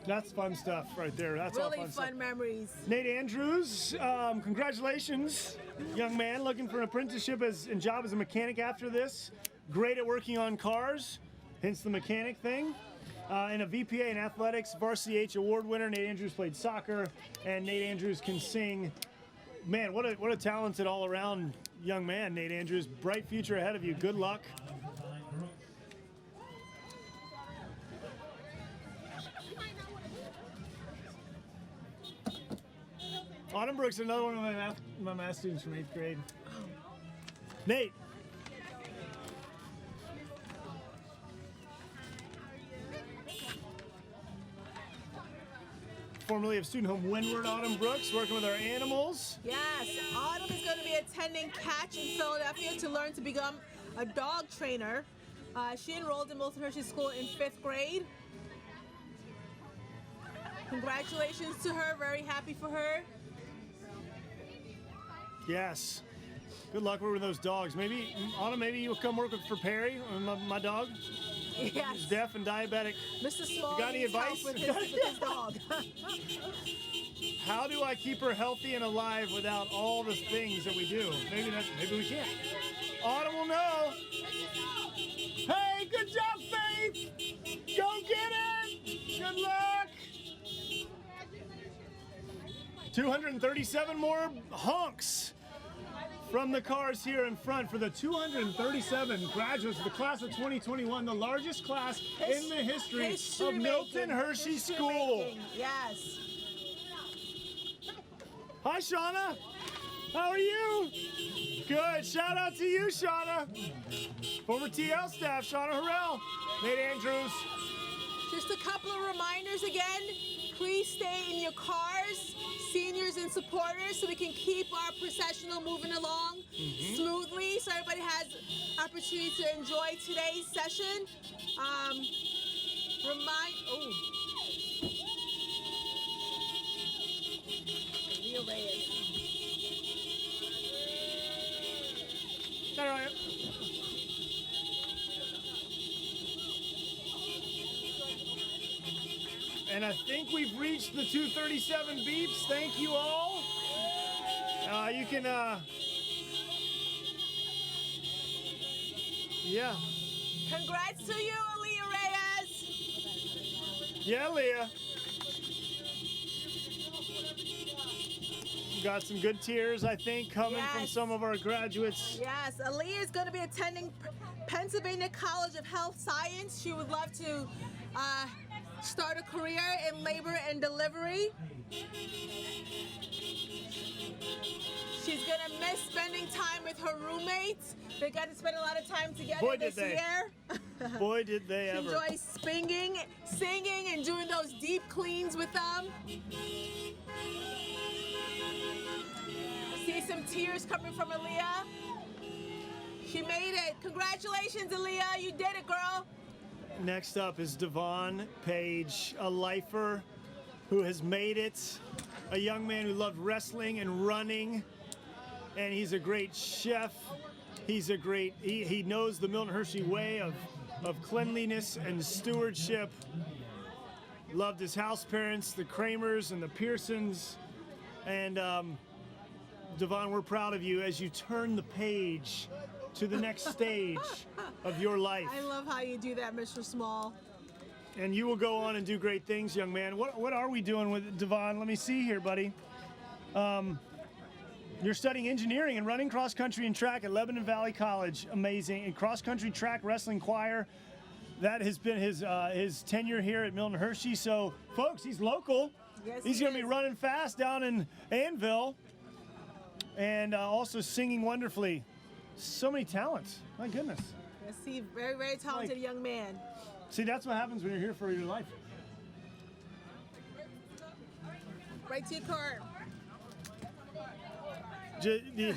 That's fun stuff right there. That's all Really fun fun stuff. memories. Nate Andrews, congratulations, young man, looking for an apprenticeship and job as a mechanic after this. Great at working on cars, hence the mechanic thing. And a VPA in athletics, Varsity H award winner. Nate Andrews played soccer, and Nate Andrews can sing. Man, what a talented all-around young man, Nate Andrews. Bright future ahead of you. Good luck. Autumn Brooks, another one of my math students from 8th grade. Nate. Formerly of Student Home Windward, Autumn Brooks, working with our animals. Yes, Autumn is going to be attending Catch in Philadelphia to learn to become a dog trainer. She enrolled in Milton Hershey School in 5th grade. Congratulations to her, very happy for her. Yes. Good luck with those dogs. Maybe, Autumn, maybe you'll come work for Perry, my dog. Yes. He's deaf and diabetic. Mr. Small You got any needs help advice? with his dog. How do I keep her healthy and alive without all the things that we do? Maybe we can't. Autumn will know. Hey, good job, Faith. Go get it. Good luck. 237 more honks from the cars here in front for the 237 graduates of the class of 2021, the largest class in the history of Milton Hershey School. Yes. Hi, Shauna. How are you? Good. Shout out to you, Shauna. Former TL staff, Shauna Harrell. Nate Andrews. Just a couple of reminders again. Please stay in your cars, seniors and supporters, so we can keep our processional moving along smoothly, so everybody has opportunity to enjoy today's session. Leo Reyes. All right. And I think we've reached the 237 beeps. Thank you all. You can, yeah. Congrats to you, Aaliyah Reyes. Yeah, Leah. Got some good tears, I think, coming from Yes. some of our graduates. Yes, Aaliyah is going to be attending Pennsylvania College of Health Science. She would love to start a career in labor and delivery. She's going to miss spending time with her roommates. They got to spend a lot of time together Boy, did this they. year. Boy, did they She ever. enjoys singing, and doing those deep cleans with them. See some tears coming from Aaliyah. She made it. Congratulations, Aaliyah. You did it, girl. Next up is Devon Page, a lifer who has made it, a young man who loved wrestling and running, and he's a great chef. He's a great, he knows the Milton Hershey way of cleanliness and stewardship. Loved his house parents, the Kramers and the Pearsons. And Devon, we're proud of you as you turn the page to the next stage of your life. I love how you do that, Mr. Small. And you will go on and do great things, young man. What are we doing with Devon? Let me see here, buddy. You're studying engineering and running cross country and track at Lebanon Valley College. Amazing. And cross country track wrestling choir. That has been his tenure here at Milton Hershey. So, folks, he's local. Yes, He's going to be running fast down in Annville, and also singing wonderfully. So many talents. My goodness. Yes, he very, very talented young man. See, that's what happens when you're here for your life. Right to your car. You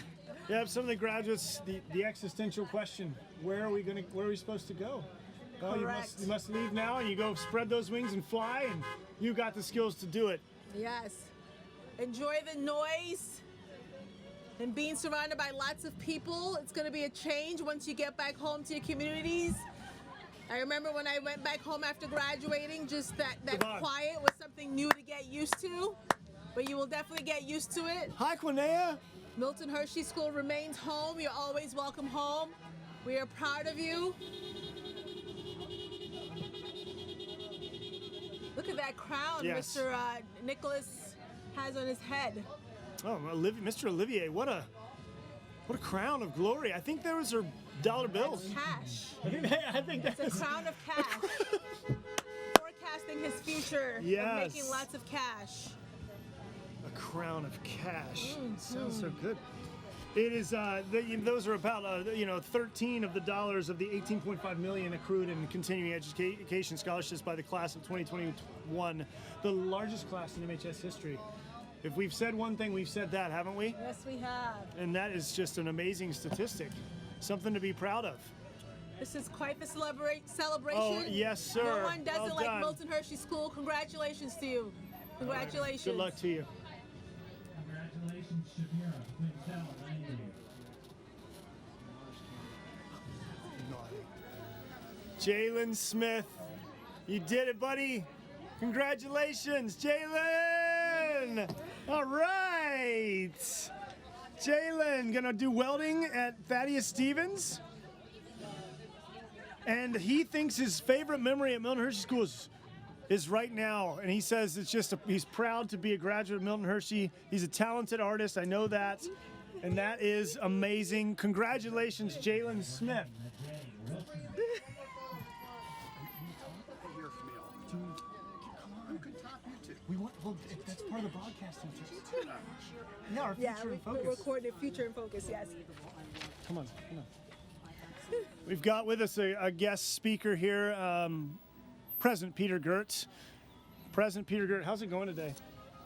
have some of the graduates, the existential question: where are we supposed to go? Well, you must leave now, and you go spread those wings and fly, and you got the skills to do it. Yes. Enjoy the noise and being surrounded by lots of people. It's going to be a change once you get back home to your communities. I remember when I went back home after graduating, just that quiet was something new to get used to, but you will definitely get used to it. Hi, Quinea. Milton Hershey School remains home. You're always welcome home. We are proud of you. Look at that crown Mr. Nicholas has on his head. Oh, Mr. Olivier, what a crown of glory. I think those are dollar bills. Cash. I think that's It's a crown of cash. Forecasting his future of making lots of cash. A crown of cash. Sounds so good. It is. Those are about 13 of the dollars of the 18.5 million accrued in continuing education scholarships by the class of 2021, the largest class in MHS history. If we've said one thing, we've said that, haven't we? Yes, we have. And that is just an amazing statistic, something to be proud of. This is quite the celebration. Oh, yes, sir. No one does Well it like done. Milton Hershey School. Congratulations to you. Congratulations. Good luck to you. Congratulations, Shapira, Quintel, 98. Jalen Smith, you did it, buddy. Congratulations, Jalen. All right. Jalen gonna do welding at Thaddeus Stevens. And he thinks his favorite memory at Milton Hershey School is right now. And he says he's proud to be a graduate of Milton Hershey. He's a talented artist, I know that. And that is amazing. Congratulations, Jalen Smith. That's part of the broadcasting. Yeah, our future in focus. We're recording Future in Focus, yes. Come on. We've got with us a guest speaker here, President Peter Gertz. President Peter Gertz, how's it going today?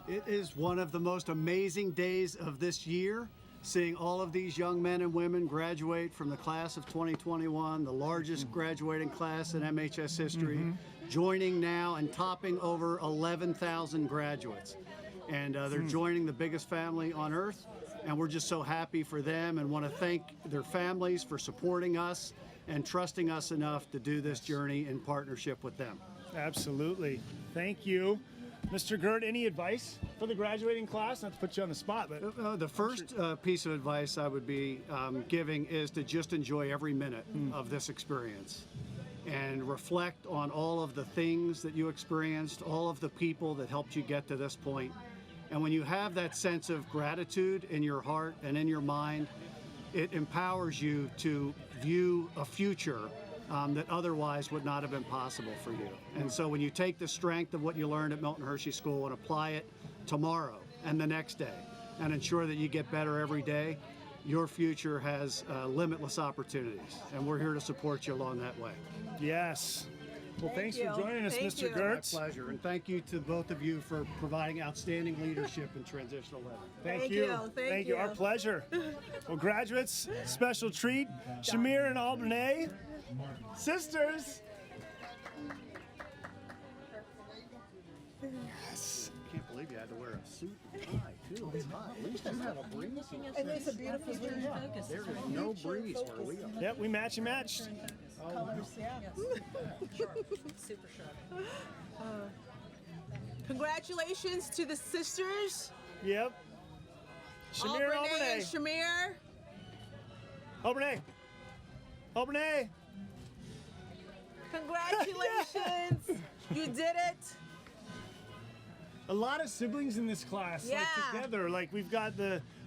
It is one of the most amazing days of this year, seeing all of these young men and women graduate from the class of 2021, the largest graduating class in MHS history, joining now and topping over 11,000 graduates. And they're joining the biggest family on earth, and we're just so happy for them and want to thank their families for supporting us and trusting us enough to do this journey in partnership with them. Absolutely. Thank you. Mr. Gert, any advice for the graduating class? Not to put you on the spot, but... The first piece of advice I would be giving is to just enjoy every minute of this experience and reflect on all of the things that you experienced, all of the people that helped you get to this point. And when you have that sense of gratitude in your heart and in your mind, it empowers you to view a future that otherwise would not have been possible for you. And so when you take the strength of what you learned at Milton Hershey School and apply it tomorrow and the next day and ensure that you get better every day, your future has limitless opportunities. And we're here to support you along that way. Yes. Well, thanks you. for joining us, Thank Mr. you. Gertz. My pleasure. And thank you to both of you for providing outstanding leadership in transitional living. Thank you. you. Thank you. Our pleasure. Well, graduates, special treat. Shamir and Albany, sisters. Yes. I can't believe you had to wear a suit and tie, too. It's hot. At least you had a breeze. And it's a beautiful breeze. There is no breeze where we are. Yep, we matched. Colors, yeah. Super sharp. Congratulations to the sisters, Yep. Shamir and Albany and Albany. Shamir. Albany. Congratulations. You did it. A lot of siblings in this class, Yeah. like together. Like we've got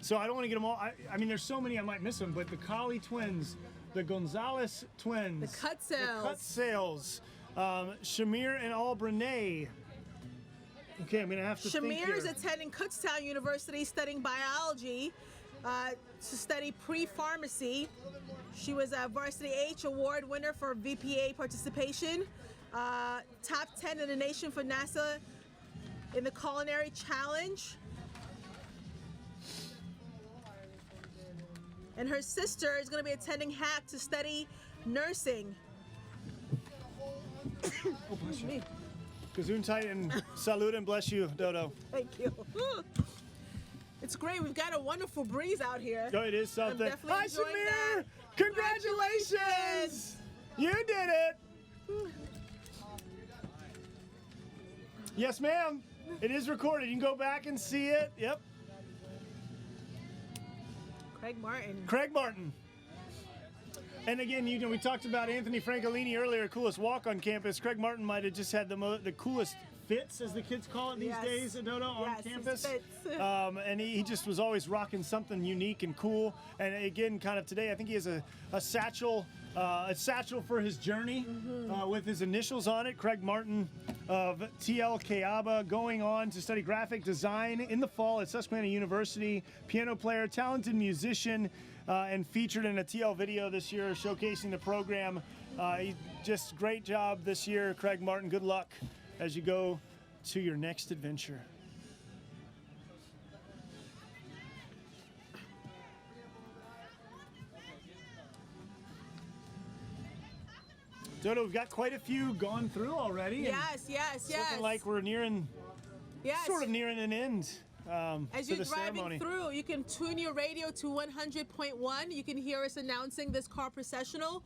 so I don't want to get them all. I mean, there's so many I might miss them, but the Colley twins, the Gonzalez twins, The Cutsales. the Cutsales, Shamir and Albrenay. Okay, I'm gonna have to think Shamir is here. attending Kutztown University studying biology to study pre-pharmacy. She was a Varsity H Award winner for VPA participation. Top 10 in the nation for NASA in the Culinary Challenge. And her sister is going to be attending HAC to study nursing. Excuse me. Gesundheit and salud and bless you, Dodo. Thank you. It's great. We've got a wonderful breeze out here. Oh, it is something. definitely Hi, enjoying Shamir! that. Congratulations! You did it! Yes, ma'am. It is recorded. You can go back and see it. Yep. Craig Martin. Craig Martin. And again, you know, we talked about Anthony Francolini earlier, coolest walk on campus. Craig Martin might have just had the coolest fits, as the kids call it these Yes. days, Dodo, on Yes, his campus. fits. And he just was always rocking something unique and cool. And again, kind of today, I think he has a satchel for his journey with his initials on it. Craig Martin of TL Kayaba, going on to study graphic design in the fall at Susquehanna University. Piano player, talented musician, and featured in a TL video this year showcasing the program. He just great job this year, Craig Martin. Good luck as you go to your next adventure. Dodo, we've got quite a few gone through already. and Yes, yes, it's yes. looking like we're nearing, yes. sort of nearing an end As to you're the driving ceremony. through, you can tune your radio to 100.1. You can hear us announcing this car processional.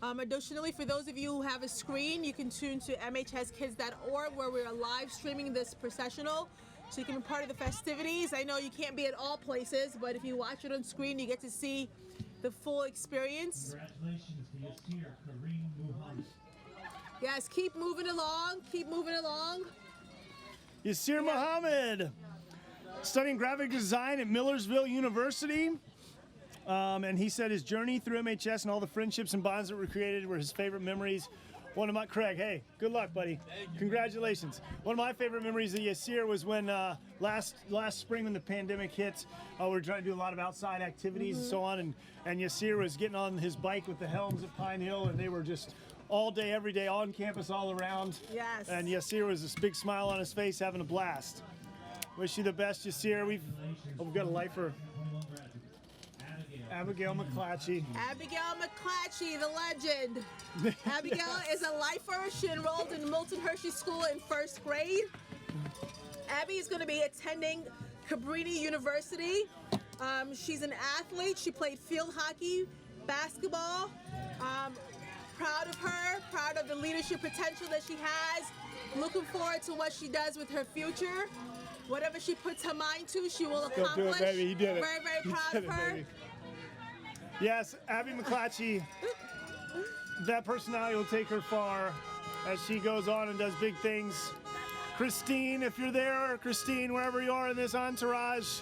Additionally, for those of you who have a screen, you can tune to mhskids.org where we are live streaming this processional. So you can be part of the festivities. I know you can't be at all places, but if you watch it on screen, you get to see the full experience. Congratulations to Yasir Kareem Muhammad. Yes, keep moving along. Keep moving along. Yasir Muhammad, studying graphic design at Millersville University. And he said his journey through MHS and all the friendships and bonds that were created were his favorite memories. One of my, Craig, hey, good luck, buddy. Congratulations. One of my favorite memories of Yasir was when last spring when the pandemic hit, we were trying to do a lot of outside activities and so on. And Yasir was getting on his bike with the Helms at Pine Hill, and they were just all day, every day, on campus, all around. Yes. And Yasir was this big smile on his face, having a blast. Wish you the best, Yasir. We've got a lifer. Abigail McClatchy. Abigail McClatchy, the legend. Abigail is a lifer. She enrolled in Milton Hershey School in first grade. Abby is going to be attending Cabrini University. She's an athlete. She played field hockey, basketball. Proud of her, proud of the leadership potential that she has. Looking forward to what she does with her future. Whatever she puts her mind to, she will Go do accomplish. it, baby. You did it. Very, very You proud did of it, her. baby. Yes, Abby McClatchy, that personality will take her far as she goes on and does big things. Christine, if you're there, Christine, wherever you are in this entourage,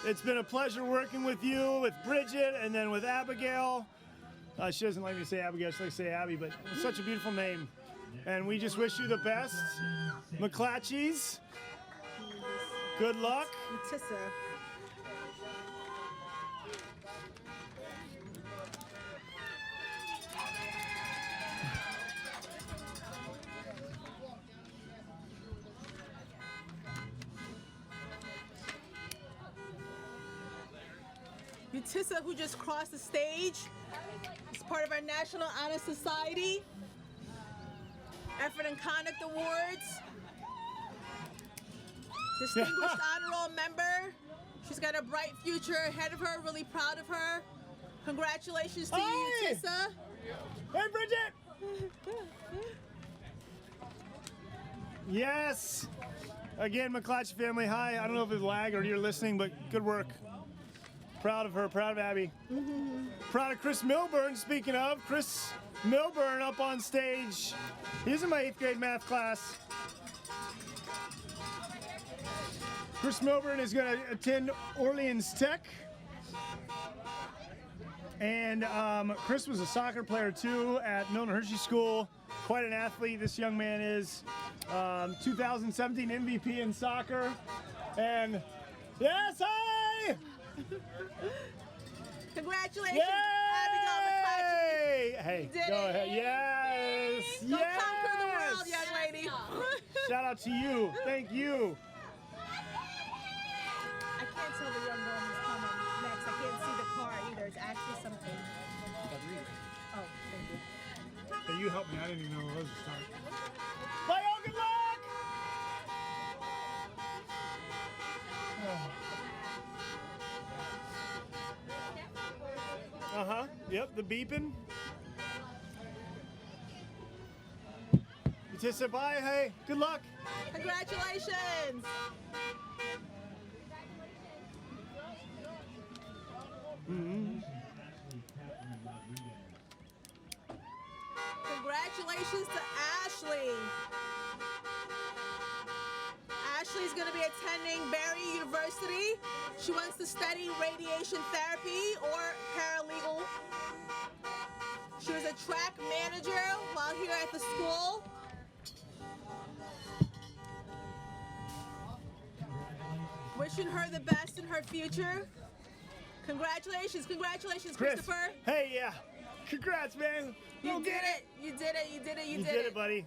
it's been a pleasure working with you, with Bridget, and then with Abigail. She doesn't like me to say Abigail, she likes to say Abby, but it's such a beautiful name. And we just wish you the best. McClatchies, good luck. Tissa. Utissa, who just crossed the stage, is part of our National Honor Society Effort and Conduct Awards. Distinguished Honor Roll member. She's got a bright future ahead of her, really proud of her. Congratulations to you, Hey! Utissa. Hey, Bridget! Yes! Again, McClatchy family, hi. I don't know if it's lag or you're listening, but good work. Proud of her, proud of Abby. Proud of Chris Milburn, speaking of. Chris Milburn up on stage. He's in my 8th grade math class. Chris Milburn is going to attend Orleans Tech. And Chris was a soccer player too at Milton Hershey School. Quite an athlete this young man is. 2017 MVP in soccer. And yes, hi! Congratulations, Yay! Abigail McClatchy. Hey, You did go it. ahead. Yes! Go yes! conquer the world, young lady. Shout out to you. Thank you. I can't tell the young girl who's coming next. I can't see the car either. It's actually something. Oh, thank you. Hey, you helped me. I didn't even know it was a start. Bye, all. Good luck! Uh-huh. Yep, the beeping. You just said bye. Hey, good luck. Congratulations. Congratulations to Ashley. Ashley's going to be attending Barry University. She wants to study radiation therapy or paralegal. She was a track manager while here at the school. Wishing her the best in her future. Congratulations, congratulations, Chris. Christopher. Hey, yeah. Congrats, man. You Go did get it. You did it. You did it. You You did did it, buddy.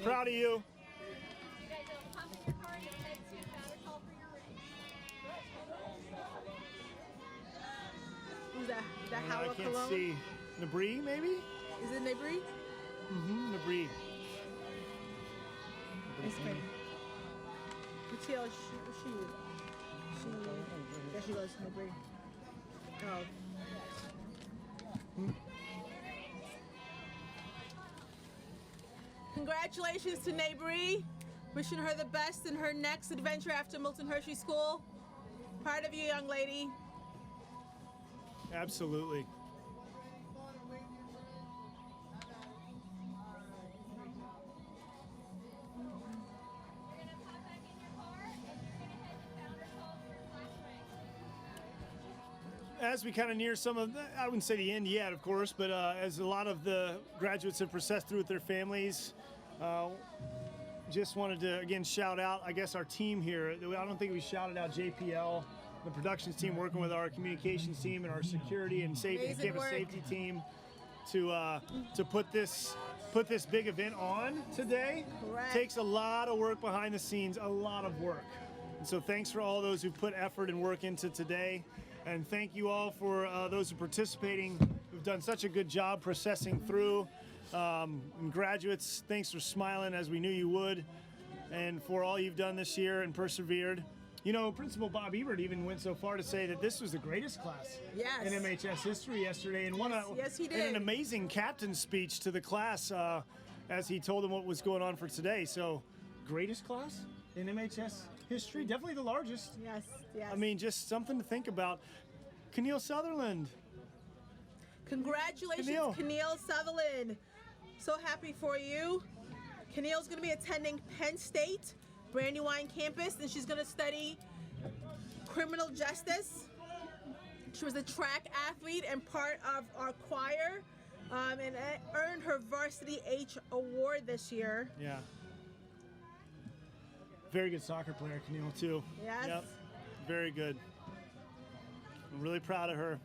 Proud of you. You guys will hop in your car and you'll head to Battercall for your ring. Who's that? That I Howard can't Cologne? see. Nabri, maybe? Is it Nabri? Mm-hmm, Nabri. It's good. What's your she? There she goes, Nabri. Oh. Congratulations to Nabri. Wishing her the best in her next adventure after Milton Hershey School. Proud of you, young lady. Absolutely. You're gonna pop back in your car and you're gonna head to Battercall for your last ring. As we kind of near some of the, I wouldn't say the end yet, of course, but as a lot of the graduates have processed through with their families, just wanted to again shout out, I guess, our team here. I don't think we shouted out JPL, the productions team working with our communications team and our security and safety, Amazing campus work. safety team to put this big event on today. Correct. Takes a lot of work behind the scenes, a lot of work. And so thanks for all those who put effort and work into today. And thank you all for those who are participating, who've done such a good job processing through. And graduates, thanks for smiling as we knew you would. And for all you've done this year and persevered. You know, Principal Bob Ebert even went so far to say that this was the greatest class Yes. in MHS history yesterday. And Yes, he and did. an amazing captain's speech to the class as he told them what was going on for today. So, greatest class in MHS history, definitely the largest. Yes, yes. I mean, just something to think about. Keneal Sutherland. Congratulations, Keneal. Keneal Sutherland. So happy for you. Keneal's going to be attending Penn State, Brandywine campus, and she's going to study criminal justice. She was a track athlete and part of our choir, and earned her Varsity H award this year. Yeah. Very good soccer player, Keneal, too. Yes. Yep. Very good. I'm really proud of her.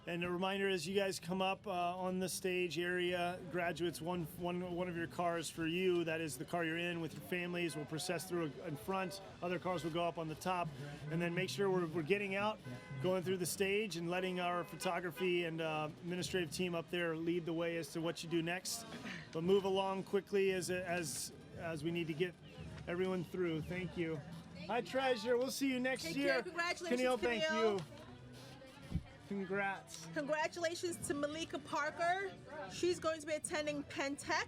And a reminder, as you guys come up on the stage area, graduates, one of your cars for you, that is the car you're in with your families, will process through in front. Other cars will go up on the top. And then make sure we're getting out, going through the stage, and letting our photography and administrative team up there lead the way as to what you do next. But move along quickly as we need to get everyone through. Thank you. Hi, Treasure. We'll see you next Take year. care. Congratulations, Keneal, thank Keneal. you. Congrats. Congratulations to Malika Parker. She's going to be attending Penn Tech.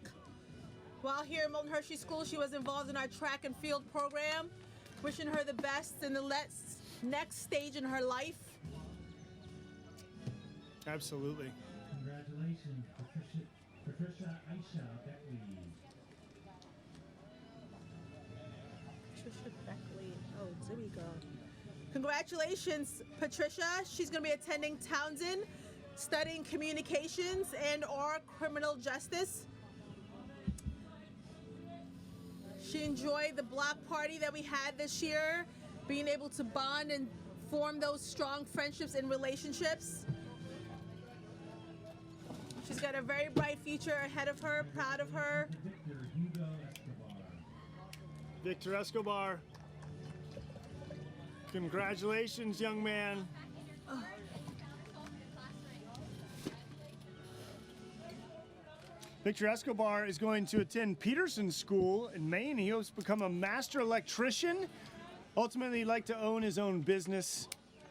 While here at Milton Hershey School, she was involved in our track and field program. Wishing her the best in the next stage in her life. Absolutely. Congratulations, Patricia Aisha Beckley. Patricia Beckley. Oh, there we go. Congratulations, Patricia. She's going to be attending Townsend, studying communications and or criminal justice. She enjoyed the block party that we had this year, being able to bond and form those strong friendships and relationships. She's got a very bright future ahead of her, proud of her. Victor Escobar. Congratulations, young man. Victor Escobar is going to attend Peterson School in Maine. He hopes to become a master electrician. Ultimately, he'd like to own his own business.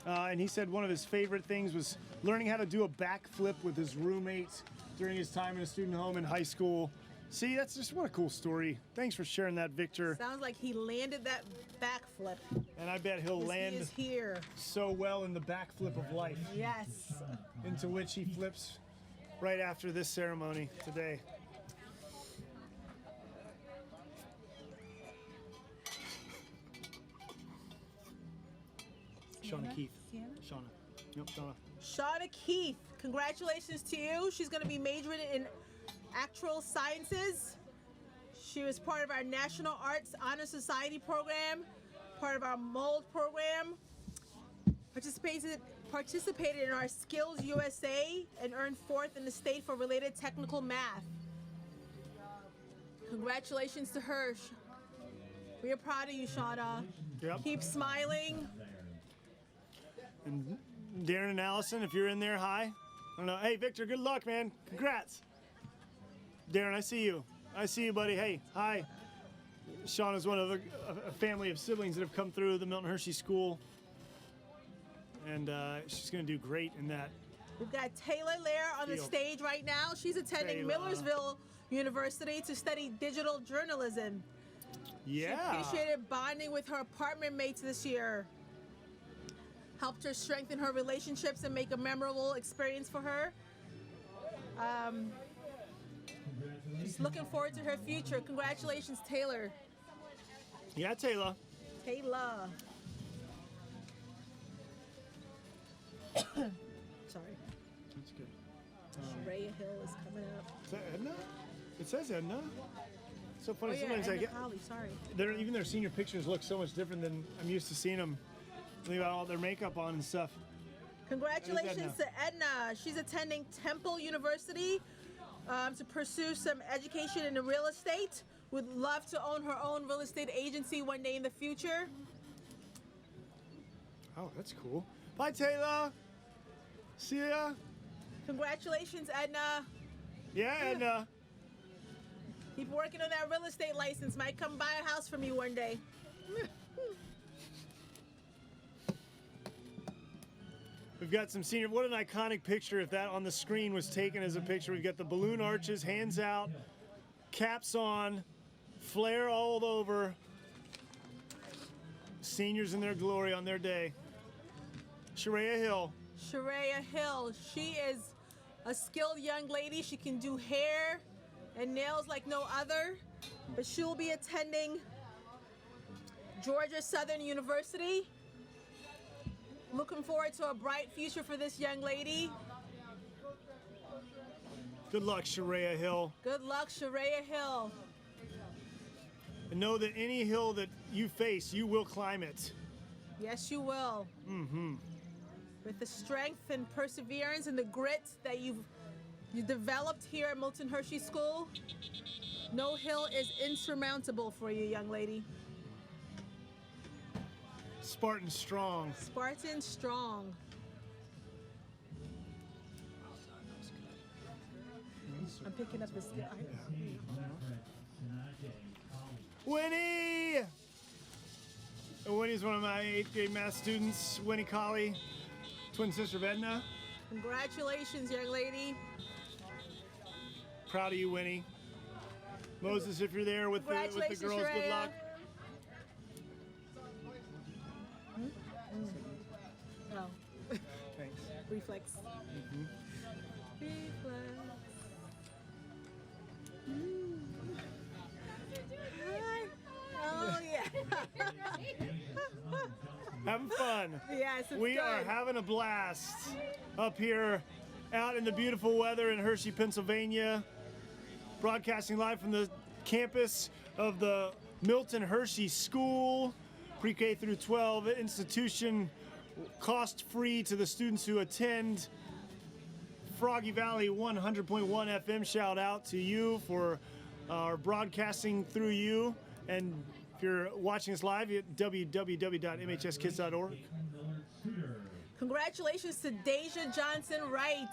And he said one of his favorite things was learning how to do a backflip with his roommates during his time in a student home in high school. See, that's just what a cool story. Thanks for sharing that, Victor. Sounds like he landed that backflip. And I bet he'll land He is here. so well in the backflip of life, Yes. into which he flips right after this ceremony today. Shauna Keith. Shauna. Nope, Shauna. Shauna Keith, congratulations to you. She's going to be majoring in actual sciences. She was part of our National Arts Honor Society program, part of our MOLD program, participated in our Skills USA, and earned fourth in the state for related technical math. Congratulations to her. We are proud of you, Shauna. Yep. Keep smiling. And Darren and Allison, if you're in there, hi. I don't know. Hey, Victor, good luck, man. Congrats. Darren, I see you. I see you, buddy. Hey, hi. Shauna's one of a family of siblings that have come through the Milton Hershey School. And she's going to do great in that. We've got Taylor Lair on the Field. stage right now. She's attending Taylor. Millersville University to study digital journalism. She Yeah. appreciated bonding with her apartment mates this year. Helped her strengthen her relationships and make a memorable experience for her. She's looking forward to her future. Congratulations, Taylor. Yeah, Taylor. Taylor. Sorry. That's good. Rhea Hill is coming up. Is that Edna? It says Edna. It's so funny. Oh yeah, Sometimes I Edna get Colley, sorry. even their senior pictures look so much different than I'm used to seeing them. They got all their makeup on and stuff. Congratulations to Edna. She's attending Temple University to pursue some education in real estate. Would love to own her own real estate agency one day in the future. Oh, that's cool. Bye, Taylor. See ya. Congratulations, Edna. Yeah, Edna. Keep working on that real estate license. Might come buy a house from you one day. We've got some senior. What an iconic picture! If that on the screen was taken as a picture, we've got the balloon arches, hands out, caps on, flare all over. Seniors in their glory on their day. Sharia Hill. Sharia Hill. She is a skilled young lady. She can do hair and nails like no other. But she will be attending Georgia Southern University. Looking forward to a bright future for this young lady. Good luck, Sharia Hill. Good luck, Sharia Hill. And know that any hill that you face, you will climb it. Yes, you will. Mm-hmm. With the strength and perseverance and the grit that you developed here at Milton Hershey School, no hill is insurmountable for you, young lady. Spartan strong. Spartan strong. I'm picking up the skill. Winnie! Winnie's one of my 8th grade math students. Winnie Colley, twin sister of Edna. Congratulations, young lady. Proud of you, Winnie. Moses, if you're there with the girls, good luck. reflex. Reflex. Hi. Oh yeah. Having fun. Yes, it's We are good. having a blast up here out in the beautiful weather in Hershey, Pennsylvania. Broadcasting live from the campus of the Milton Hershey School, pre-K through 12 institution, cost-free to the students who attend. Froggy Valley 100.1 FM, shout out to you for our broadcasting through you. And if you're watching us live at www.mhskids.org. Congratulations to Deja Johnson Wright.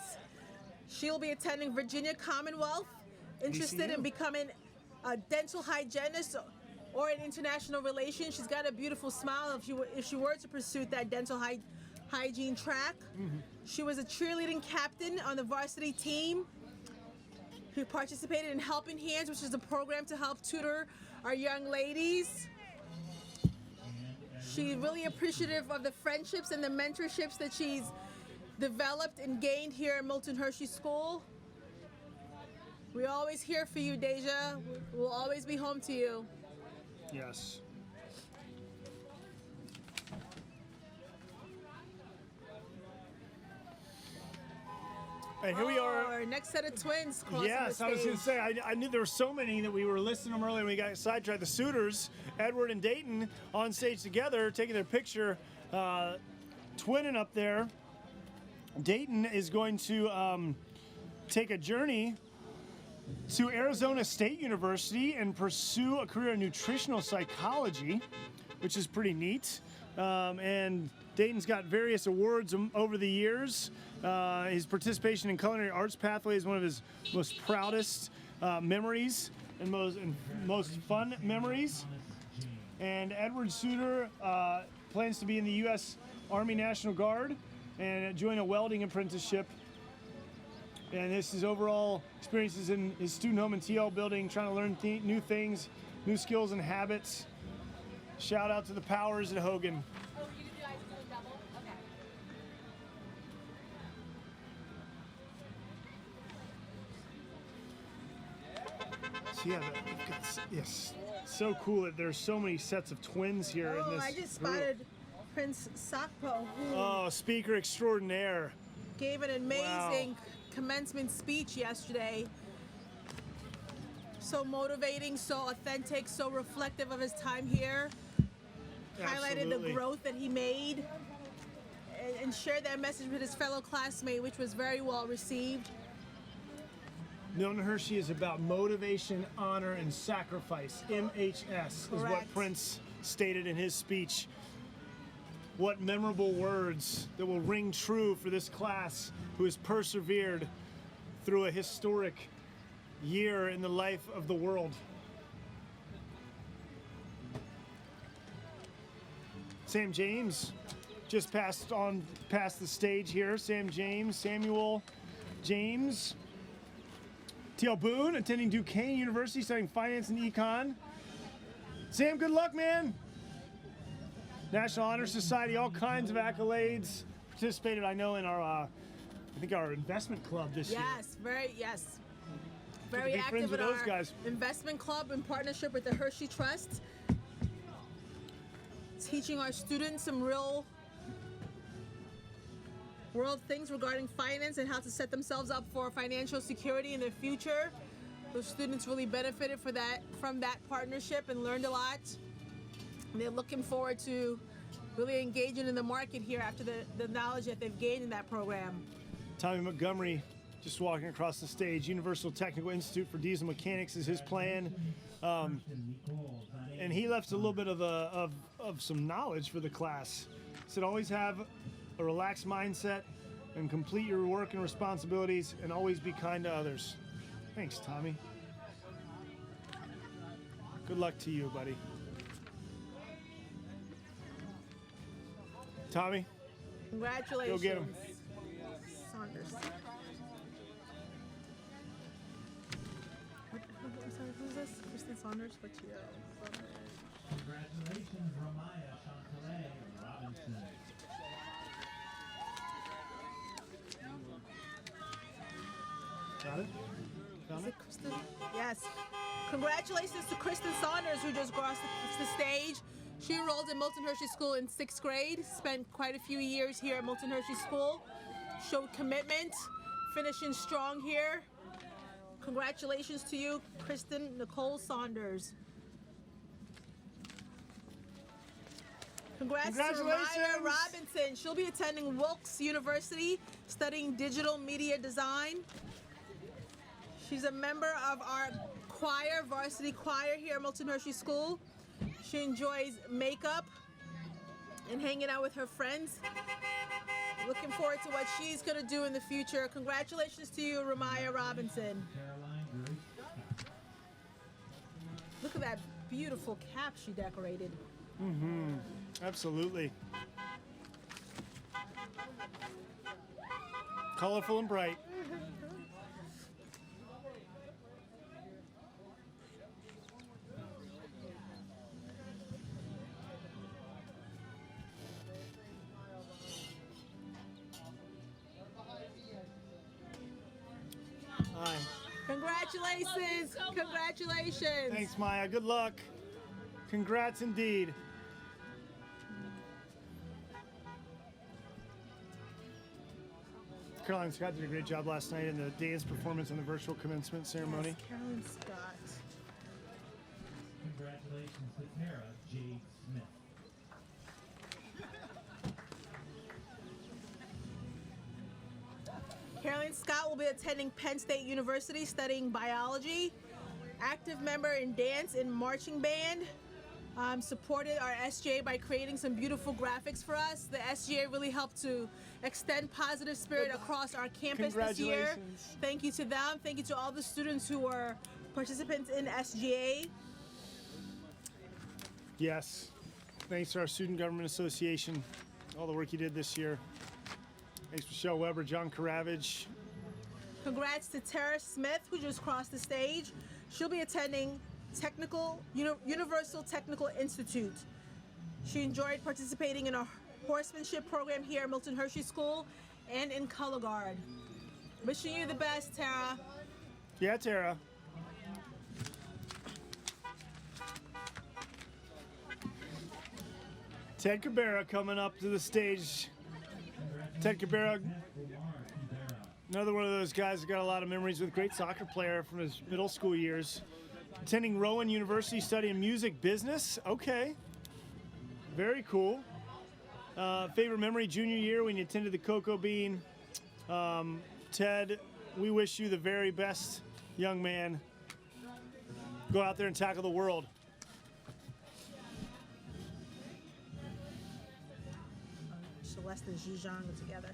She'll be attending Virginia Commonwealth, interested in VCU. becoming a dental hygienist or in international relations. She's got a beautiful smile if she were to pursue that dental hygiene track. She was a cheerleading captain on the varsity team who participated in Helping Hands, which is a program to help tutor our young ladies. She's really appreciative of the friendships and the mentorships that she's developed and gained here at Milton Hershey School. We're always here for you, Deja. We'll always be home to you. Yes. And here we are. Our next set of twins crossing Yes, the I was going to stage. say, I knew there were so many that we were listing them earlier and we got sidetracked. The suitors, Edward and Dayton, on stage together, taking their picture, twinning up there. Dayton is going to take a journey to Arizona State University and pursue a career in nutritional psychology, which is pretty neat. And Dayton's got various awards over the years. His participation in culinary arts pathway is one of his most proudest memories and most fun memories. And Edward Suter plans to be in the U.S. Army National Guard and join a welding apprenticeship. And this is overall experiences in his student home and TL building, trying to learn new things, new skills and habits. Shout out to the powers at Hogan. Oh, you guys are doing double? Okay. So yeah, we've got, yes, so cool that there's so many sets of twins here in Oh, this I just group. spotted Prince Sakpo, who Oh, speaker extraordinaire. gave an amazing commencement speech yesterday. So motivating, so authentic, so reflective of his time here. Highlighted the Absolutely. growth that he made and shared that message with his fellow classmate, which was very well received. Milton Hershey is about motivation, honor, and sacrifice. MHS is what Correct. Prince stated in his speech. What memorable words that will ring true for this class who has persevered through a historic year in the life of the world. Sam James just passed the stage here. Samuel James. T.L. Boone, attending Duquesne University, studying finance and econ. Sam, good luck, man. National Honor Society, all kinds of accolades. Participated, I know, in our, I think our investment club this year. Yes. to Very be friends active with in those our guys. investment club in partnership with the Hershey Trust. Teaching our students some real world things regarding finance and how to set themselves up for financial security in the future. Those students really benefited from that partnership and learned a lot. And they're looking forward to really engaging in the market here after the knowledge that they've gained in that program. Tommy Montgomery just walking across the stage. Universal Technical Institute for Diesel Mechanics is his plan. And he left a little bit of some knowledge for the class. He said always have a relaxed mindset and complete your work and responsibilities and always be kind to others. Thanks, Tommy. Good luck to you, buddy. Tommy, Congratulations. go get him. Saunders. I'm sorry, who's this? Kristen Saunders? What's your Congratulations, Ramaya Chantelet Robinson. Got it? Found Is it? it Kristen? Yes. Congratulations to Kristen Saunders, who just crossed the stage. She enrolled in Milton Hershey School in 6th grade, spent quite a few years here at Milton Hershey School, showed commitment, finishing strong here. Congratulations to you, Kristen Nicole Saunders. Congrats to Lydia Robinson. She'll be attending Wilkes University, studying digital media design. She's a member of our choir, varsity choir here at Milton Hershey School. She enjoys makeup and hanging out with her friends. Looking forward to what she's going to do in the future. Congratulations to you, Ramaya Robinson. Look at that beautiful cap she decorated. Absolutely. Colorful and bright. Hi. Congratulations. Congratulations. Thanks, Maya. Good luck. Congrats indeed. Caroline Scott did a great job last night in the dance performance and the virtual commencement ceremony. Yes, Carolyn Scott. Congratulations to Tara J. Smith. Caroline Scott will be attending Penn State University studying biology. Active member in dance and marching band. Supported our SGA by creating some beautiful graphics for us. The SGA really helped to extend positive spirit across our campus this year. Congratulations. Thank you to them. Thank you to all the students who were participants in SGA. Yes. Thanks to our Student Government Association, all the work you did this year. Thanks, Michelle Weber, John Karavage. Congrats to Tara Smith, who just crossed the stage. She'll be attending Universal Technical Institute. She enjoyed participating in a horsemanship program here at Milton Hershey School and in Color Guard. Wishing you the best, Tara. Yeah, Tara. Ted Cabrera coming up to the stage. Ted Cabrera, another one of those guys that got a lot of memories with, great soccer player from his middle school years. Attending Rowan University studying music business. Okay. Very cool. Favorite memory, junior year when you attended the Cocoa Bean. Ted, we wish you the very best, young man. Go out there and tackle the world. Celeste and Zhizhang together.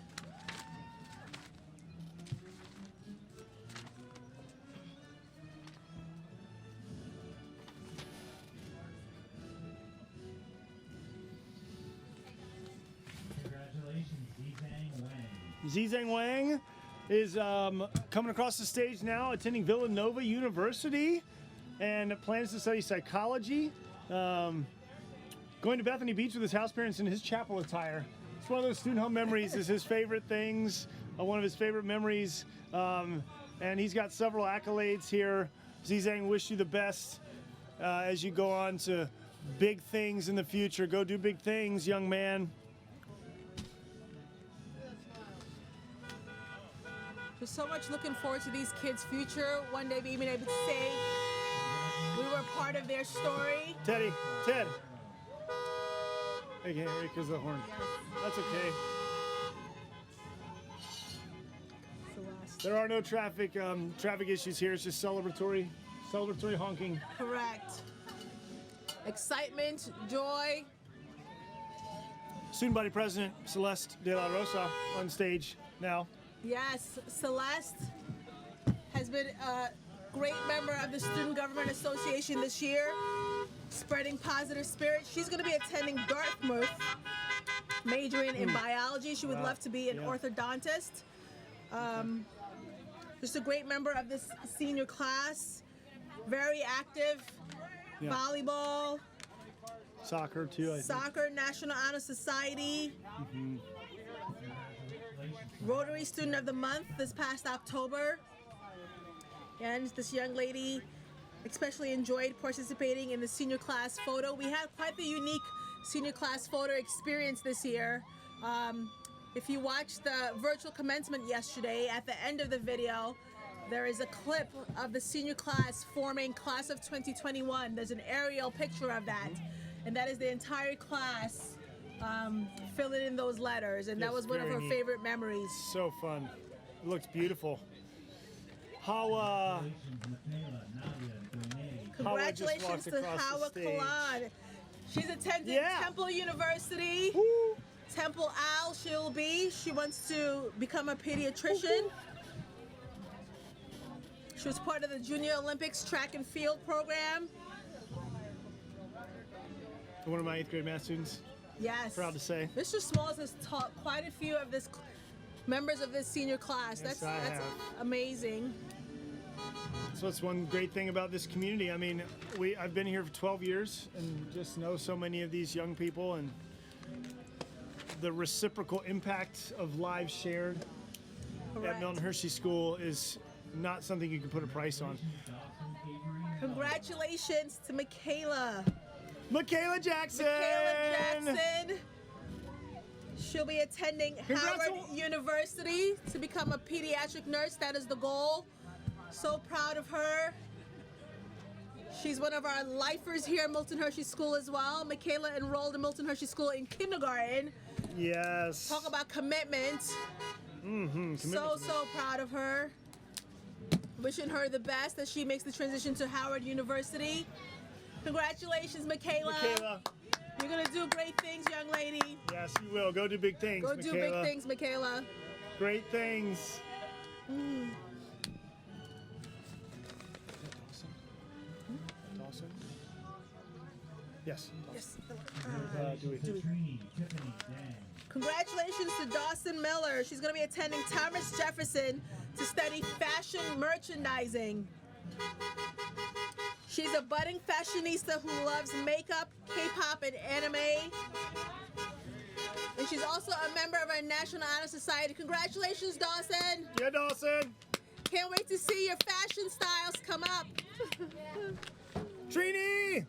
Congratulations, Zizang Wang. Zizang Wang is coming across the stage now, attending Villanova University, and plans to study psychology. Going to Bethany Beach with his house parents in his chapel attire. It's one of those student home memories. Is his favorite things. One of his favorite memories, and he's got several accolades here. Zizang, wish you the best as you go on to big things in the future. Go do big things, young man. Just so much looking forward to these kids' future. One day being able to say we were part of their story. Ted. Hey, here goes the horn. That's okay. Celeste. There are no traffic issues here. It's just celebratory honking. Correct. Excitement, joy. Student body president Celeste De La Rosa on stage now. Yes, Celeste has been a great member of the Student Government Association this year, spreading positive spirit. She's going to be attending Dartmouth, majoring in biology. She would love to be an orthodontist. Just a great member of this senior class, very active, volleyball, Soccer too, I think. soccer, National Honor Society. Rotary Student of the Month this past October. And this young lady especially enjoyed participating in the senior class photo. We had quite the unique senior class photo experience this year. If you watched the virtual commencement yesterday, at the end of the video, there is a clip of the senior class forming class of 2021. There's an aerial picture of that, and that is the entire class filling in those letters, and that Yes, was one of very her neat. favorite memories. So fun. It looks beautiful. How Congratulations walked to across the Hawa stage. Kalan. She's attending Yeah. Temple University. Woo. Temple Al she'll be. She wants to become a pediatrician. She was part of the Junior Olympics track and field program. One of my 8th grade math students. Yes. Proud to say. Mr. Smalls has taught quite a few of this members of this senior class. Yes, That's I have. amazing. So that's one great thing about this community. I mean, I've been here for 12 years and just know so many of these young people, and the reciprocal impact of lives shared Correct. at Milton Hershey School is not something you can put a price on. Congratulations to Michaela. Michaela Jackson! Kayla Jackson. She'll be attending Congrats Howard on- University to become a pediatric nurse. That is the goal. So proud of her. She's one of our lifers here at Milton Hershey School as well. Michaela enrolled in Milton Hershey School in kindergarten. Yes. Talk about commitment. So proud of her. Wishing her the best as she makes the transition to Howard University. Congratulations, Michaela. Michaela. You're gonna do great things, young lady. Yes, you will. Go do big things, Go Michaela. do big things, Michaela. Great things. Dawson? Yes. Yes. Dewey. Trinity Tiffany Dang. Congratulations to Dawson Miller. She's going to be attending Thomas Jefferson to study fashion merchandising. She's a budding fashionista who loves makeup, K-pop, and anime. And she's also a member of our National Honor Society. Congratulations, Dawson. Yeah, Dawson. Can't wait to see your fashion styles come up. Trini!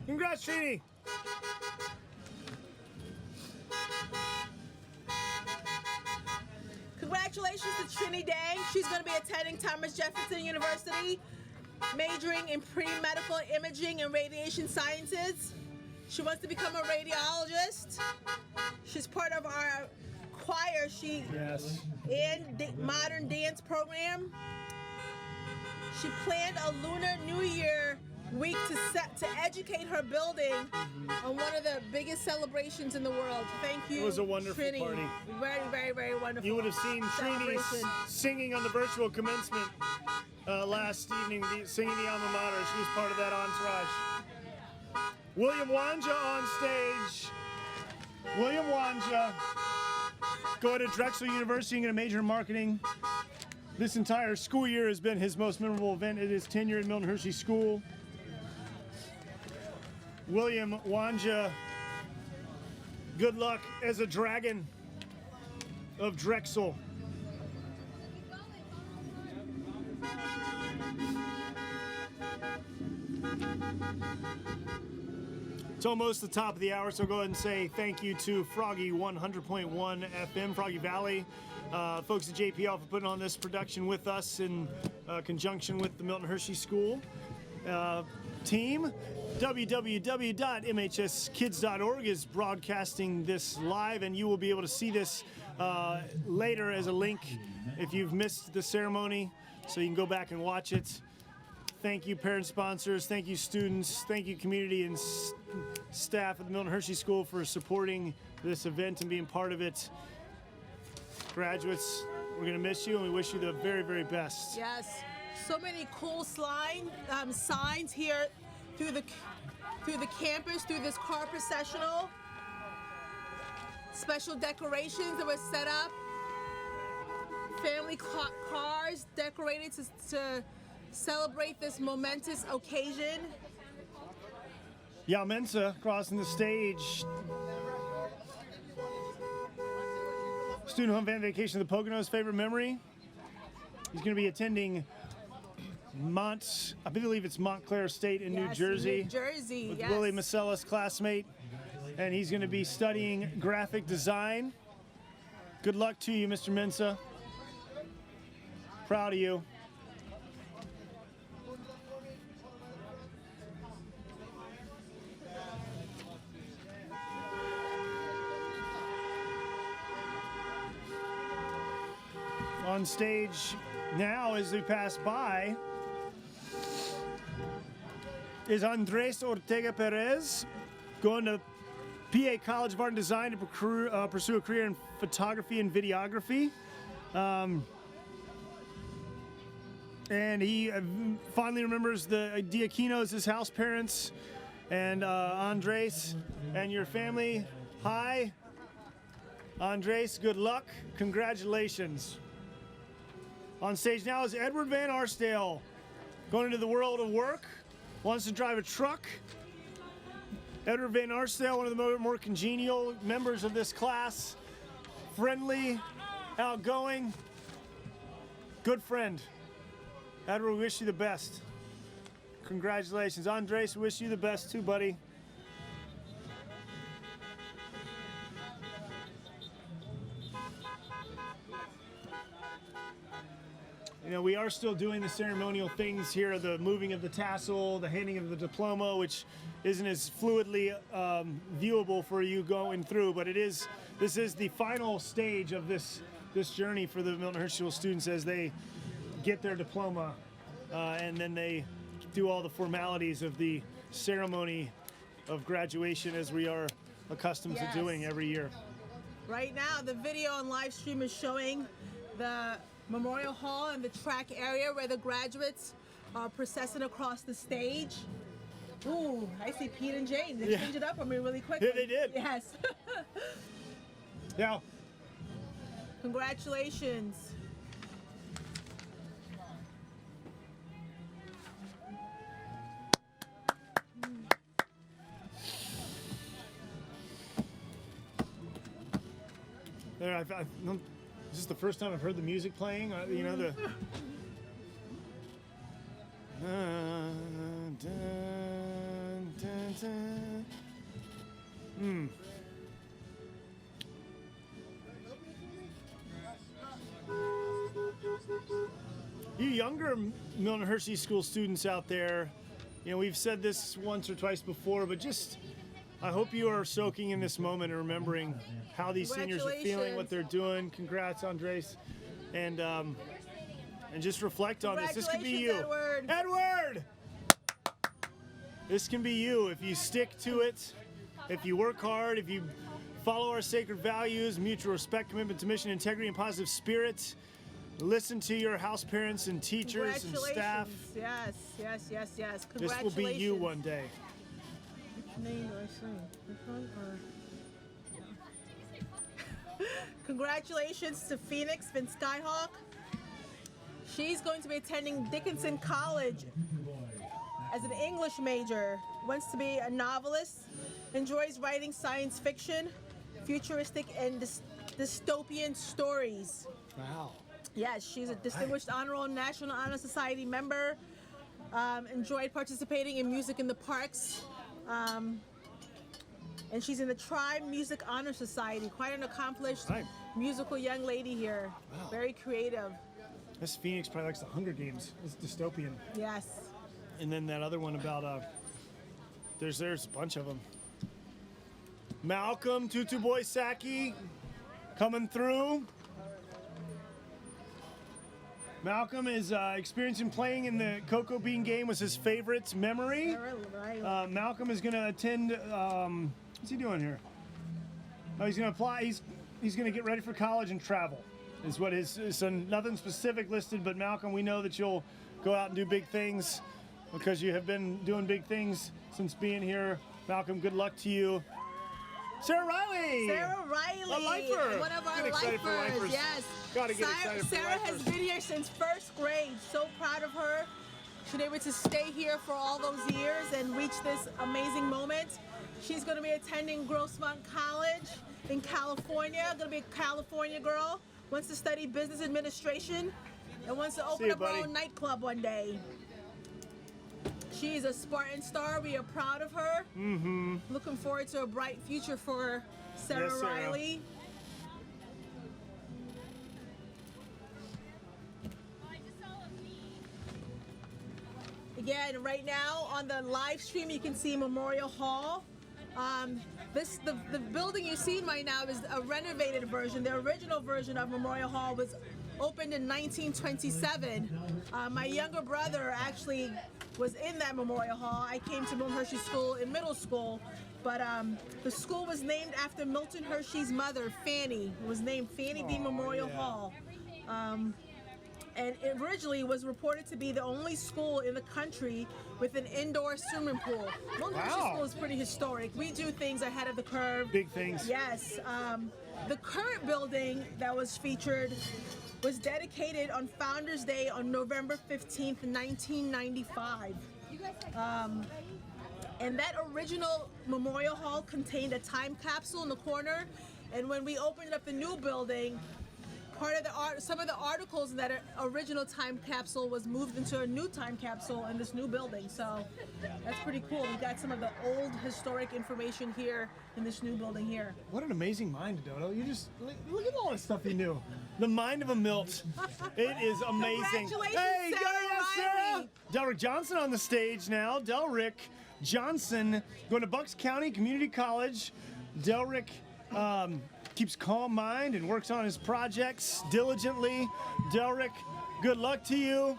Congrats, Trini. Congratulations to Trinity Dang. She's going to be attending Thomas Jefferson University, majoring in pre-medical imaging and radiation sciences. She wants to become a radiologist. She's part of our choir Yes. and modern dance program. She planned a Lunar New Year week to educate her building on one of the biggest celebrations in the world. Thank you. It was a wonderful Trini. party. Very, very, very wonderful. You would have seen Trini celebration. singing on the virtual commencement last evening, singing the alma mater. She was part of that entourage. William Wanja on stage. William Wanja going to Drexel University and get a major in marketing. This entire school year has been his most memorable event at his tenure at Milton Hershey School. William Wanja, good luck as a dragon of Drexel. It's almost the top of the hour, so go ahead and say thank you to Froggy 100.1 FM, Froggy Valley, folks at JPL for putting on this production with us in conjunction with the Milton Hershey School team. www.mhskids.org is broadcasting this live, and you will be able to see this later as a link if you've missed the ceremony, so you can go back and watch it. Thank you, parent sponsors. Thank you, students. Thank you, community and staff at the Milton Hershey School for supporting this event and being part of it. Graduates, we're going to miss you, and we wish you the very, very best. Yes, so many cool signs here through the campus, through this car processional. Special decorations that were set up. Family cars decorated to celebrate this momentous occasion. Mensa crossing the stage. Student home van vacation to the Poconos. Favorite memory? He's going to be attending I believe it's Montclair State in New Yes, Jersey. New Jersey, With yes. Willie Macella's classmate. And he's going to be studying graphic design. Good luck to you, Mr. Mensah. Proud of you. On stage now, as we pass by, is Andres Ortega Perez, going to PA College of Art and Design to pursue a career in photography and videography. And he fondly remembers the Diaquinos, his house parents, and Andres and your family. Hi, Andres, good luck. Congratulations. On stage now is Edward Van Arsdale, going into the world of work, wants to drive a truck. Edward Van Arsdale, one of the more congenial members of this class, friendly, outgoing, good friend. Edward, we wish you the best. Congratulations. Andres, we wish you the best too, buddy. You know, we are still doing the ceremonial things here, the moving of the tassel, the handing of the diploma, which isn't as fluidly viewable for you going through, but this is the final stage of this journey for the Milton Hershey School students as they get their diploma, and then they do all the formalities of the ceremony of graduation as we are accustomed to doing every year. Right now, the video on live stream is showing the Memorial Hall and the track area where the graduates are processing across the stage. Ooh, I see Pete and Jane. They changed it up on me really quick. Yeah, they did. Yes. Yeah. Congratulations. There, this is the first time I've heard the music playing. You know the. You younger Milton Hershey School students out there, you know, we've said this once or twice before, but just I hope you are soaking in this moment and remembering how these seniors are feeling, what they're doing. Congrats, Andres, and just reflect on this. This could be you, Edward. This can be you if you stick to it, if you work hard, if you follow our sacred values, mutual respect, commitment to mission, integrity, and positive spirit. Listen to your house parents and teachers and staff. Yes, yes, yes, yes. This will be you one day. Which name do I say? This one or? Congratulations to Phoenix Finn Skyhawk. She's going to be attending Dickinson College as an English major. Wants to be a novelist. Enjoys writing science fiction, futuristic and dystopian stories. Wow. Yes, she's a distinguished honor roll National Honor Society member. Enjoyed participating in music in the parks. And she's in the Tribe Music Honor Society. Quite an accomplished musical young lady here. Wow. Very creative. This Phoenix probably likes the Hunger Games. It's dystopian. Yes. And then that other one about there's a bunch of them. Malcolm Tutu Boy Saki coming through. Malcolm is experiencing playing in the Cocoa Bean game was his favorite memory. Malcolm is going to attend. What's he doing here? Oh, he's going to apply. He's going to get ready for college and travel. Is what so nothing specific listed. But Malcolm, we know that you'll go out and do big things because you have been doing big things since being here. Malcolm, good luck to you. Sarah Riley! Sarah Riley! A lifer! One of our lifers, yes. Gotta get excited for Sarah has been here since first grade. So proud of her. She's able to stay here for all those years and reach this amazing moment. She's going to be attending Grossmont College in California. Going to be a California girl. Wants to study business administration and wants to open up her own nightclub one day. She is a Spartan star. We are proud of her. Mm-hmm. Looking forward to a bright future for Sarah Yes, Sarah. Riley. Again, right now on the live stream, you can see Memorial Hall. The building you're seeing right now is a renovated version. The original version of Memorial Hall was opened in 1927. My younger brother actually was in that Memorial Hall. I came to Milton Hershey School in middle school, but the school was named after Milton Hershey's mother, Fanny. It was named Fanny D. Memorial Hall. And it originally was reported to be the only school in the country with an indoor swimming pool. Milton Hershey School is pretty historic. We do things ahead of the curve. Big things. Yes. The current building that was featured was dedicated on Founders Day on November 15th, 1995. And that original Memorial Hall contained a time capsule in the corner. And when we opened up the new building, some of the articles in that original time capsule was moved into a new time capsule in this new building. So that's pretty cool. We got some of the old historic information here in this new building here. What an amazing mind, Dodo. You just look at all the stuff you knew. The mind of a Milt. It is amazing. Congratulations, hey, Sarah Riley. Delrick Johnson on the stage now. Delrick Johnson going to Bucks County Community College. Delrick keeps calm mind and works on his projects diligently. Delrick, good luck to you.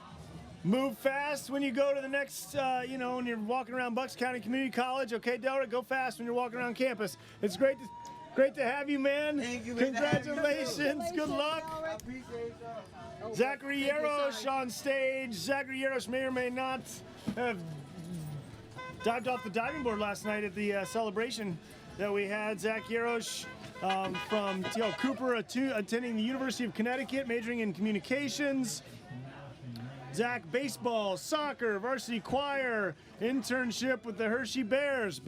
Move fast when you go to the next, when you're walking around Bucks County Community College. Okay, Delrick, go fast when you're walking around campus. It's great to have you, man. Thank you. Congratulations. Good luck. I appreciate y'all. Zachary Yarosh on stage. Zachary Yarosh may or may not have dived off the diving board last night at the celebration that we had. Zach Yarosh from T.L. Cooper, attending the University of Connecticut, majoring in communications. Zach, baseball, soccer, varsity choir, internship with the Hershey Bears.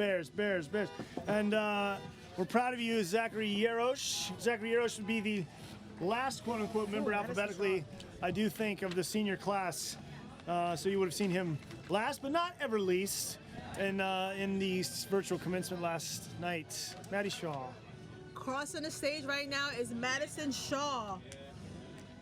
And we're proud of you, Zachary Yarosh. Zachary Yarosh would be the last quote-unquote member alphabetically, I do think, of the senior class. So you would have seen him last, but not ever least, in the virtual commencement last night. Maddie Shaw. Crossing the stage right now is Madison Shaw.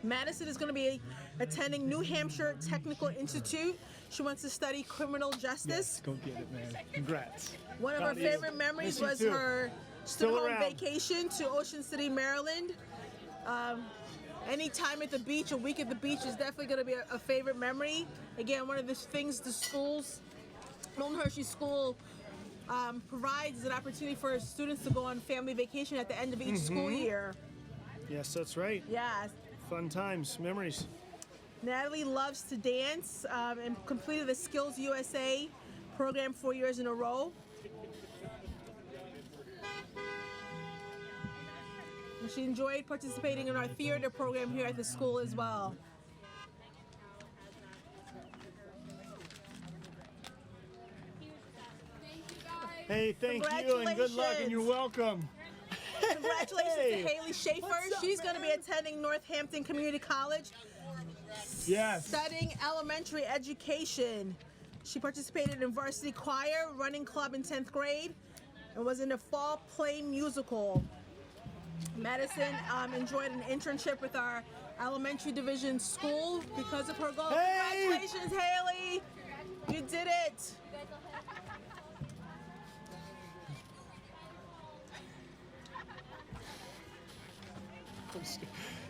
Madison is going to be attending New Hampshire Technical Institute. She wants to study criminal justice. Go get it, man. Congrats. One of her Proud of you. favorite memories Miss you was too. her Still home around. vacation to Ocean City, Maryland. Any time at the beach, a week at the beach is definitely going to be a favorite memory. Again, one of the things the schools, Milton Hershey School, provides an opportunity for students to go on family vacation at the end of each school year. Yes, that's right. Yes. Fun times, memories. Natalie loves to dance and completed the Skills USA program 4 years in a row. And she enjoyed participating in our theater program here at the school as well. Hey, thank you and good luck and you're welcome. Congratulations Hey. to Haley Schaefer. What's up, She's going to be man? attending Northampton Community College, Yes. studying elementary education. She participated in varsity choir, running club in 10th grade, and was in the fall play musical. Madison enjoyed an internship with our elementary division school because of her goal. Hey! Congratulations, Haley! You did it!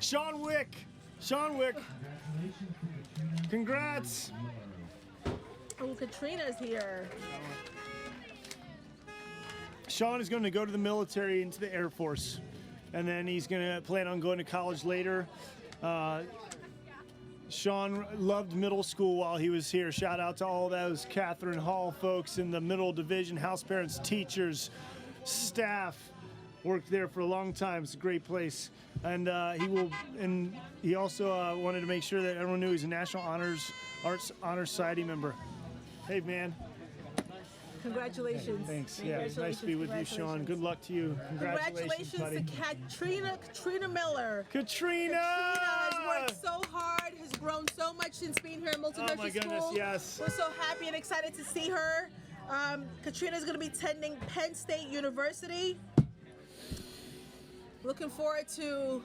Sean Wick. Congrats. Oh, Katrina's here. Sean is going to go to the military, into the Air Force, and then he's going to plan on going to college later. Sean loved middle school while he was here. Shout out to all those Catherine Hall folks in the middle division, house parents, teachers, staff. Worked there for a long time. It's a great place. And he also wanted to make sure that everyone knew he's a National Arts Honor Society member. Hey, man. Congratulations. Thanks. Yeah, it's nice to be with you, Sean. Good luck to you. Congratulations, buddy. to Katrina Miller. Katrina Katrina has worked so hard, has grown so much since being here at Milton Oh Hershey my goodness, School. yes. We're so happy and excited to see her. Katrina's going to be attending Penn State University. Looking forward to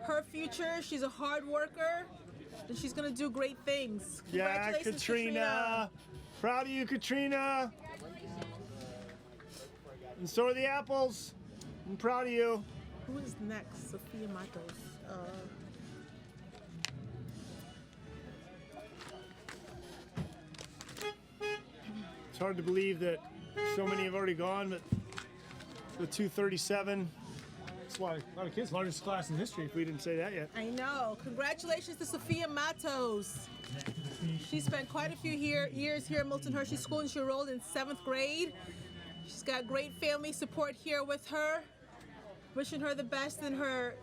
her future. She's a hard worker, and she's going to do great things. Yeah, Congratulations, Katrina. Proud of you, Katrina. And so are the apples. I'm proud of you. Who is next? Sophia Matos. It's hard to believe that so many have already gone, but the 237. That's a lot of kids. Largest class in history, if we didn't say that yet. I know. Congratulations to Sophia Matos. She spent quite a few years here at Milton Hershey School, and she enrolled in 7th grade. She's got great family support here with her. Wishing her the best in her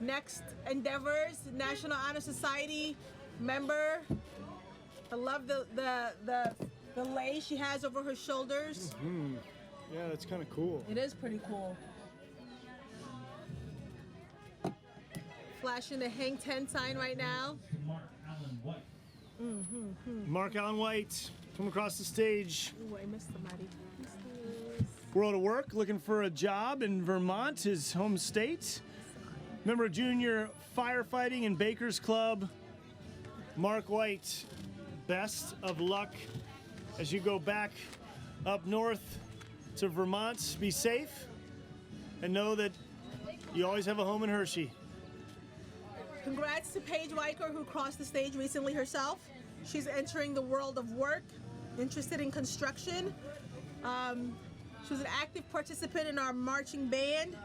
next endeavors. National Honor Society member. I love the lei she has over her shoulders. Yeah, that's kind of cool. It is pretty cool. Flashing the Hang 10 sign right now. Mark Allen White. Mark Allen White, come across the stage. Ooh, I missed somebody. World of Work, looking for a job in Vermont, his home state. Member of Junior Firefighting and Bakers Club. Mark White, best of luck as you go back up north to Vermont. Be safe and know that you always have a home in Hershey. Congrats to Paige Weicker, who crossed the stage recently herself. She's entering the world of work, interested in construction. She was an active participant in our marching band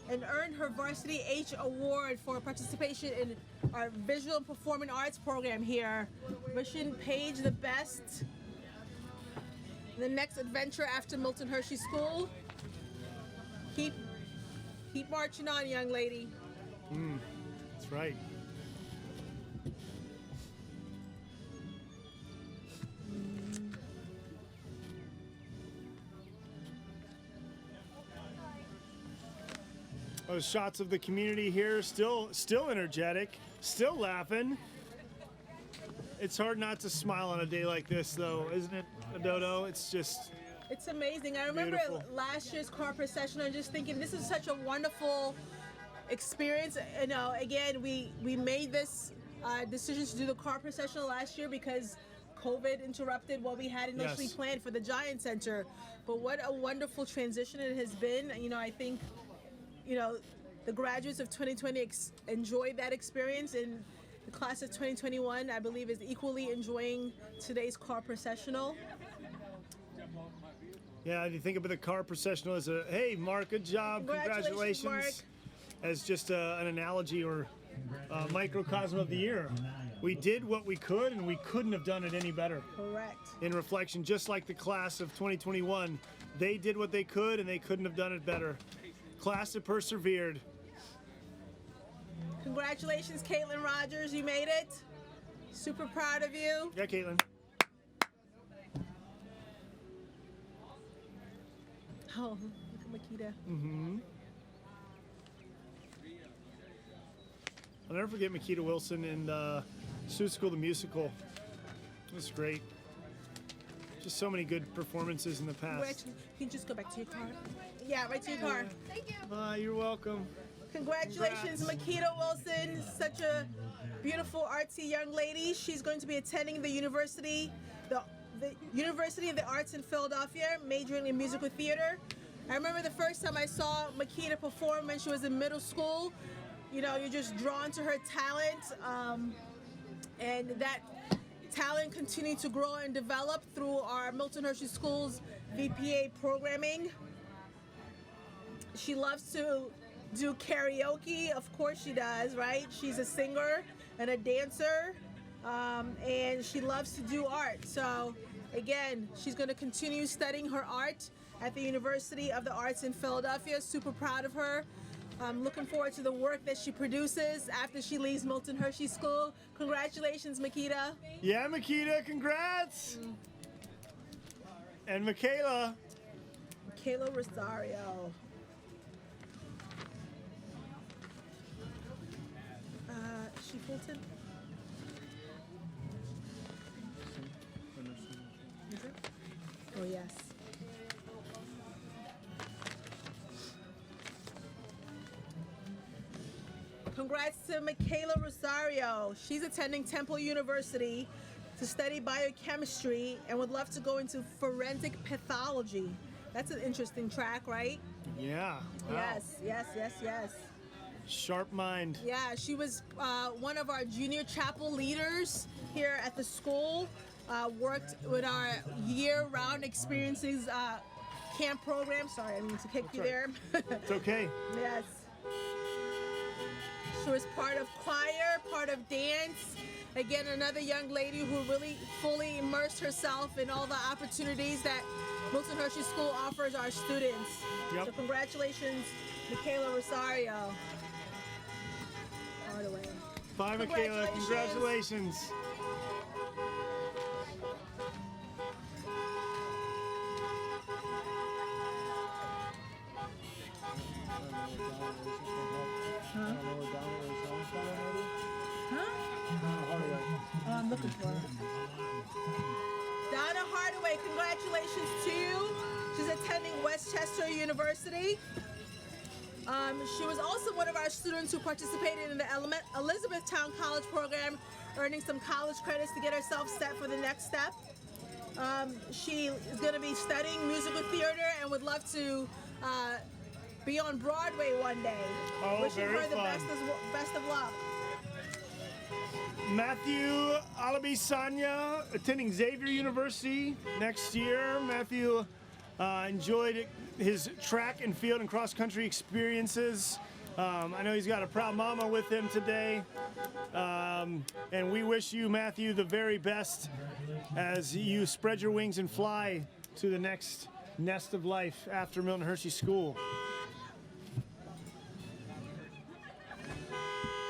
and earned her Varsity H Award for participation in our visual and performing arts program here. Wishing Paige the best. The next adventure after Milton Hershey School. Keep marching on, young lady. That's right. Those shots of the community here, still energetic, still laughing. It's hard not to smile on a day like this, though, isn't it, Dodo? It's just It's amazing. I remember beautiful. last year's car procession and just thinking this is such a wonderful experience. You know, again, we made this decision to do the car procession last year because COVID interrupted what we had initially Yes. planned for the Giant Center. But what a wonderful transition it has been. You know, I think, you know, the graduates of 2020 enjoyed that experience, and the class of 2021, I believe, is equally enjoying today's car processional. Yeah, you think about the car processional as a, hey, Mark, good job, Congratulations, Mark. as just an analogy or a microcosm of the year. We did what we could, and we couldn't have done it any better. Correct. In reflection, just like the class of 2021, they did what they could, and they couldn't have done it better. Class that persevered. Congratulations, Caitlin Rogers, you made it. Super proud of you. Yeah, Caitlin. Oh, look at Makita. I'll never forget Makita Wilson in Sioux School the Musical. It was great. Just so many good performances in the past. Congratulations. You can just go back to your car. Yeah, right to your car. Thank you. You're welcome. Congratulations, Makita Wilson. Such a beautiful, artsy young lady. She's going to be attending the University of the Arts in Philadelphia, majoring in musical theater. I remember the first time I saw Makita perform when she was in middle school. You know, you're just drawn to her talent, and that talent continued to grow and develop through our Milton Hershey School's VPA programming. She loves to do karaoke, of course she does, right? She's a singer and a dancer, and she loves to do art. So again, she's going to continue studying her art at the University of the Arts in Philadelphia. Super proud of her. I'm looking forward to the work that she produces after she leaves Milton Hershey School. Congratulations, Makita. Yeah, Makita, congrats. And Michaela. Kayla Rosario. Is she Fulton? Oh, yes. Congrats to Michaela Rosario. She's attending Temple University to study biochemistry and would love to go into forensic pathology. That's an interesting track, right? Yeah. Wow. Yes, yes, yes, yes. Sharp mind. Yeah, she was one of our junior chapel leaders here at the school. Worked with our year-round experiences camp program. Sorry, I didn't mean to kick you there. It's okay. Yes. She was part of choir, part of dance. Again, another young lady who really fully immersed herself in all the opportunities that Milton Hershey School offers our students. Yep. So congratulations, Michaela Rosario. Hardaway. Bye, Michaela. Congratulations. Oh, I'm looking for her. Donna Hardaway, congratulations to you. She's attending Westchester University. She was also one of our students who participated in the Elizabethtown College program, earning some college credits to get herself set for the next step. She is going to be studying musical theater and would love to be on Broadway one day. Oh, wishing very her the fun. best of luck. Matthew Alabisanya, attending Xavier University next year. Matthew enjoyed his track and field and cross-country experiences. I know he's got a proud mama with him today. And we wish you, Matthew, the very best as you spread your wings and fly to the next nest of life after Milton Hershey School.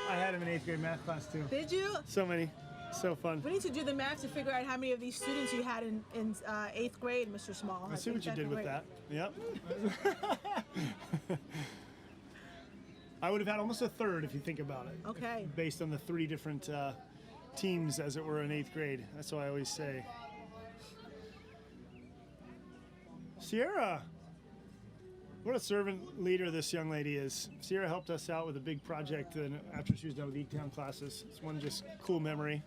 I had him in 8th grade math class too. Did you? So many. So fun. We need to do the math to figure out how many of these students you had in 8th grade, Mr. Small. I see what you did with that. Yep. I would have had almost a third if you think about it. Okay. Based on the 3 different teams, as it were, in 8th grade. That's what I always say. Sierra. What a servant leader this young lady is. Sierra helped us out with a big project after she was done with E-Town classes. It's one just cool memory.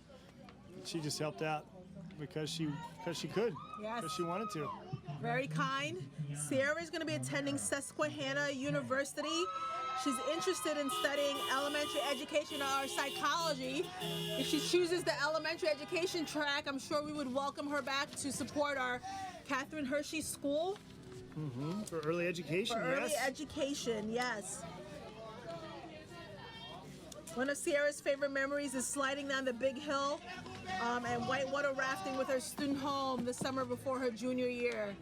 She just helped out because she could. Yes. Because she wanted to. Very kind. Sierra is going to be attending Susquehanna University. She's interested in studying elementary education or psychology. If she chooses the elementary education track, I'm sure we would welcome her back to support our Catherine Hershey School. Mm-hmm. For early education, For early education, yes. One of Sierra's favorite memories is sliding down the big hill and whitewater rafting with her student home the summer before her junior year.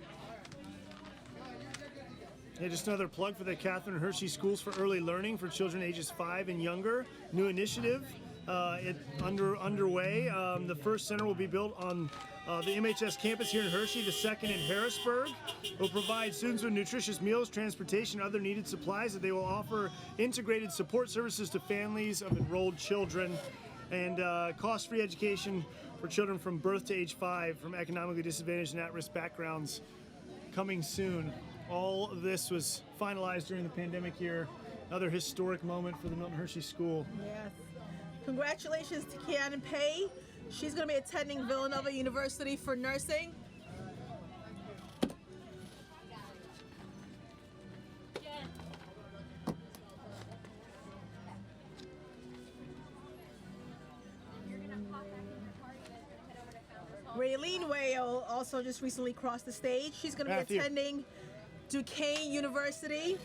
Yeah, just another plug for the Catherine Hershey Schools for Early Learning for children ages 5 and younger. New initiative underway. The first center will be built on the MHS campus here in Hershey, the second in Harrisburg. It will provide students with nutritious meals, transportation, and other needed supplies that they will offer integrated support services to families of enrolled children and cost-free education for children from birth to age 5 from economically disadvantaged and at-risk backgrounds coming soon. All of this was finalized during the pandemic year. Another historic moment for the Milton Hershey School. Yes. Congratulations to Keanu Pay. She's going to be attending Villanova University for nursing. Raylene Whale also just recently crossed the stage. She's going to be Matthew. attending Duquesne University.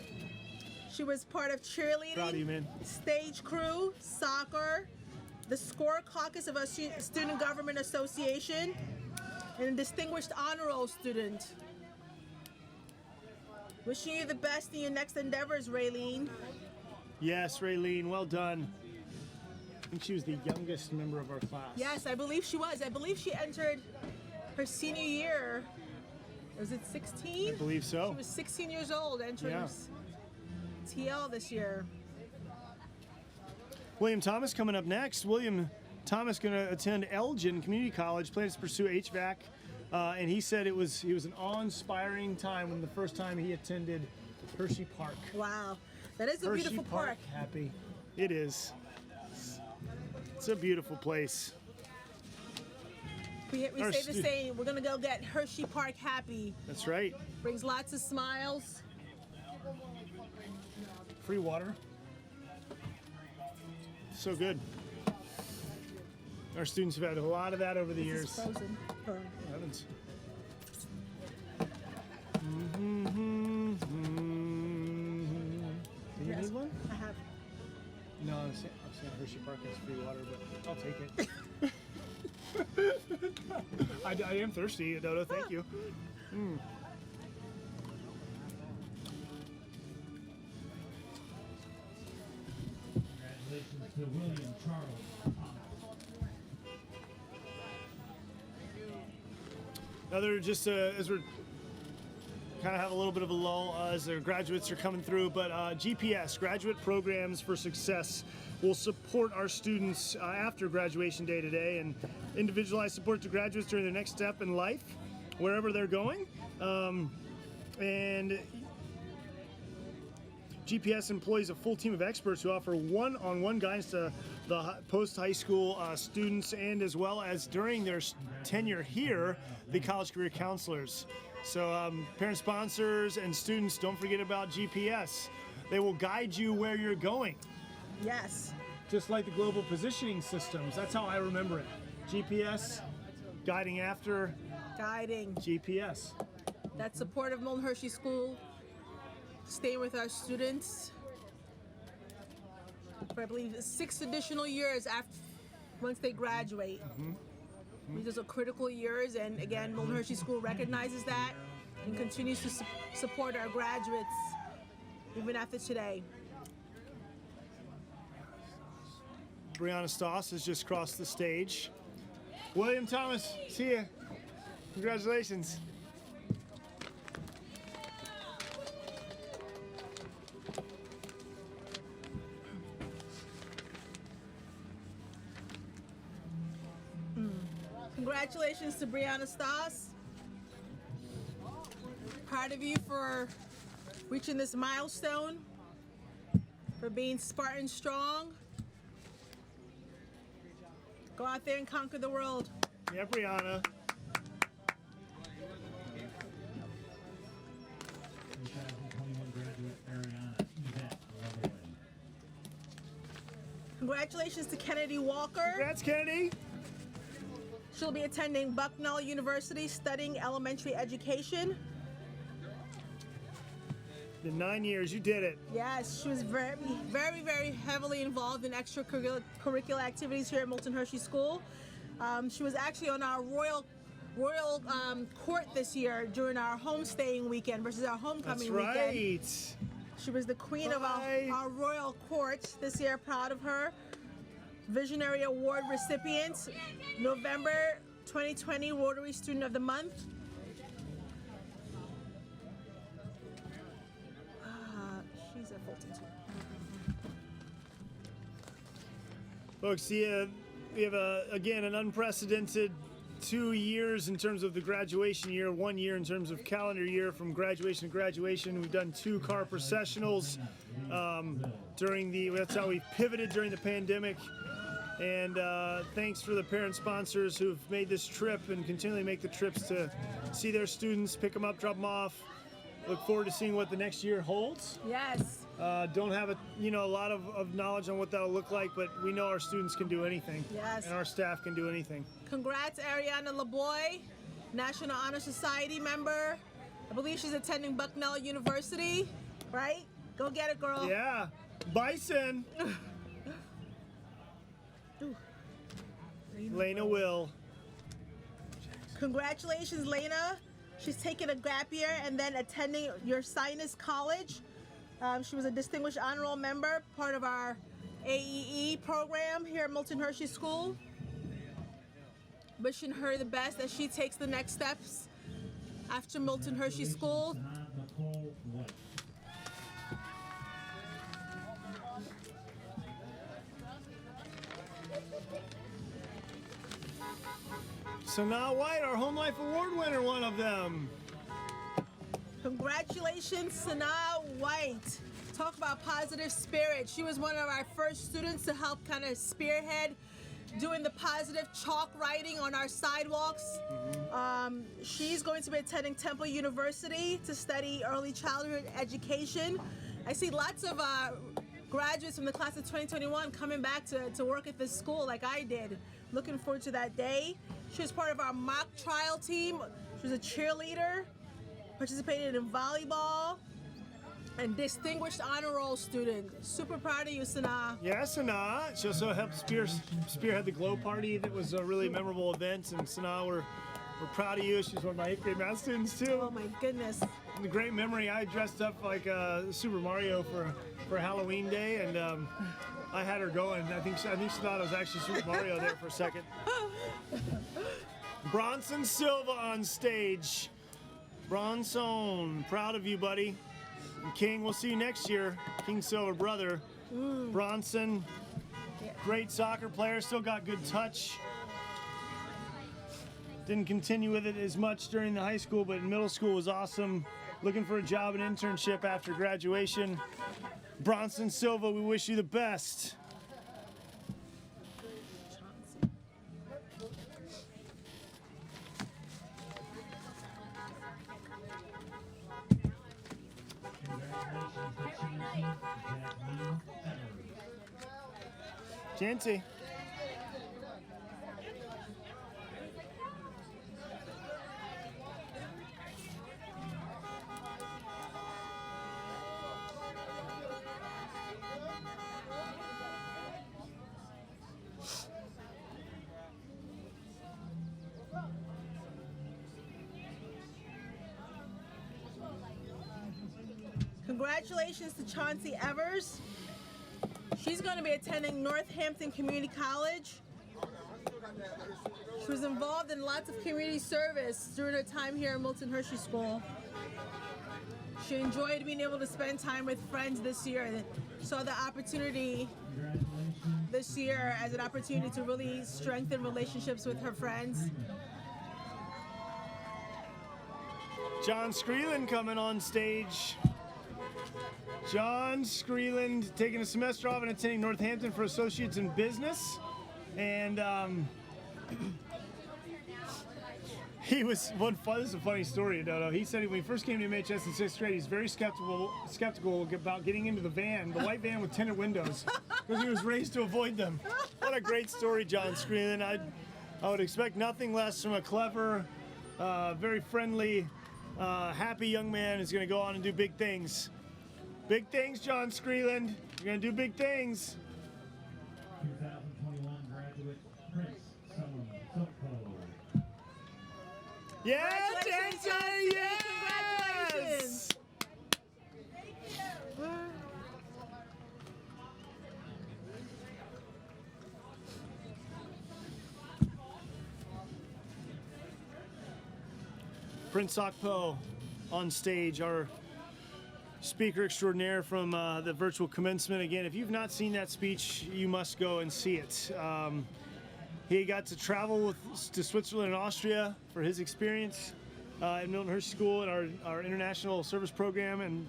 She was part of cheerleading, Proud of you, man. stage crew, soccer, the SCORE caucus of our Student Government Association, and a distinguished honor roll student. Wishing you the best in your next endeavors, Raylene. Yes, Raylene, well done. I think she was the youngest member of our class. Yes, I believe she was. I believe she entered her senior year. Was it 16? I believe so. She was 16 years old entering TL this year. William Thomas coming up next. William Thomas going to attend Elgin Community College, plans to pursue HVAC, and he said it was an awe-inspiring time when the first time he attended Hershey Park. Wow, that is a Hershey beautiful park. Happy. It is. It's a beautiful place. We Our say the same. We're gonna go get Hershey Park happy. That's right. Brings lots of smiles. Free water. So good. Our students have had a lot of that over the years. This is frozen. Heavens. Do you need one? I have. No, I'm saying Hershey Park has free water, but I'll take it. I am thirsty, Dodo. Thank you. Congratulations to William Charles Thomas. Another just as we're kind of have a little bit of a lull as their graduates are coming through, but GPS, Graduate Programs for Success, will support our students after graduation day today and individualized support to graduates during their next step in life, wherever they're going. And GPS employs a full team of experts who offer one-on-one guidance to the post-high school students, and as well as during their tenure here, the college career counselors. So parent sponsors and students, don't forget about GPS. They will guide you where you're going. Yes. Just like the global positioning systems. That's how I remember it. GPS, guiding after Guiding. GPS. That support of Milton Hershey School, staying with our students for I believe 6 additional years after once they graduate. These are critical years, and again, Milton Hershey School recognizes that and continues to support our graduates even after today. Brianna Stoss has just crossed the stage. William Thomas, see ya. Congratulations. Congratulations to Brianna Stoss. Proud of you for reaching this milestone, for being Spartan strong. Go out there and conquer the world. Yeah, Brianna. 2021 graduate Ariana Yvette Loveland. Congratulations to Kennedy Walker. Congrats, Kennedy. She'll be attending Bucknell University studying elementary education. In 9 years, you did it. Yes, she was very, very, very heavily involved in extracurricular activities here at Milton Hershey School. She was actually on our royal court this year during our homestaying weekend versus our homecoming That's right. weekend. She was the queen of our royal court this year. Proud of her. Visionary Award recipient, November 2020 Rotary Student of the Month. She's at Fulton too. Folks, we have again an unprecedented 2 years in terms of the graduation year, 1 year in terms of calendar year from graduation to graduation. We've done 2 car processionals that's how we pivoted during the pandemic. And thanks for the parent sponsors who've made this trip and continually make the trips to see their students, pick them up, drop them off. Look forward to seeing what the next year holds. Yes. Don't have a lot of knowledge on what that'll look like, but we know our students can do anything. Yes. And our staff can do anything. Congrats, Ariana LeBoy, National Honor Society member. I believe she's attending Bucknell University, right? Go get it, girl. Yeah. Bison. Lena Will. Congratulations, Lena. She's taking a gap year and then attending your Sinus College. She was a distinguished honor roll member, part of our AEE program here at Milton Hershey School. Wishing her the best as she takes the next steps after Milton Hershey School. Nicole White. Sanaa White, our Home Life Award winner, one of them. Congratulations, Sanaa White. Talk about positive spirit. She was one of our first students to help kind of spearhead doing the positive chalk writing on our sidewalks. She's going to be attending Temple University to study early childhood education. I see lots of graduates from the class of 2021 coming back to work at this school like I did. Looking forward to that day. She was part of our mock trial team. She was a cheerleader, participated in volleyball, and distinguished honor roll student. Super proud of you, Sanaa. Yeah, Sanaa. She also helped spearhead the Glow Party. That was a really memorable event. And Sanaa, we're proud of you. She's one of my 8th grade math students too. Oh my goodness. And a great memory. I dressed up like Super Mario for Halloween Day, and I had her going. I think she thought I was actually Super Mario there for a second. Bronson Silva on stage. Bronson, proud of you, buddy. And King, we'll see you next year. King Silva, brother. Bronson, great soccer player, still got good touch. Didn't continue with it as much during the high school, but in middle school was awesome. Looking for a job and internship after graduation. Bronson Silva, we wish you the best. Jancy. Congratulations to Chauncey Evers. She's going to be attending Northampton Community College. She was involved in lots of community service during her time here at Milton Hershey School. She enjoyed being able to spend time with friends this year and saw the opportunity this year as an opportunity to really strengthen relationships with her friends. John Screeland coming on stage. John Screeland taking a semester off and attending Northampton for Associates in Business. And he was this is a funny story, Dodo. He said when he first came to MHS in 6th grade, he's very skeptical about getting into the van, the white van with tinted windows, because he was raised to avoid them. What a great story, John Screeland. I would expect nothing less from a clever, very friendly, happy young man who's going to go on and do big things. Big things, John Screeland. You're going to do big things. 2021 graduate Prince Soko. Yeah, Congratulations, Jancy, Congratulations. Prince Sokpo on stage, our speaker extraordinaire from the virtual commencement. Again, if you've not seen that speech, you must go and see it. He got to travel to Switzerland and Austria for his experience at Milton Hershey School and our international service program,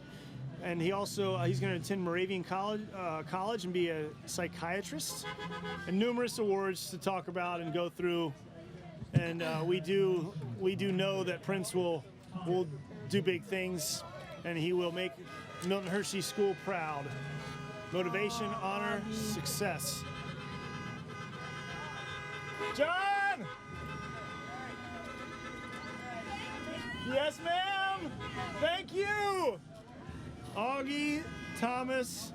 and he also he's going to attend Moravian College and be a psychiatrist, and numerous awards to talk about and go through. And we do know that Prince will do big things, and he will make Milton Hershey School proud. Motivation, honor, success. John! Yes, ma'am! Thank you! Augie, Thomas.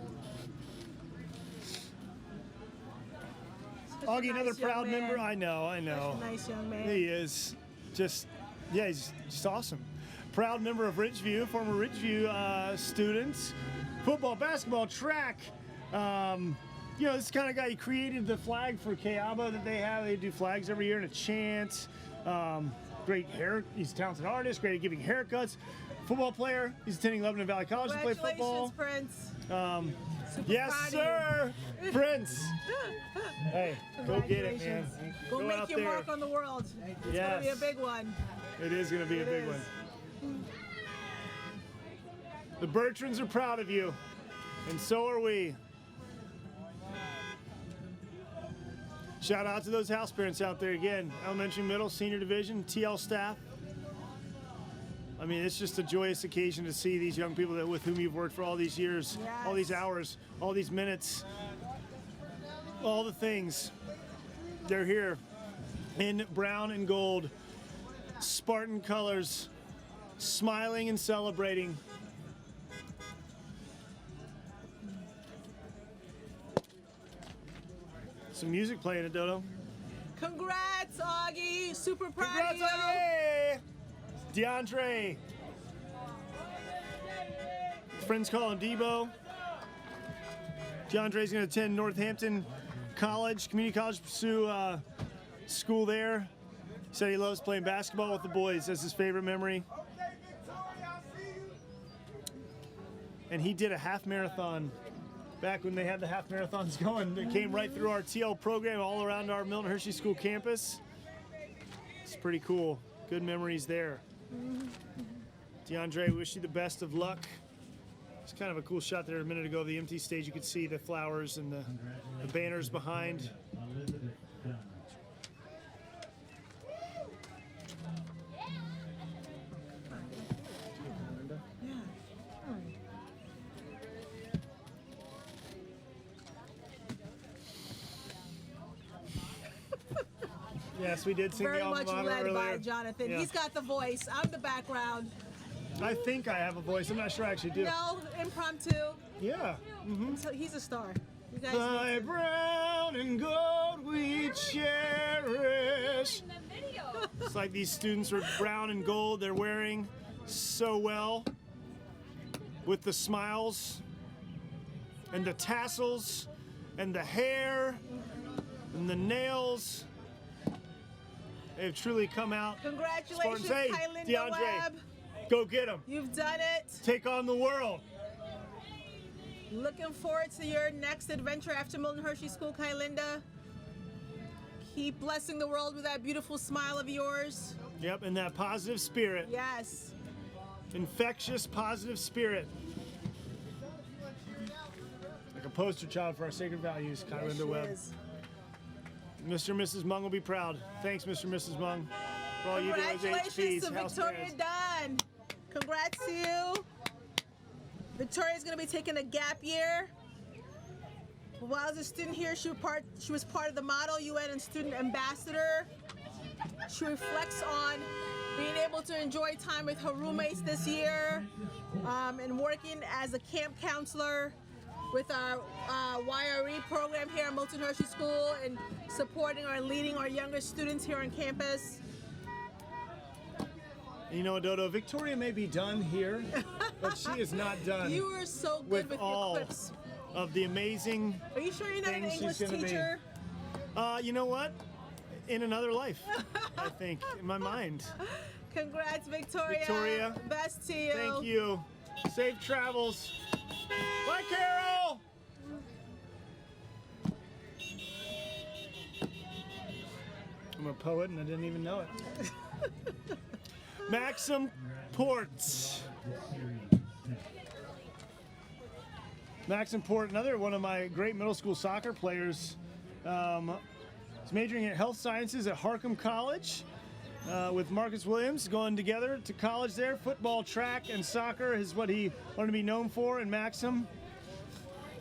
Augie, another proud member. I know. Such a nice young man. He is he's just awesome. Proud member of Ridgeview, former Ridgeview students. Football, basketball, track. This kind of guy, he created the flag for Kayaba that they have. They do flags every year and a chant. great hair. He's a talented artist, great at giving haircuts. Football player. He's attending Lebanon Valley College to play football. Prince. Yes, proud of sir, Prince. Hey, go get it, man. Go make out your there. mark on the world. It's gonna Yes. be a big one. It is going to be a big is. one. The Bertrands are proud of you, and so are we. Shout out to those house parents out there again. Elementary, middle, senior division, TL staff. I mean, it's just a joyous occasion to see these young people with whom you've worked for all these years, all these hours, all these minutes, all the things. They're here in brown and gold, Spartan colors, smiling and celebrating. Some music playing at Dodo. Congrats, Augie. Super proud Congrats, of you. Augie! DeAndre. Friends call him Debo. DeAndre's going to attend Northampton College, community college, pursue school there. He said he loves playing basketball with the boys. That's his favorite memory. And he did a half marathon back when they had the half marathons going. That came right through our TL program all around our Milton Hershey School campus. It's pretty cool. Good memories there. DeAndre, wish you the best of luck. It's kind of a cool shot there a minute ago. The empty stage, you could see the flowers and the banners behind. Elizabeth Dunn. Yes, we did sing Very the alma much mater led earlier. by Jonathan. Yeah. He's got the voice. I'm the background. I think I have a voice. I'm not sure I actually do. No, impromptu. Yeah. So he's a star. You guys By need to- brown and gold we cherish. In the video. It's like these students are brown and gold. They're wearing so well with the smiles and the tassels and the hair and the nails. They've truly come out. Congratulations, Spartans. Hey, Kylinda DeAndre, Webb. go get them. You've done it. Take on the world. Looking forward to your next adventure after Milton Hershey School, Kylinda. Keep blessing the world with that beautiful smile of yours. Yep, and that positive spirit. Yes. Infectious, positive spirit. Like a poster child for our sacred values, Yes, she Kylinda Webb. is. Mr. and Mrs. Mung will be proud. Thanks, Mr. and Mrs. Mung, for all you do as Congratulations HPs, to house Victoria parents. Dunn. Congrats to you. Victoria's going to be taking a gap year. While as a student here, she was part of the Model UN and Student Ambassador. She reflects on being able to enjoy time with her roommates this year and working as a camp counselor with our YRE program here at Milton Hershey School and supporting or leading our younger students here on campus. You know, Dodo, Victoria may be done here, but she is not done You were so good with all your clips. of the amazing. Are you sure you're not an things English she's gonna be. teacher? You know what? In another life, I think, in my mind. Congrats, Victoria. Victoria, Best to you. Thank you. Safe travels. Bye, Carol. I'm a poet and I didn't even know it. Maxim Port. Maxim Port, another one of my great middle school soccer players. He's majoring in health sciences at Harcum College with Marcus Williams, going together to college there. Football, track, and soccer is what he wanted to be known for in Maxim.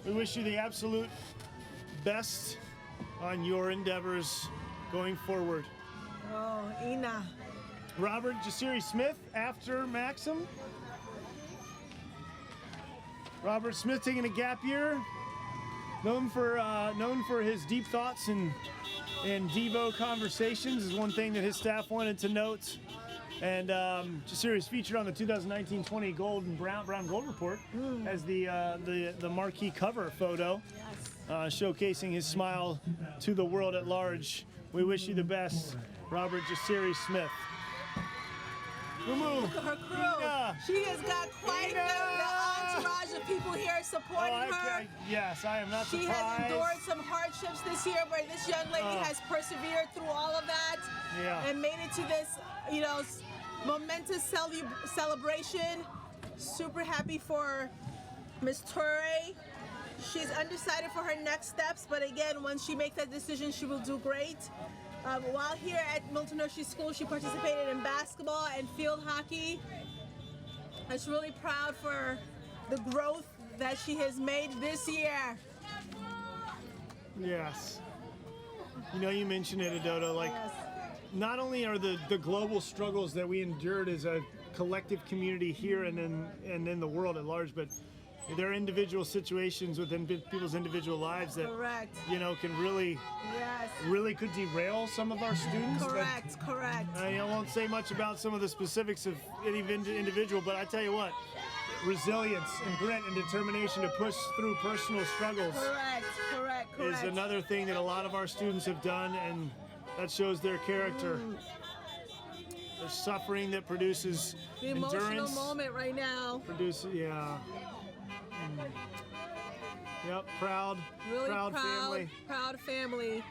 We wish you the absolute best on your endeavors going forward. Oh, Ina. Robert Jasiri Smith after Maxim. Robert Smith taking a gap year, known for his deep thoughts and Devo conversations is one thing that his staff wanted to note. And Jasiri is featured on the 2019-20 Gold and Brown Gold Report as the marquee cover photo, showcasing his smile to the world at large. We wish you the best, Robert Jasiri Smith. Mumu. Look at her crew. Ina. She has got quite the entourage of people here supporting her. Yes, I am not She surprised. has endured some hardships this year, but this young lady has persevered through all of that and made it to this, you know, momentous celebration. Super happy for Miss Ture. She's undecided for her next steps, but again, once she makes that decision, she will do great. While here at Milton Hershey School, she participated in basketball and field hockey. And she's really proud for the growth that she has made this year. Yes. You know, you mentioned it, Adodo, like, not only are the global struggles that we endured as a collective community here and in the world at large, but there are individual situations within people's individual lives that, you know, can really could derail some of our students. Correct. I won't say much about some of the specifics of any individual, but I tell you what, resilience and grit and determination to push through personal struggles Correct. is another thing that a lot of our students have done, and that shows their character. The suffering that produces the endurance. emotional moment right now. Yep, proud. Really proud family. Proud family.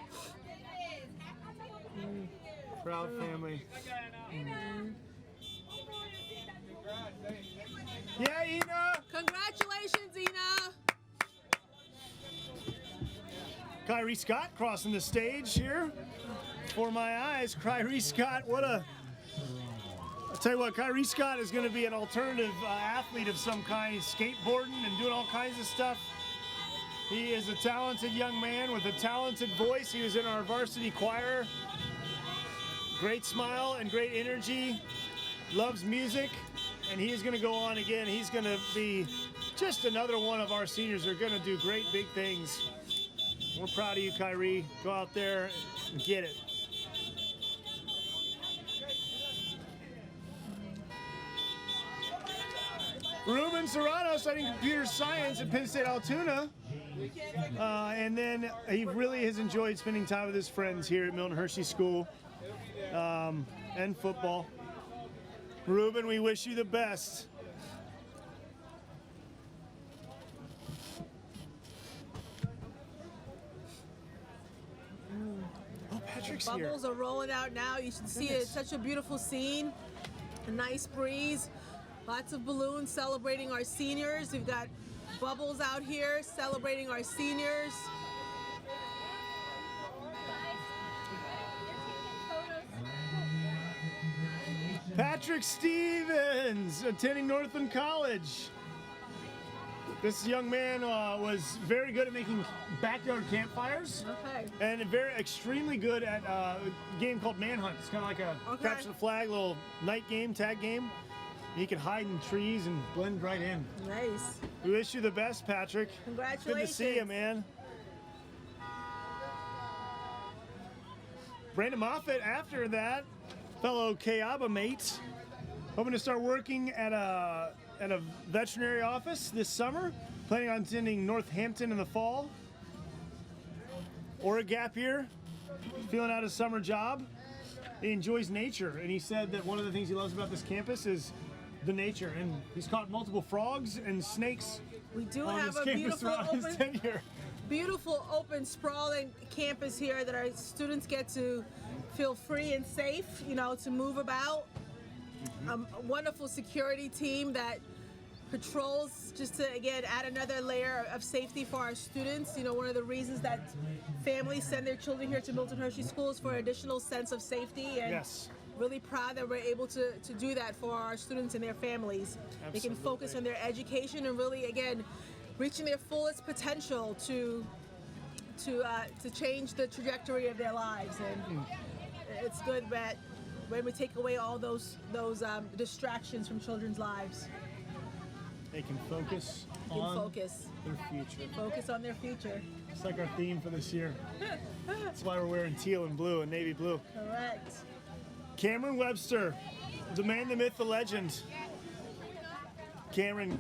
Proud family. Yeah, Ina! Congratulations, Ina! Kyrie Scott crossing the stage here. For my eyes, Kyrie Scott, I'll tell you what, Kyrie Scott is going to be an alternative athlete of some kind, skateboarding and doing all kinds of stuff. He is a talented young man with a talented voice. He was in our varsity choir. Great smile and great energy. Loves music. And he is going to go on again. He's going to be just another one of our seniors who are going to do great big things. We're proud of you, Kyrie. Go out there and get it. Ruben Serrano studying computer science at Penn State Altoona. And then he really has enjoyed spending time with his friends here at Milton Hershey School and football. Ruben, we wish you the best. Oh, Patrick's here. Bubbles are rolling out now. You should see it. It's such a beautiful scene. A nice breeze. Lots of balloons celebrating our seniors. We've got bubbles out here celebrating our seniors. Patrick Stevens, attending Northland College. This young man was very good at making backyard campfires. And extremely good at a game called Manhunt. It's kind of like a capture the flag, little night game, tag game. He can hide in trees and blend right in. Nice. We wish you the best, Patrick. Congratulations. Good to see you, man. Brandon Moffitt, after that, fellow Kayaba mate, hoping to start working at a veterinary office this summer. Planning on attending Northampton in the fall. Or a gap year. Feeling out his summer job. He enjoys nature, and he said that one of the things he loves about this campus is the nature, and he's caught multiple frogs and snakes. We do have a beautiful open sprawling campus here that our students get to feel free and safe, you know, to move about. A wonderful security team that patrols just to, again, add another layer of safety for our students. You know, one of the reasons that families send their children here to Milton Hershey School is for an additional sense of safety. And really proud that we're able to do that for our students and their families. Absolutely. They can focus on their education and really, again, reaching their fullest potential to change the trajectory of their lives. And it's good that when we take away all those distractions from children's lives, they can focus on their future. Focus on their future. It's like our theme for this year. That's why we're wearing teal and blue and navy blue. Correct. Cameron Webster, the man, the myth, the legend. Cameron,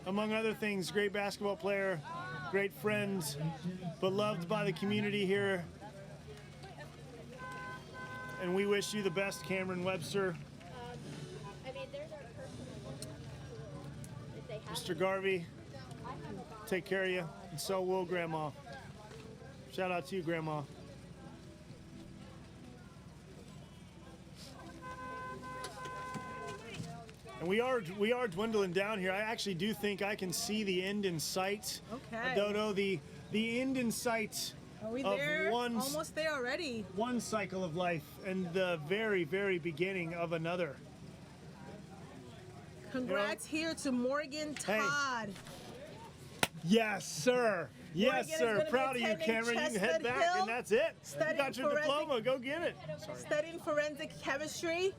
among other things, great basketball player, great friend, but loved by the community here. And we wish you the best, Cameron Webster. Mr. Garvey, take care of you, and so will Grandma. Shout out to you, Grandma. And we are dwindling down here. I actually do think I can see the end in sight. Okay. Dodo, the end in sight Are we of there? one Almost there already. one cycle of life and the very, very beginning of another. Congrats here to Morgan Todd. Yes, sir. Yes, Morgan is sir. gonna be Proud of you, attending Cameron. You can head Chestnut back, Hill, and that's it. You studying got your forensic- diploma. Go get it. Studying forensic chemistry.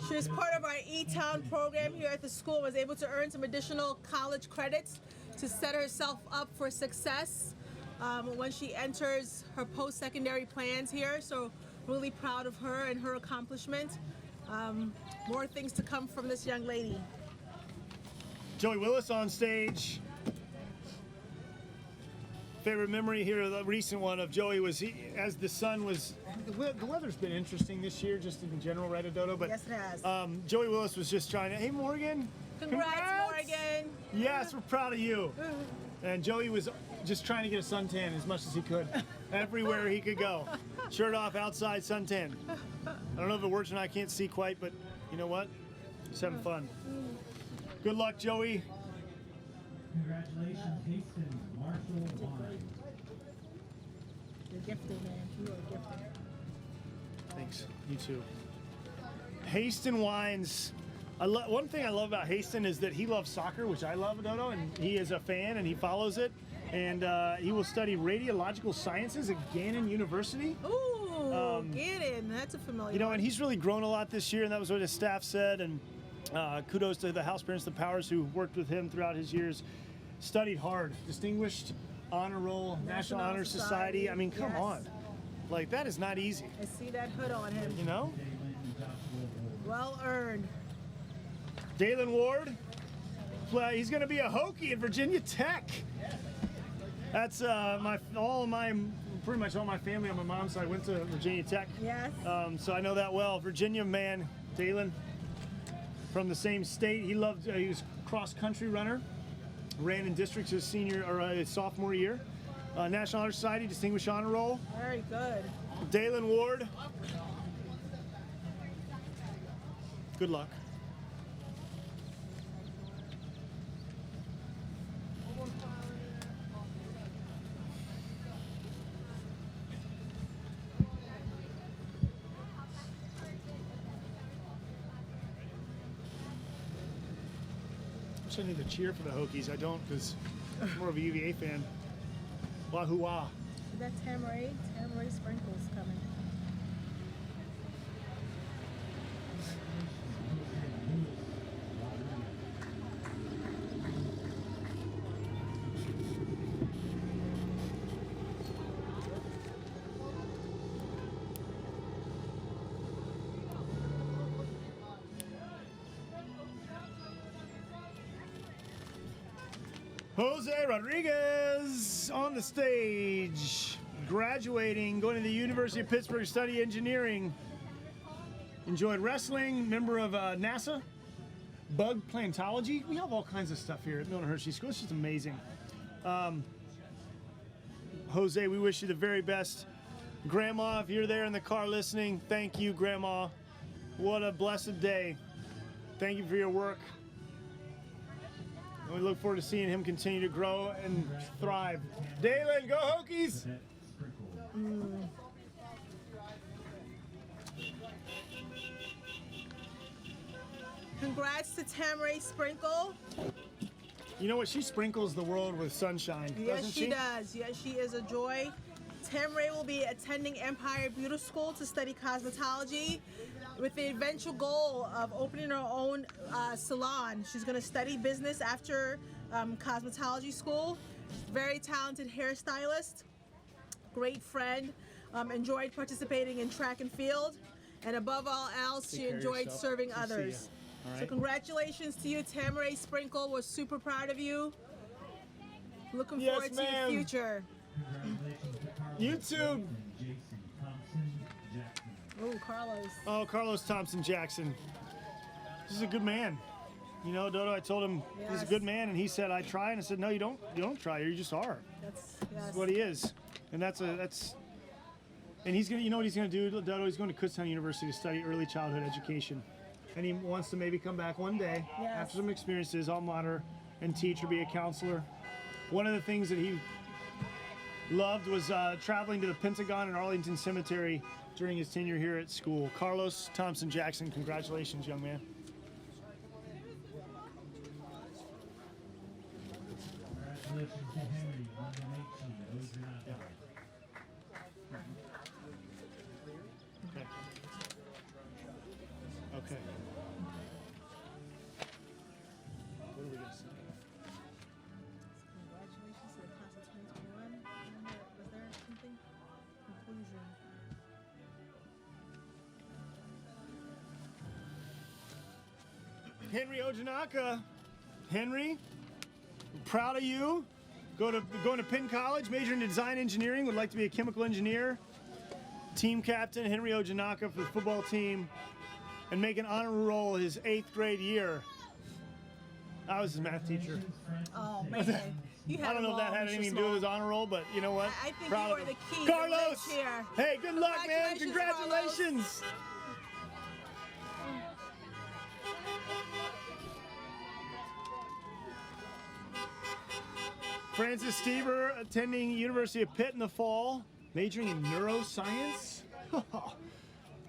She was part of our E-Town program here at the school, was able to earn some additional college credits to set herself up for success when she enters her post-secondary plans here. So really proud of her and her accomplishment. More things to come from this young lady. Joey Willis on stage. Favorite memory here, the recent one of Joey was as the sun was. The weather's been interesting this year, just in general, right, Dodo? But Yes, it has. Joey Willis was just trying to. Hey, Morgan. Congrats, Morgan. Yes, we're proud of you. And Joey was just trying to get a suntan as much as he could, everywhere he could go. Shirt off, outside, suntan. I don't know if it works or not. I can't see quite, but you know what? Just having fun. Good luck, Joey. Congratulations, Hastings Marshall Wine. You're gifted, man. You are gifted. Thanks. You too. Haston Wines. One thing I love about Haston is that he loves soccer, which I love, Dodo, and he is a fan and he follows it. And he will study radiological sciences at Gannon University. Ooh, Gannon. That's a familiar You know, one. and he's really grown a lot this year, and that was what his staff said. And kudos to the house parents, the Powers, who worked with him throughout his years. Studied hard, distinguished honor roll, National Honor Society. I mean, come Yes. on. Like, that is not easy, I see that hood on him. you know? Well earned. Dalen Ward, he's going to be a Hokie at Virginia Tech. That's pretty much all my family on my mom's side went to Virginia Tech. Yes. So I know that well. Virginia man, Dalen, from the same state. He was a cross-country runner. Ran in districts his sophomore year. National Honor Society, Distinguished Honor Roll. Very good. Dalen Ward. Good luck. I need to cheer for the Hokies. I don't, because I'm more of a UVA fan. Wahoo wah. Is that Tamaray? Tamaray sprinkles coming. Jose Rodriguez on the stage, graduating, going to the University of Pittsburgh to study engineering. Enjoyed wrestling, member of NASA, bug plantology. We have all kinds of stuff here at Milton Hershey School. It's just amazing. Jose, we wish you the very best. Grandma, if you're there in the car listening, thank you, Grandma. What a blessed day. Thank you for your work. And we look forward to seeing him continue to grow and thrive. Dalen, go Hokies! Congrats to Tamaray Sprinkle. You know what? She sprinkles the world with sunshine, Yes, doesn't she does. Yes, she is a joy. Tamaray will be attending Empire Beauty School to study cosmetology with the eventual goal of opening her own salon. She's going to study business after cosmetology school. Very talented hairstylist, great friend, enjoyed participating in track and field, and above all else, she care of enjoyed yourself. serving Good to see others. ya. All So right. congratulations to you, Tamaray Sprinkle. We're super proud of you. Looking Yes, forward to your ma'am. future. YouTube. Jason Thompson Jackson. Oh, Carlos. Oh, Carlos Thompson Jackson. This is a good man. You know, Dodo, I told him he's a Yes. good man, and he said, I try. And I said, no, you don't try. You just are. That's That's what he is. And and he's going to, you know what he's going to do, Dodo? He's going to Kutztown University to study early childhood education. And he wants to maybe come back one day Yes. after some experiences, alma mater, and teach or be a counselor. One of the things that he loved was traveling to the Pentagon and Arlington Cemetery during his tenure here at school. Carlos Thompson Jackson, congratulations, young man. Congratulations to Henry on the 19. Okay. Okay. What are we going to say? Congratulations to the class of 2021. Was there something? Conclusion. Henry Ojanaka. Henry, I'm proud of you. Going to Penn College, majoring in design engineering, would like to be a chemical engineer. Team captain Henry Ojanaka for the football team, and make an honor roll his 8th grade year. I was his math teacher. Oh man, you had I don't know if that had anything to do with his honor roll, but you know what? I think Proud you of were him. the key. Carlos! to here. Hey, good luck, man. Congratulations, Congratulations. Francis Stever attending University of Pitt in the fall, majoring in neuroscience.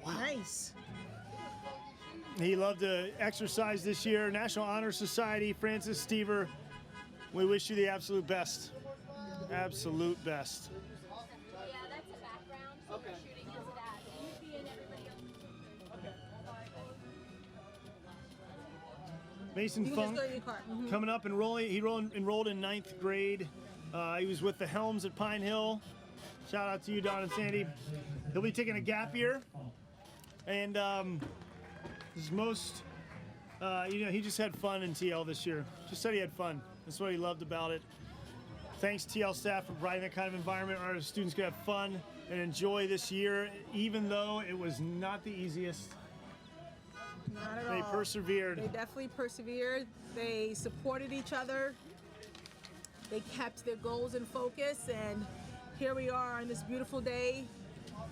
Nice. He loved to exercise this year. National Honor Society, Francis Stever. We wish you the absolute best. Absolute best. Yeah, that's a background. So we're shooting is that. You be and everybody else. Mason You can just Funk go to your car. Mhm. coming up enrolling. He enrolled in 9th grade. He was with the Helms at Pine Hill. Shout out to you, Don and Sandy. He'll be taking a gap year, and his most, he just had fun in TL this year. Just said he had fun. That's what he loved about it. Thanks TL staff for providing that kind of environment where our students could have fun and enjoy this year, even though it was not the easiest. Not at They all. persevered. They definitely persevered. They supported each other. They kept their goals in focus, and here we are on this beautiful day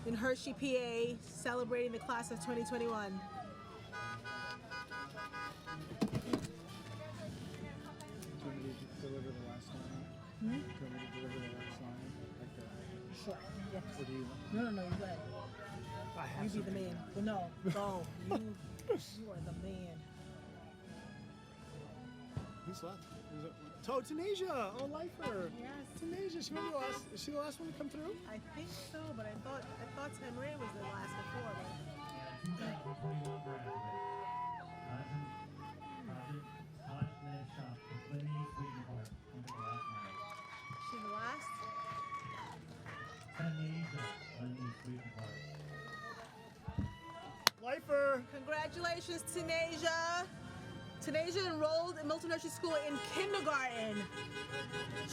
in Hershey, PA, celebrating the class of 2021. Sure. Yes. No, you go ahead. You be the man. Well, no, go. You are the man. Who's left? Oh, Tunisia! Oh, Lifer! Yes. Tunisia, is she the last one to come through? I think so, but I thought Henry was the last before. But 2021 graduate. Project Hot-Led Shop, Mckinney, Sweetenheart, on the glass line. she's the last. Tunisia, Mckinney, Sweetenheart. Lifer! Congratulations, Tunasia. Tunasia enrolled in Milton Hershey School in kindergarten.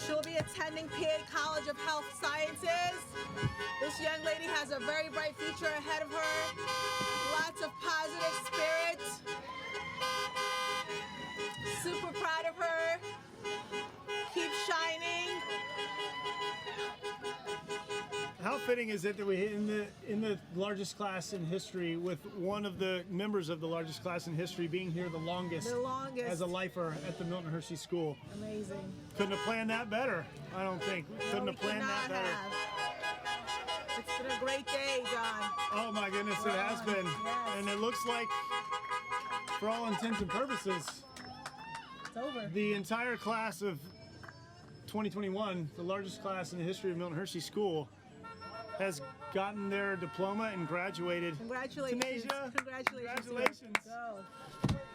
She'll be attending PA College of Health Sciences. This young lady has a very bright future ahead of her. Lots of positive spirit. Super proud of her. Keep shining. How fitting is it that we in the largest class in history, with one of the members of the largest class in history being here the longest as a lifer at the Milton Hershey School. Amazing. Couldn't have planned that better, I don't think. Couldn't No, have planned we that could not better. have. It's been a great day, John. Oh my goodness, it has been. Yes. And it looks like, for all intents and purposes, It's over. the entire class of 2021, the largest class in the history of Milton Hershey School, has gotten their diploma and graduated. Congratulations. Tunasia, Congratulations. congratulations. Go.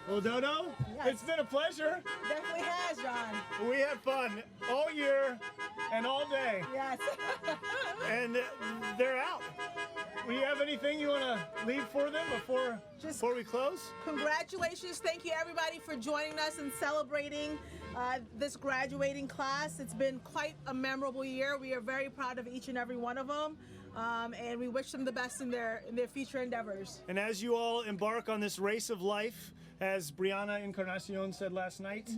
Well, Dodo, Yes. it's been a pleasure. Definitely has, John. We had fun all year and all day, Yes. and they're out. Do you have anything you want to leave for them before we close? Congratulations. Thank you, everybody, for joining us and celebrating this graduating class. It's been quite a memorable year. We are very proud of each and every one of them, and we wish them the best in their future endeavors. And as you all embark on this race of life, as Brianna Encarnacion said last night,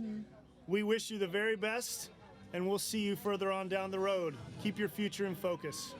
we wish you the very best, and we'll see you further on down the road. Keep your future in focus.